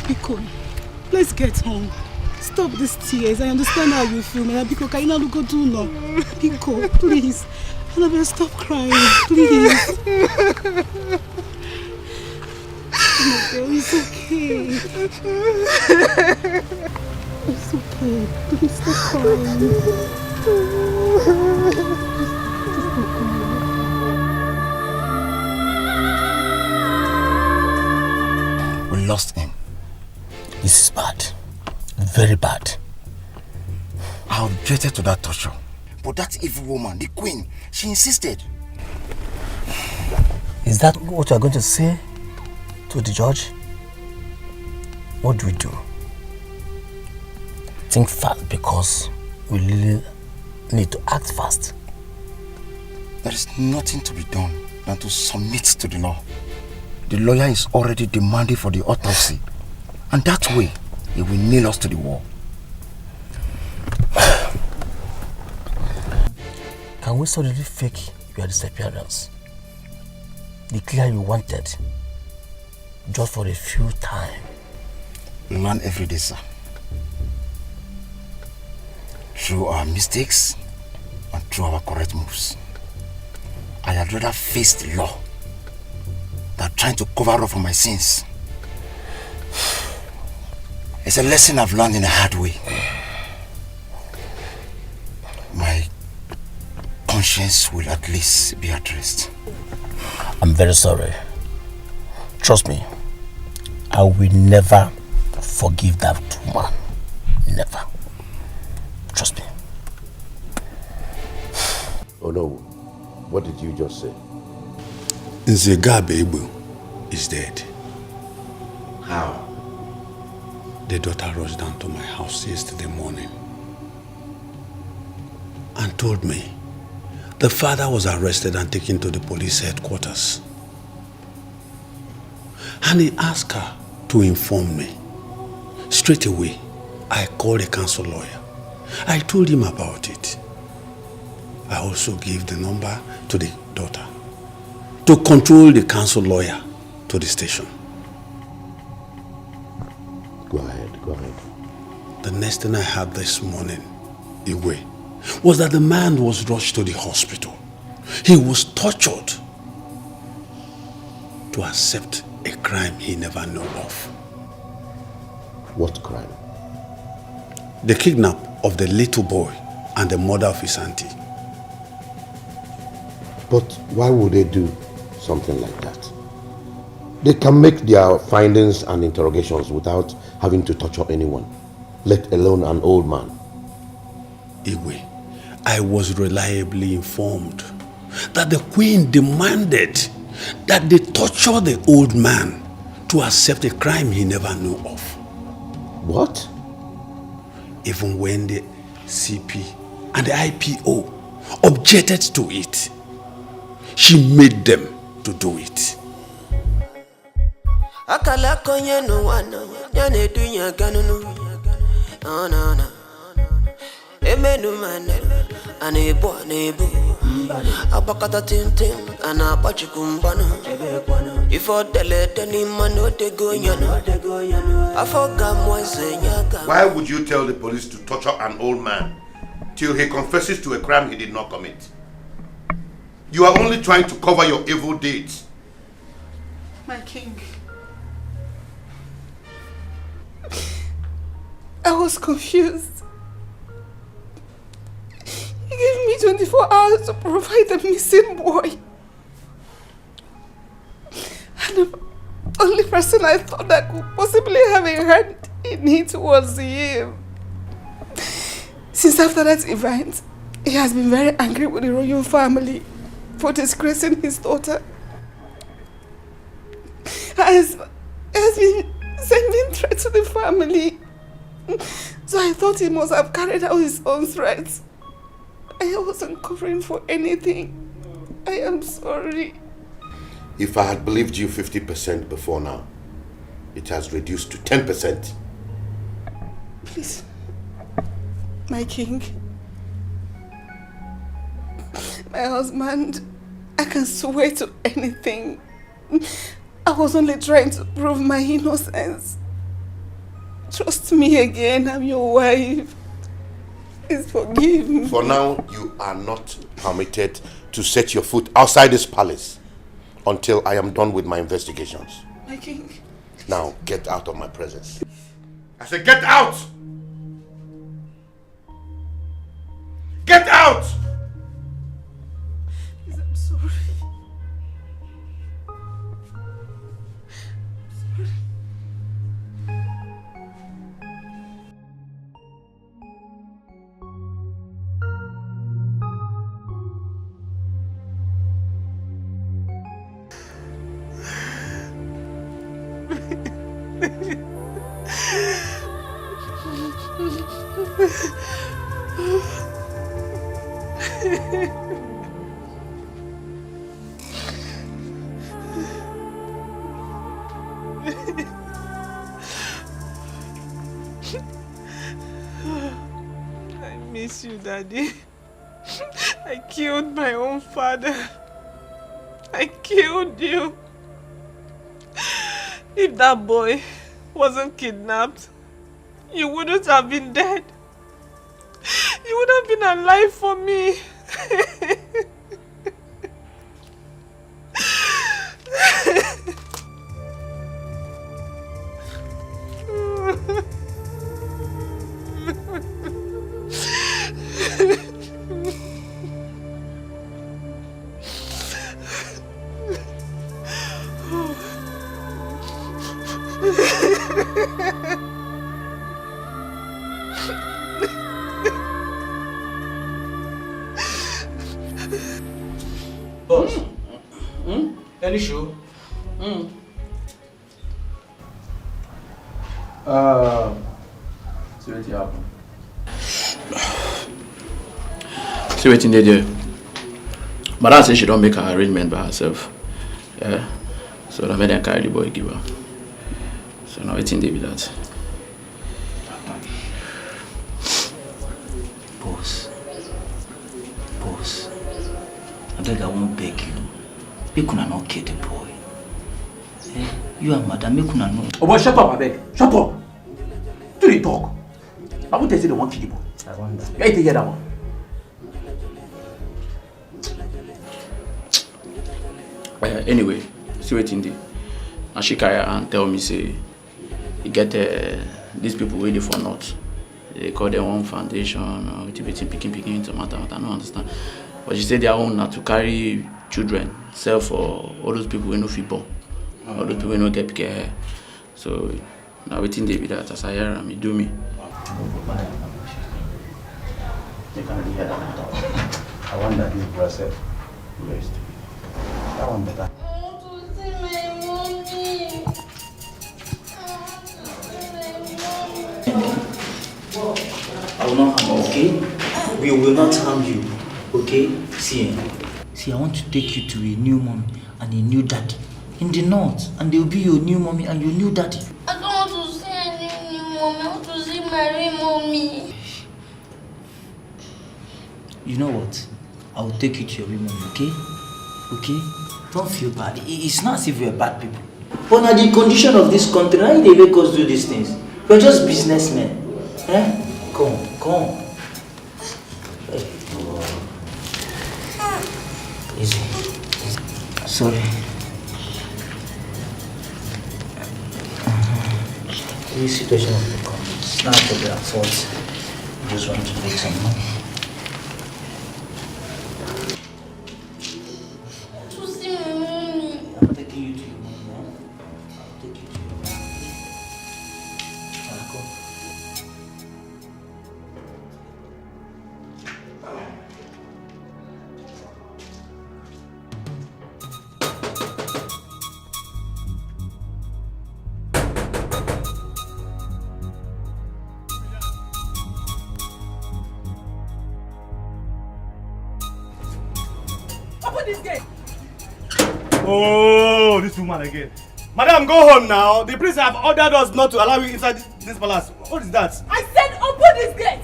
Biko, let's get home. Stop these tears. I understand how you feel, man. Biko, can you not go do no? Biko, please. Annabelle, stop crying, please. Annabelle, it's okay. It's okay. Please stop crying. We lost him. This is bad. Very bad. I objected to that torture. But that evil woman, the queen, she insisted. Is that what you are going to say to the judge? What do we do? Think fast, because we really need to act fast. There is nothing to be done than to submit to the law. The lawyer is already demanding for the autopsy. And that way, he will nail us to the wall. Can we suddenly fake your disappearance? Declare you wanted, just for a few time. We learn every day, sir. Through our mistakes and through our correct moves. I had rather face the law than trying to cover up for my sins. It's a lesson I've learned in a hard way. My conscience will at least be at rest. I'm very sorry. Trust me, I will never forgive that woman. Never. Trust me. Oh no, what did you just say? Nzegabe is dead. How? The daughter rushed down to my house yesterday morning and told me the father was arrested and taken to the police headquarters. And he asked her to inform me. Straight away, I called a council lawyer. I told him about it. I also gave the number to the daughter to control the council lawyer to the station. Go ahead, go ahead. The next thing I heard this morning, Iwe, was that the man was rushed to the hospital. He was tortured to accept a crime he never knew of. What crime? The kidnap of the little boy and the murder of his auntie. But why would they do something like that? They can make their findings and interrogations without having to torture anyone, let alone an old man. Igwe, I was reliably informed that the queen demanded that they torture the old man to accept a crime he never knew of. What? Even when the CP and the IPO objected to it, she made them to do it. Why would you tell the police to torture an old man till he confesses to a crime he did not commit? You are only trying to cover your evil deeds. My king, I was confused. He gave me 24 hours to provide the missing boy. And the only person I thought that could possibly have a hand in it was him. Since after that event, he has been very angry with the royal family for disgracing his daughter. Has been sending threats to the family. So I thought he must have carried out his own threats. I wasn't covering for anything. I am sorry. If I had believed you 50% before now, it has reduced to 10%. Please, my king, my husband, I can swear to anything. I was only trying to prove my innocence. Trust me again, I'm your wife. Please forgive me. For now, you are not permitted to set your foot outside this palace until I am done with my investigations. My king. Now, get out of my presence. I said, get out! Get out! Please, I'm sorry. I miss you, Daddy. I killed my own father. I killed you. If that boy wasn't kidnapped, you wouldn't have been dead. You would have been alive for me. Boss, any show? See what happen. See what they do. Madam says she don't make her arrangement by herself. Yeah. So I made them carry the boy give her. So now it's in there with that. Boss, I beg, I won't beg you. Make una not kill the boy. Eh? You and madam, make una know. Oh boy, shut up, I beg. Shut up. Do they talk? I won't tell you they want kill the boy. I wonder. You ain't to hear that one. Anyway, see what in there. And she carry her and tell me say, you get these people waiting for not. They call their own foundation or picking tomato. I don't understand. But she said their own not to carry children, sell for all those people who no fit born. All the people no get pick hair. So now waiting they be that as I hear and me do me. You can hear that. I wonder this brass rest. That one better. I will not harm you, okay? We will not harm you, okay? See, I want to take you to a new mommy and a new daddy in the north, and they will be your new mommy and your new daddy. I don't want to see any new mommy. I want to see my real mommy. You know what? I will take you to your real mommy, okay? Okay? Don't feel bad. It's not as if we're bad people. But now the condition of this country, how they make us do these things? We're just businessmen. Eh? Come. Hey. Easy. Sorry. This situation will become. It's not their fault. I just want to make some money. To see my mommy. I'm taking you to your mom, man. I'll take you to your mom. Come. Open this gate! Oh, this woman again. Madam, go home now. The priest have ordered us not to allow you inside this palace. What is that? I said open this gate!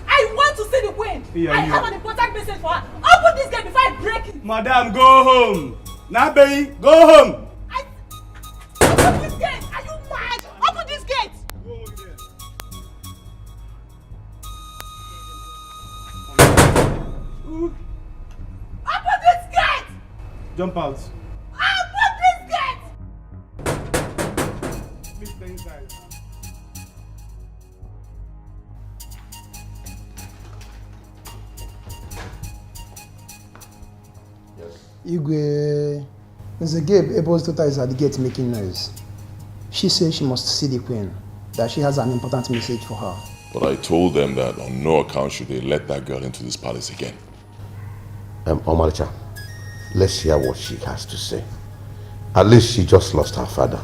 I want to see the queen! Yeah, I have an important message for her. Open this gate before I break it! Madam, go home. Nabe, go home. Open this gate! Are you mad? Open this gate! Open this gate! Jump out. Open this gate! Please stay inside. Igwe, Mr. Gabe Abel's daughter is at the gate making noise. She says she must see the queen, that she has an important message for her. But I told them that on no account should they let that girl into this palace again. Omaricha, let's hear what she has to say. At least she just lost her father.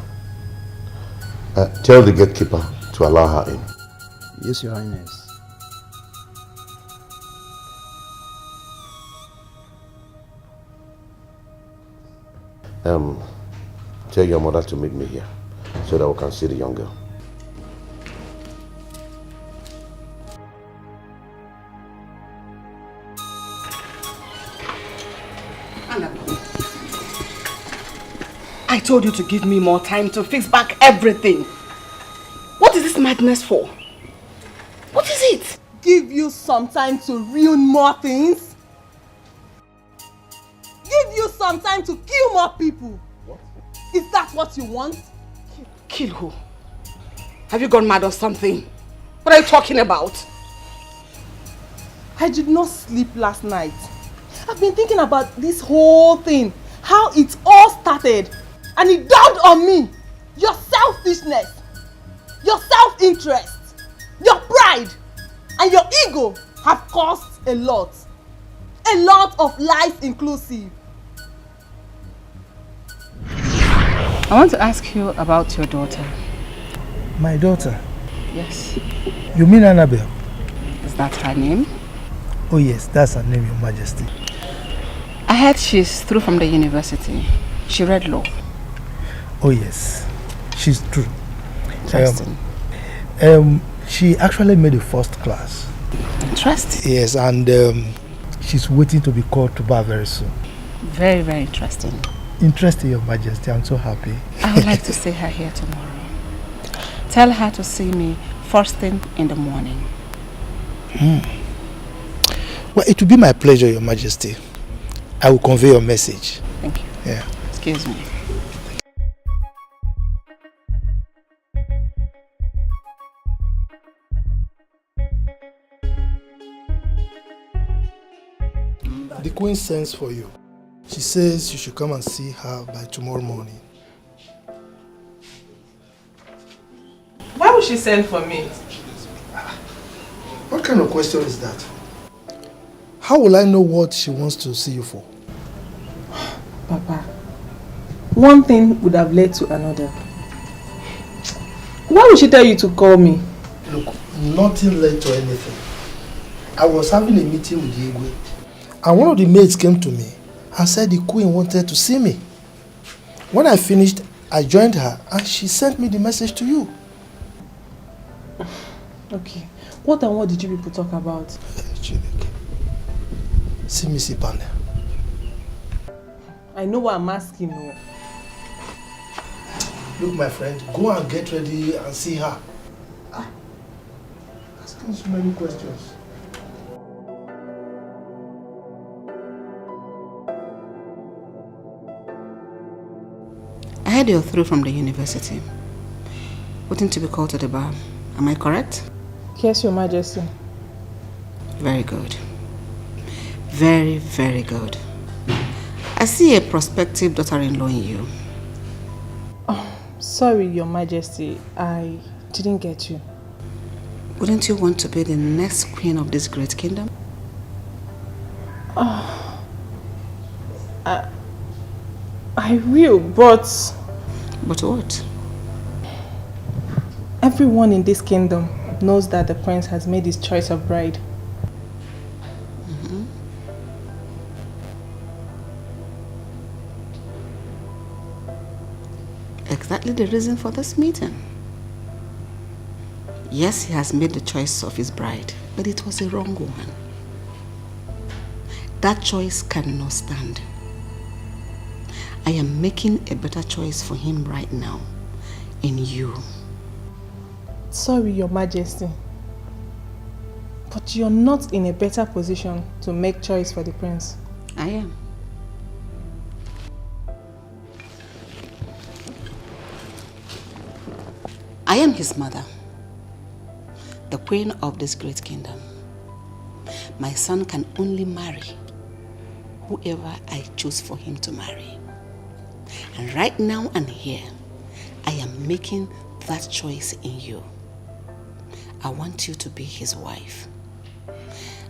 Tell the gatekeeper to allow her in. Yes, Your Highness. Tell your mother to meet me here so that we can see the young girl. I told you to give me more time to fix back everything. What is this madness for? What is it? Give you some time to ruin more things? Give you some time to kill more people? What? Is that what you want? Kill who? Have you gone mad or something? What are you talking about? I did not sleep last night. I've been thinking about this whole thing, how it all started, and it dawned on me. Your selfishness, your self-interest, your pride, and your ego have caused a lot of life inclusive. I want to ask you about your daughter. My daughter? Yes. You mean Annabelle? Is that her name? Oh yes, that's her name, Your Majesty. I heard she's through from the university. She read law. Oh yes, she's true. Interesting. She actually made the first class. Interesting. Yes, and she's waiting to be called to bar very soon. Very, very interesting. Interesting, Your Majesty. I'm so happy. I would like to see her here tomorrow. Tell her to see me first thing in the morning. Well, it will be my pleasure, Your Majesty. I will convey your message. Thank you. Yeah. Excuse me. The Queen sends for you. She says you should come and see her by tomorrow morning. she sent for me? What kind of question is that? How will I know what she wants to see you for? Papa, one thing would have led to another. Why would she tell you to call me? Look, nothing led to anything. I was having a meeting with Igwe, and one of the maids came to me and said the queen wanted to see me. When I finished, I joined her and she sent me the message to you. Okay. What and what did you people talk about? See me, Sipane. I know what I'm asking you. Look, my friend, go and get ready and see her. Asking so many questions. I heard you're through from the university. Waiting to be called to the bar. Am I correct? Yes, Your Majesty. Very good. Very, very good. I see a prospective daughter-in-law in you. Oh, sorry, Your Majesty. I didn't get you. Wouldn't you want to be the next queen of this great kingdom? I will, but... But what? Everyone in this kingdom knows that the prince has made his choice of bride. Exactly the reason for this meeting. Yes, he has made the choice of his bride, but it was a wrong one. That choice cannot stand. I am making a better choice for him right now, in you. Sorry, Your Majesty, but you're not in a better position to make choice for the prince. I am. I am his mother, the queen of this great kingdom. My son can only marry whoever I choose for him to marry. And right now and here, I am making that choice in you. I want you to be his wife.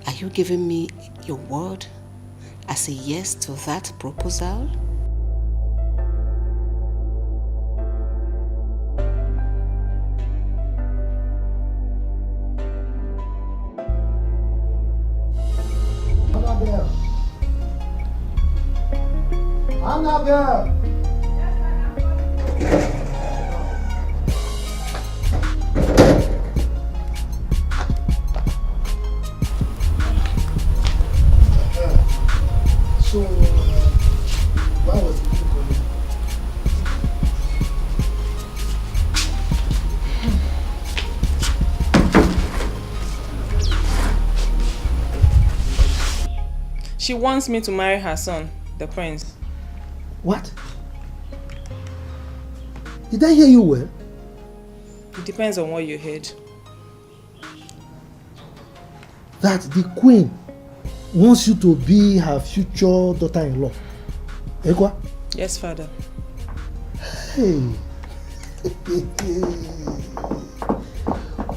Are you giving me your word as a yes to that proposal? Annabelle! So, why was it calling? She wants me to marry her son, the prince. What? Did I hear you well? It depends on what you heard. That the queen wants you to be her future daughter-in-law. Ekwa? Yes, father. Hey.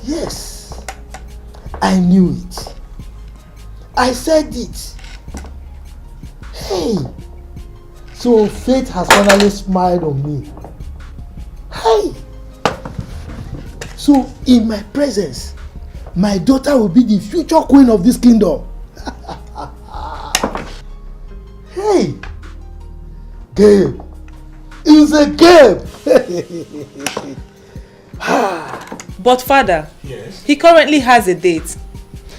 Yes. I knew it. I said it. Hey. So fate has finally smiled on me. Hey. So in my presence, my daughter will be the future queen of this kingdom. Hey. Gabe. It's a Gabe. But father, yes, he currently has a date.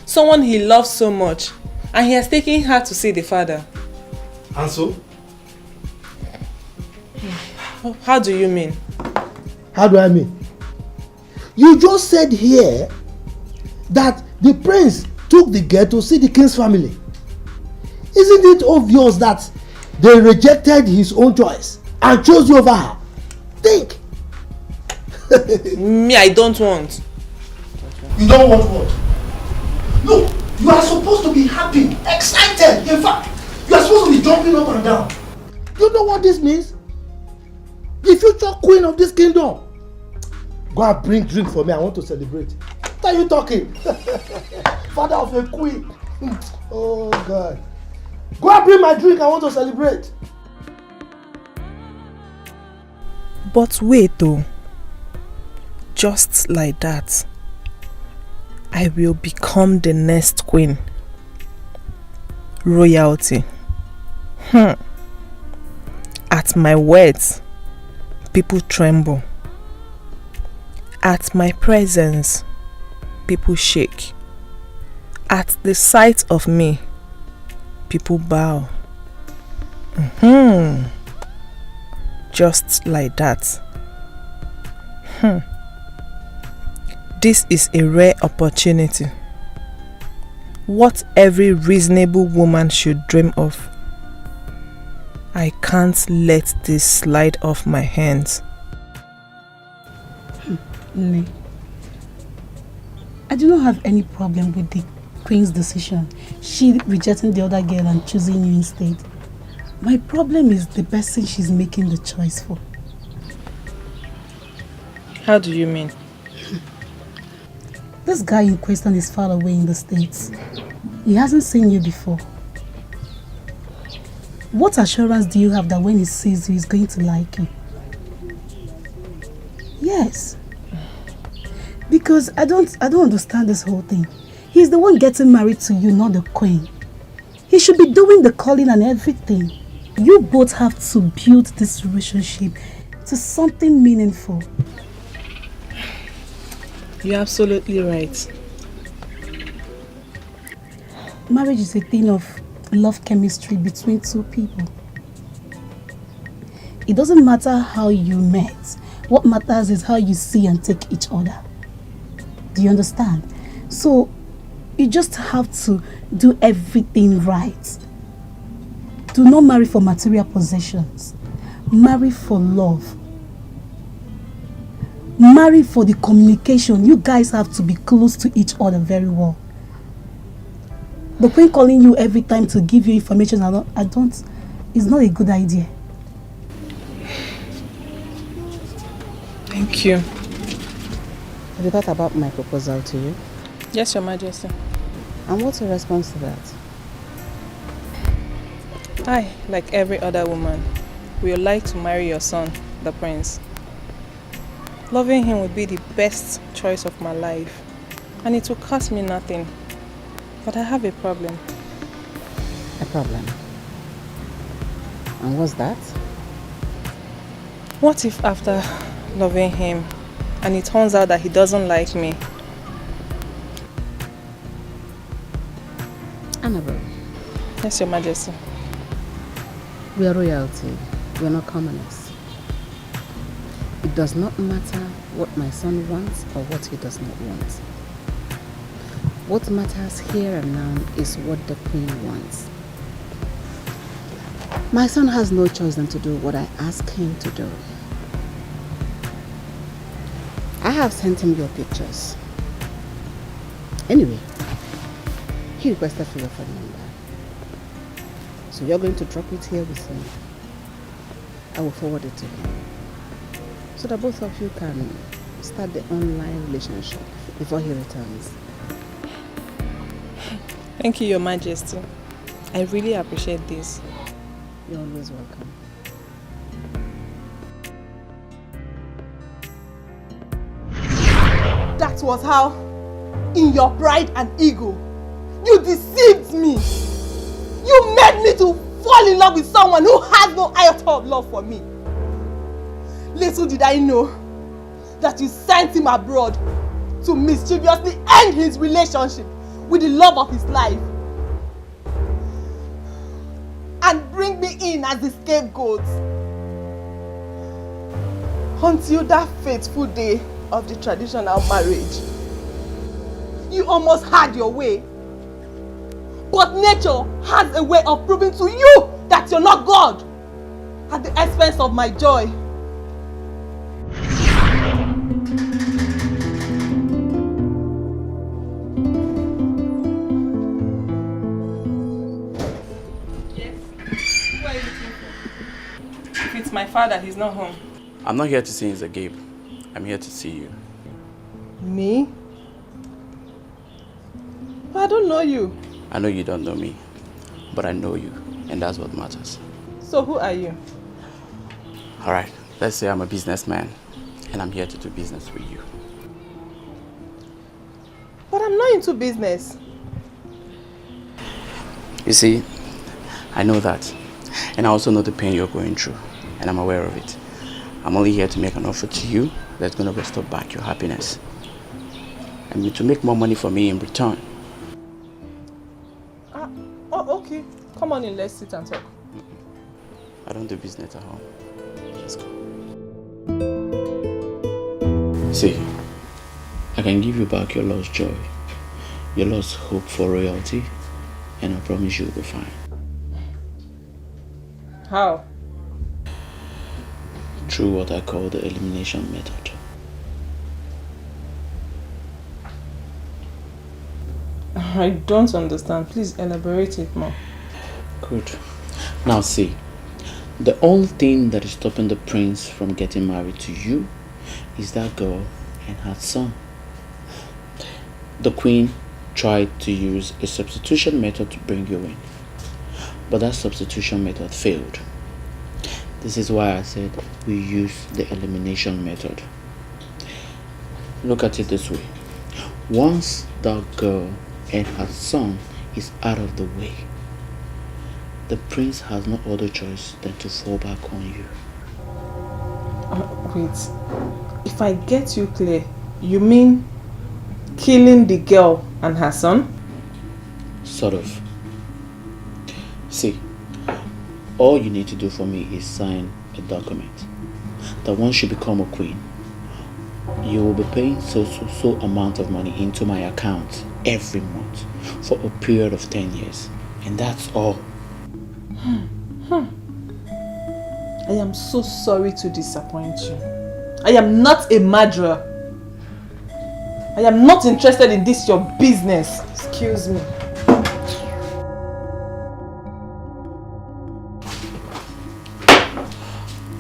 Someone he loves so much. And he has taken her to see the father. And so? How do you mean? How do I mean? You just said here that the prince took the girl to see the king's family. Isn't it obvious that they rejected his own choice and chose you over her? Think. Me, I don't want. You don't want what? Look, you are supposed to be happy, excited. In fact, you are supposed to be jumping up and down. You know what this means? The future queen of this kingdom. Go and bring drink for me. I want to celebrate. What are you talking? Father of a queen. Oh God. Go and bring my drink. I want to celebrate. But wait though. Just like that, I will become the next queen. Royalty. At my words, people tremble. At my presence, people shake. At the sight of me, people bow. Just like that. This is a rare opportunity. What every reasonable woman should dream of. I can't let this slide off my hands. Nne, I do not have any problem with the Queen's decision. She rejecting the other girl and choosing you instead. My problem is the person she's making the choice for. How do you mean? This guy in question is far away in the States. He hasn't seen you before. What assurance do you have that when he sees you, he's going to like you? Yes. Because I don't understand this whole thing. He's the one getting married to you, not the queen. He should be doing the calling and everything. You both have to build this relationship to something meaningful. You're absolutely right. Marriage is a thing of love chemistry between two people. It doesn't matter how you met. What matters is how you see and take each other. Do you understand? So, you just have to do everything right. Do not marry for material possessions. Marry for love. Marry for the communication. You guys have to be close to each other very well. The queen calling you every time to give you information, it's not a good idea. Thank you. Have you thought about my proposal to you? Yes, Your Majesty. And what's your response to that? I, like every other woman, would like to marry your son, the prince. Loving him would be the best choice of my life, and it will cost me nothing. But I have a problem. A problem? And what's that? What if after loving him, and it turns out that he doesn't like me? Annabelle. Yes, Your Majesty. We are royalty. We are not commoners. It does not matter what my son wants or what he does not want. What matters here and now is what the queen wants. My son has no choice than to do what I ask him to do. I have sent him your pictures. Anyway, he requested for your phone number. So you're going to drop it here with me. I will forward it to him. So that both of you can start the online relationship before he returns. Thank you, Your Majesty. I really appreciate this. You're always welcome. That was how, in your pride and ego, you deceived me. You made me to fall in love with someone who has no iota of love for me. Little did I know that you sent him abroad to mischievously end his relationship with the love of his life and bring me in as the scapegoat until that fateful day of the traditional marriage. You almost had your way, but nature has a way of proving to you that you're not God at the expense of my joy. If it's my father, he's not home. I'm not here to see Mr. Gabe. I'm here to see you. Me? I don't know you. I know you don't know me, but I know you, and that's what matters. So who are you? Alright, let's say I'm a businessman, and I'm here to do business with you. But I'm not into business. You see, I know that, and I also know the pain you're going through, and I'm aware of it. I'm only here to make an offer to you that's going to restore back your happiness, and to make more money for me in return. Oh, okay. Come on in, let's sit and talk. I don't do business at home. Let's go. See, I can give you back your lost joy, your lost hope for royalty, and I promise you'll be fine. How? Through what I call the elimination method. I don't understand. Please elaborate it more. Good. Now see, the only thing that is stopping the prince from getting married to you is that girl and her son. The queen tried to use a substitution method to bring you in, but that substitution method failed. This is why I said we use the elimination method. Look at it this way. Once that girl and her son is out of the way, the prince has no other choice than to fall back on you. Wait, if I get you clear, you mean killing the girl and her son? Sort of. See, all you need to do for me is sign a document that once you become a queen, you will be paying so amount of money into my account every month for a period of 10 years. And that's all. I am so sorry to disappoint you. I am not a murderer. I am not interested in this your business. Excuse me.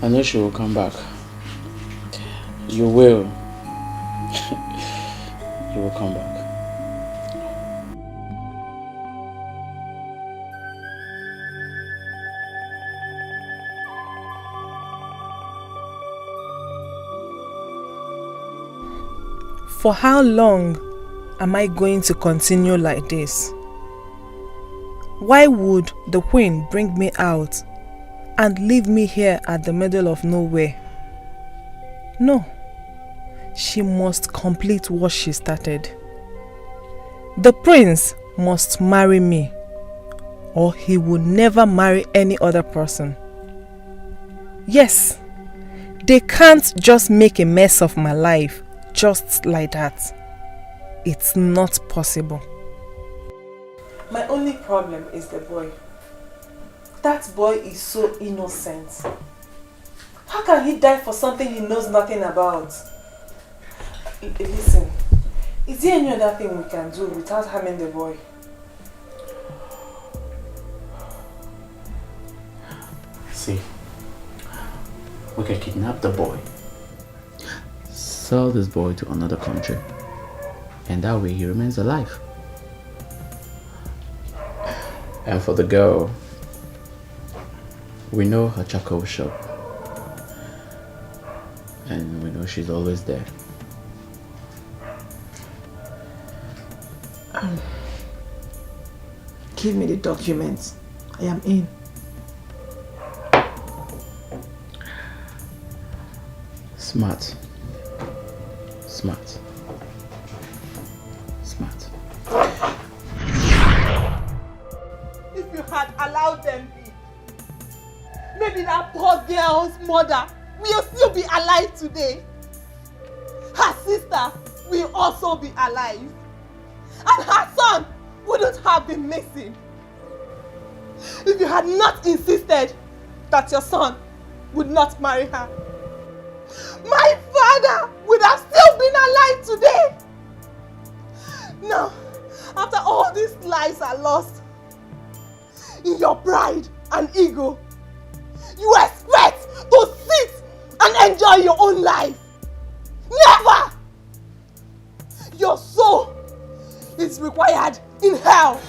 I know she will come back. You will. You will come back. For how long am I going to continue like this? Why would the queen bring me out and leave me here at the middle of nowhere? No, she must complete what she started. The prince must marry me, or he will never marry any other person. Yes, they can't just make a mess of my life just like that. It's not possible. My only problem is the boy. That boy is so innocent. How can he die for something he knows nothing about? Listen, is there any other thing we can do without harming the boy? See, we can kidnap the boy, sell this boy to another country, and that way he remains alive. And for the girl, we know her charcoal shop, and we know she's always there. Give me the documents. I am in. Smart. Smart. Smart. If you had allowed them be, maybe that poor girl's mother will still be alive today. Her sister will also be alive. And her son wouldn't have been missing. If you had not insisted that your son would not marry her, my father would have still been alive today. Now, after all these lives are lost, in your pride and ego, you expect to sit and enjoy your own life. Never! Your soul is required in hell.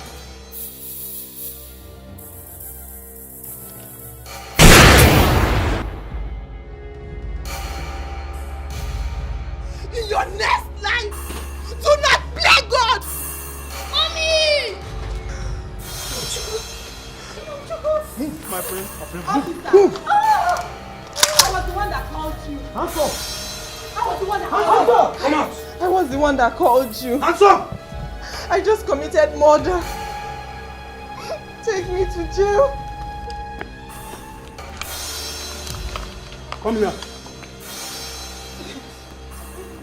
In your next life, do not play God! Mommy! Move, my friend. Move. I was the one that called you. Hands up. I was the one that Hands called up. you. Come out. I was the one that called you. Hands up. I just committed murder. Take me to jail. Come here.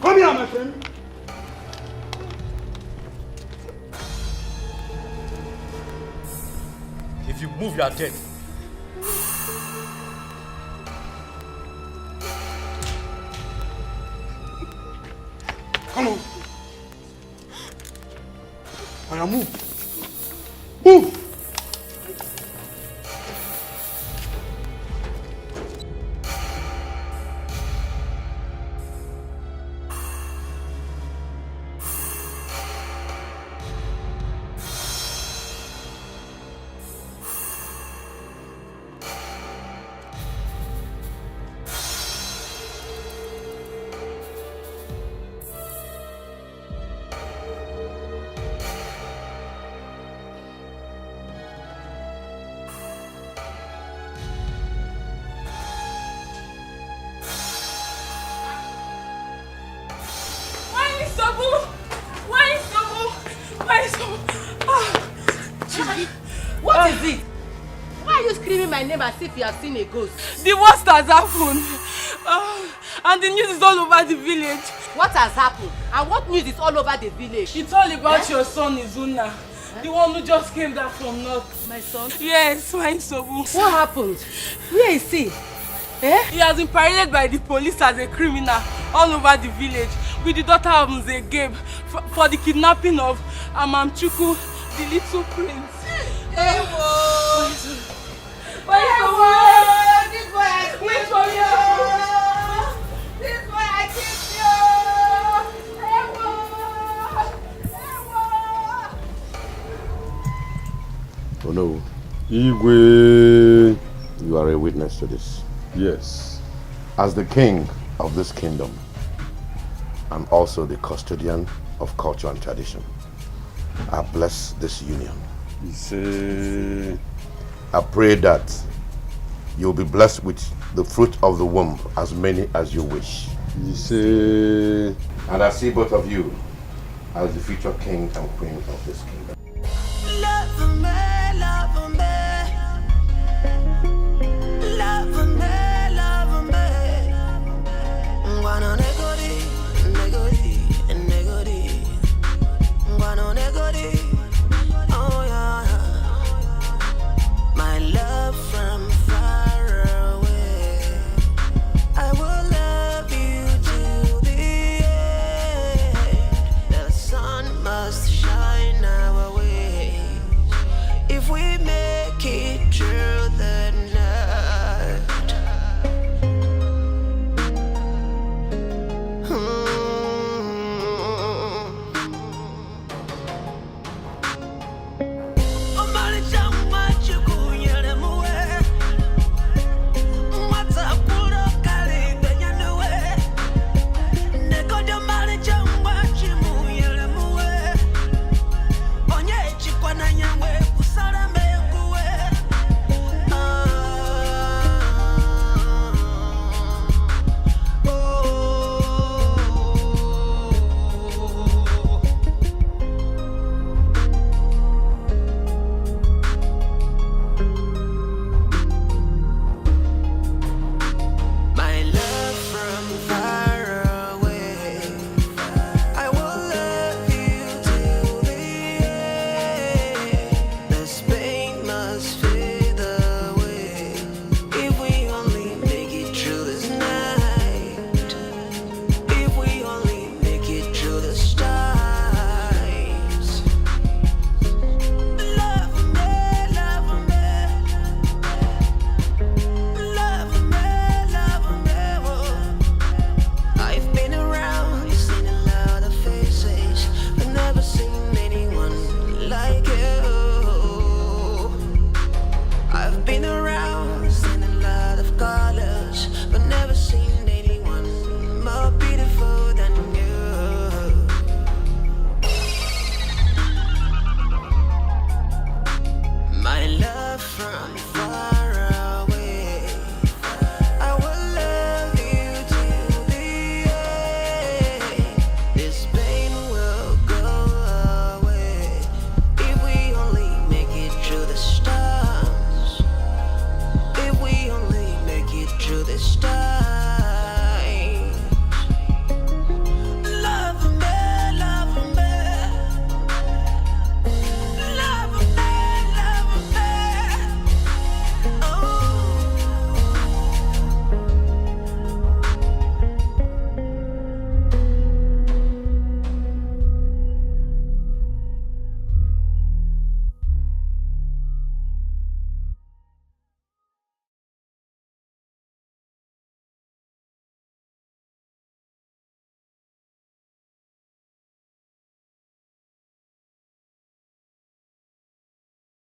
Come here, my friend. If you move, you are dead. Come on. I move. Move. What is it? Why are you screaming my name as if you have seen a ghost? The worst has happened. And the news is all over the village. What has happened? And what news is all over the village? It's all about your son, Izuna. The one who just came back from north. My son? Yes, my Sobu. What happened? Where is he? He has been paraded by the police as a criminal all over the village with the daughter of Mze Gabe for the kidnapping of Amamchuku, the little prince. Hey, whoa! This boy I kissed you! This boy I kissed you! Hey, whoa! Oh no. Igwe, you are a witness to this. Yes. As the king of this kingdom, and also the custodian of culture and tradition, I bless this union. I pray that you'll be blessed with the fruit of the womb, as many as you wish. And I see both of you as the future king and queen of this kingdom. Love me, love me. Love me, love me. Guano negodi, negodi, negodi. Guano negodi. Oh yeah. My love from far away. I will love you till the end. The sun must shine our way. If we make it through the night. from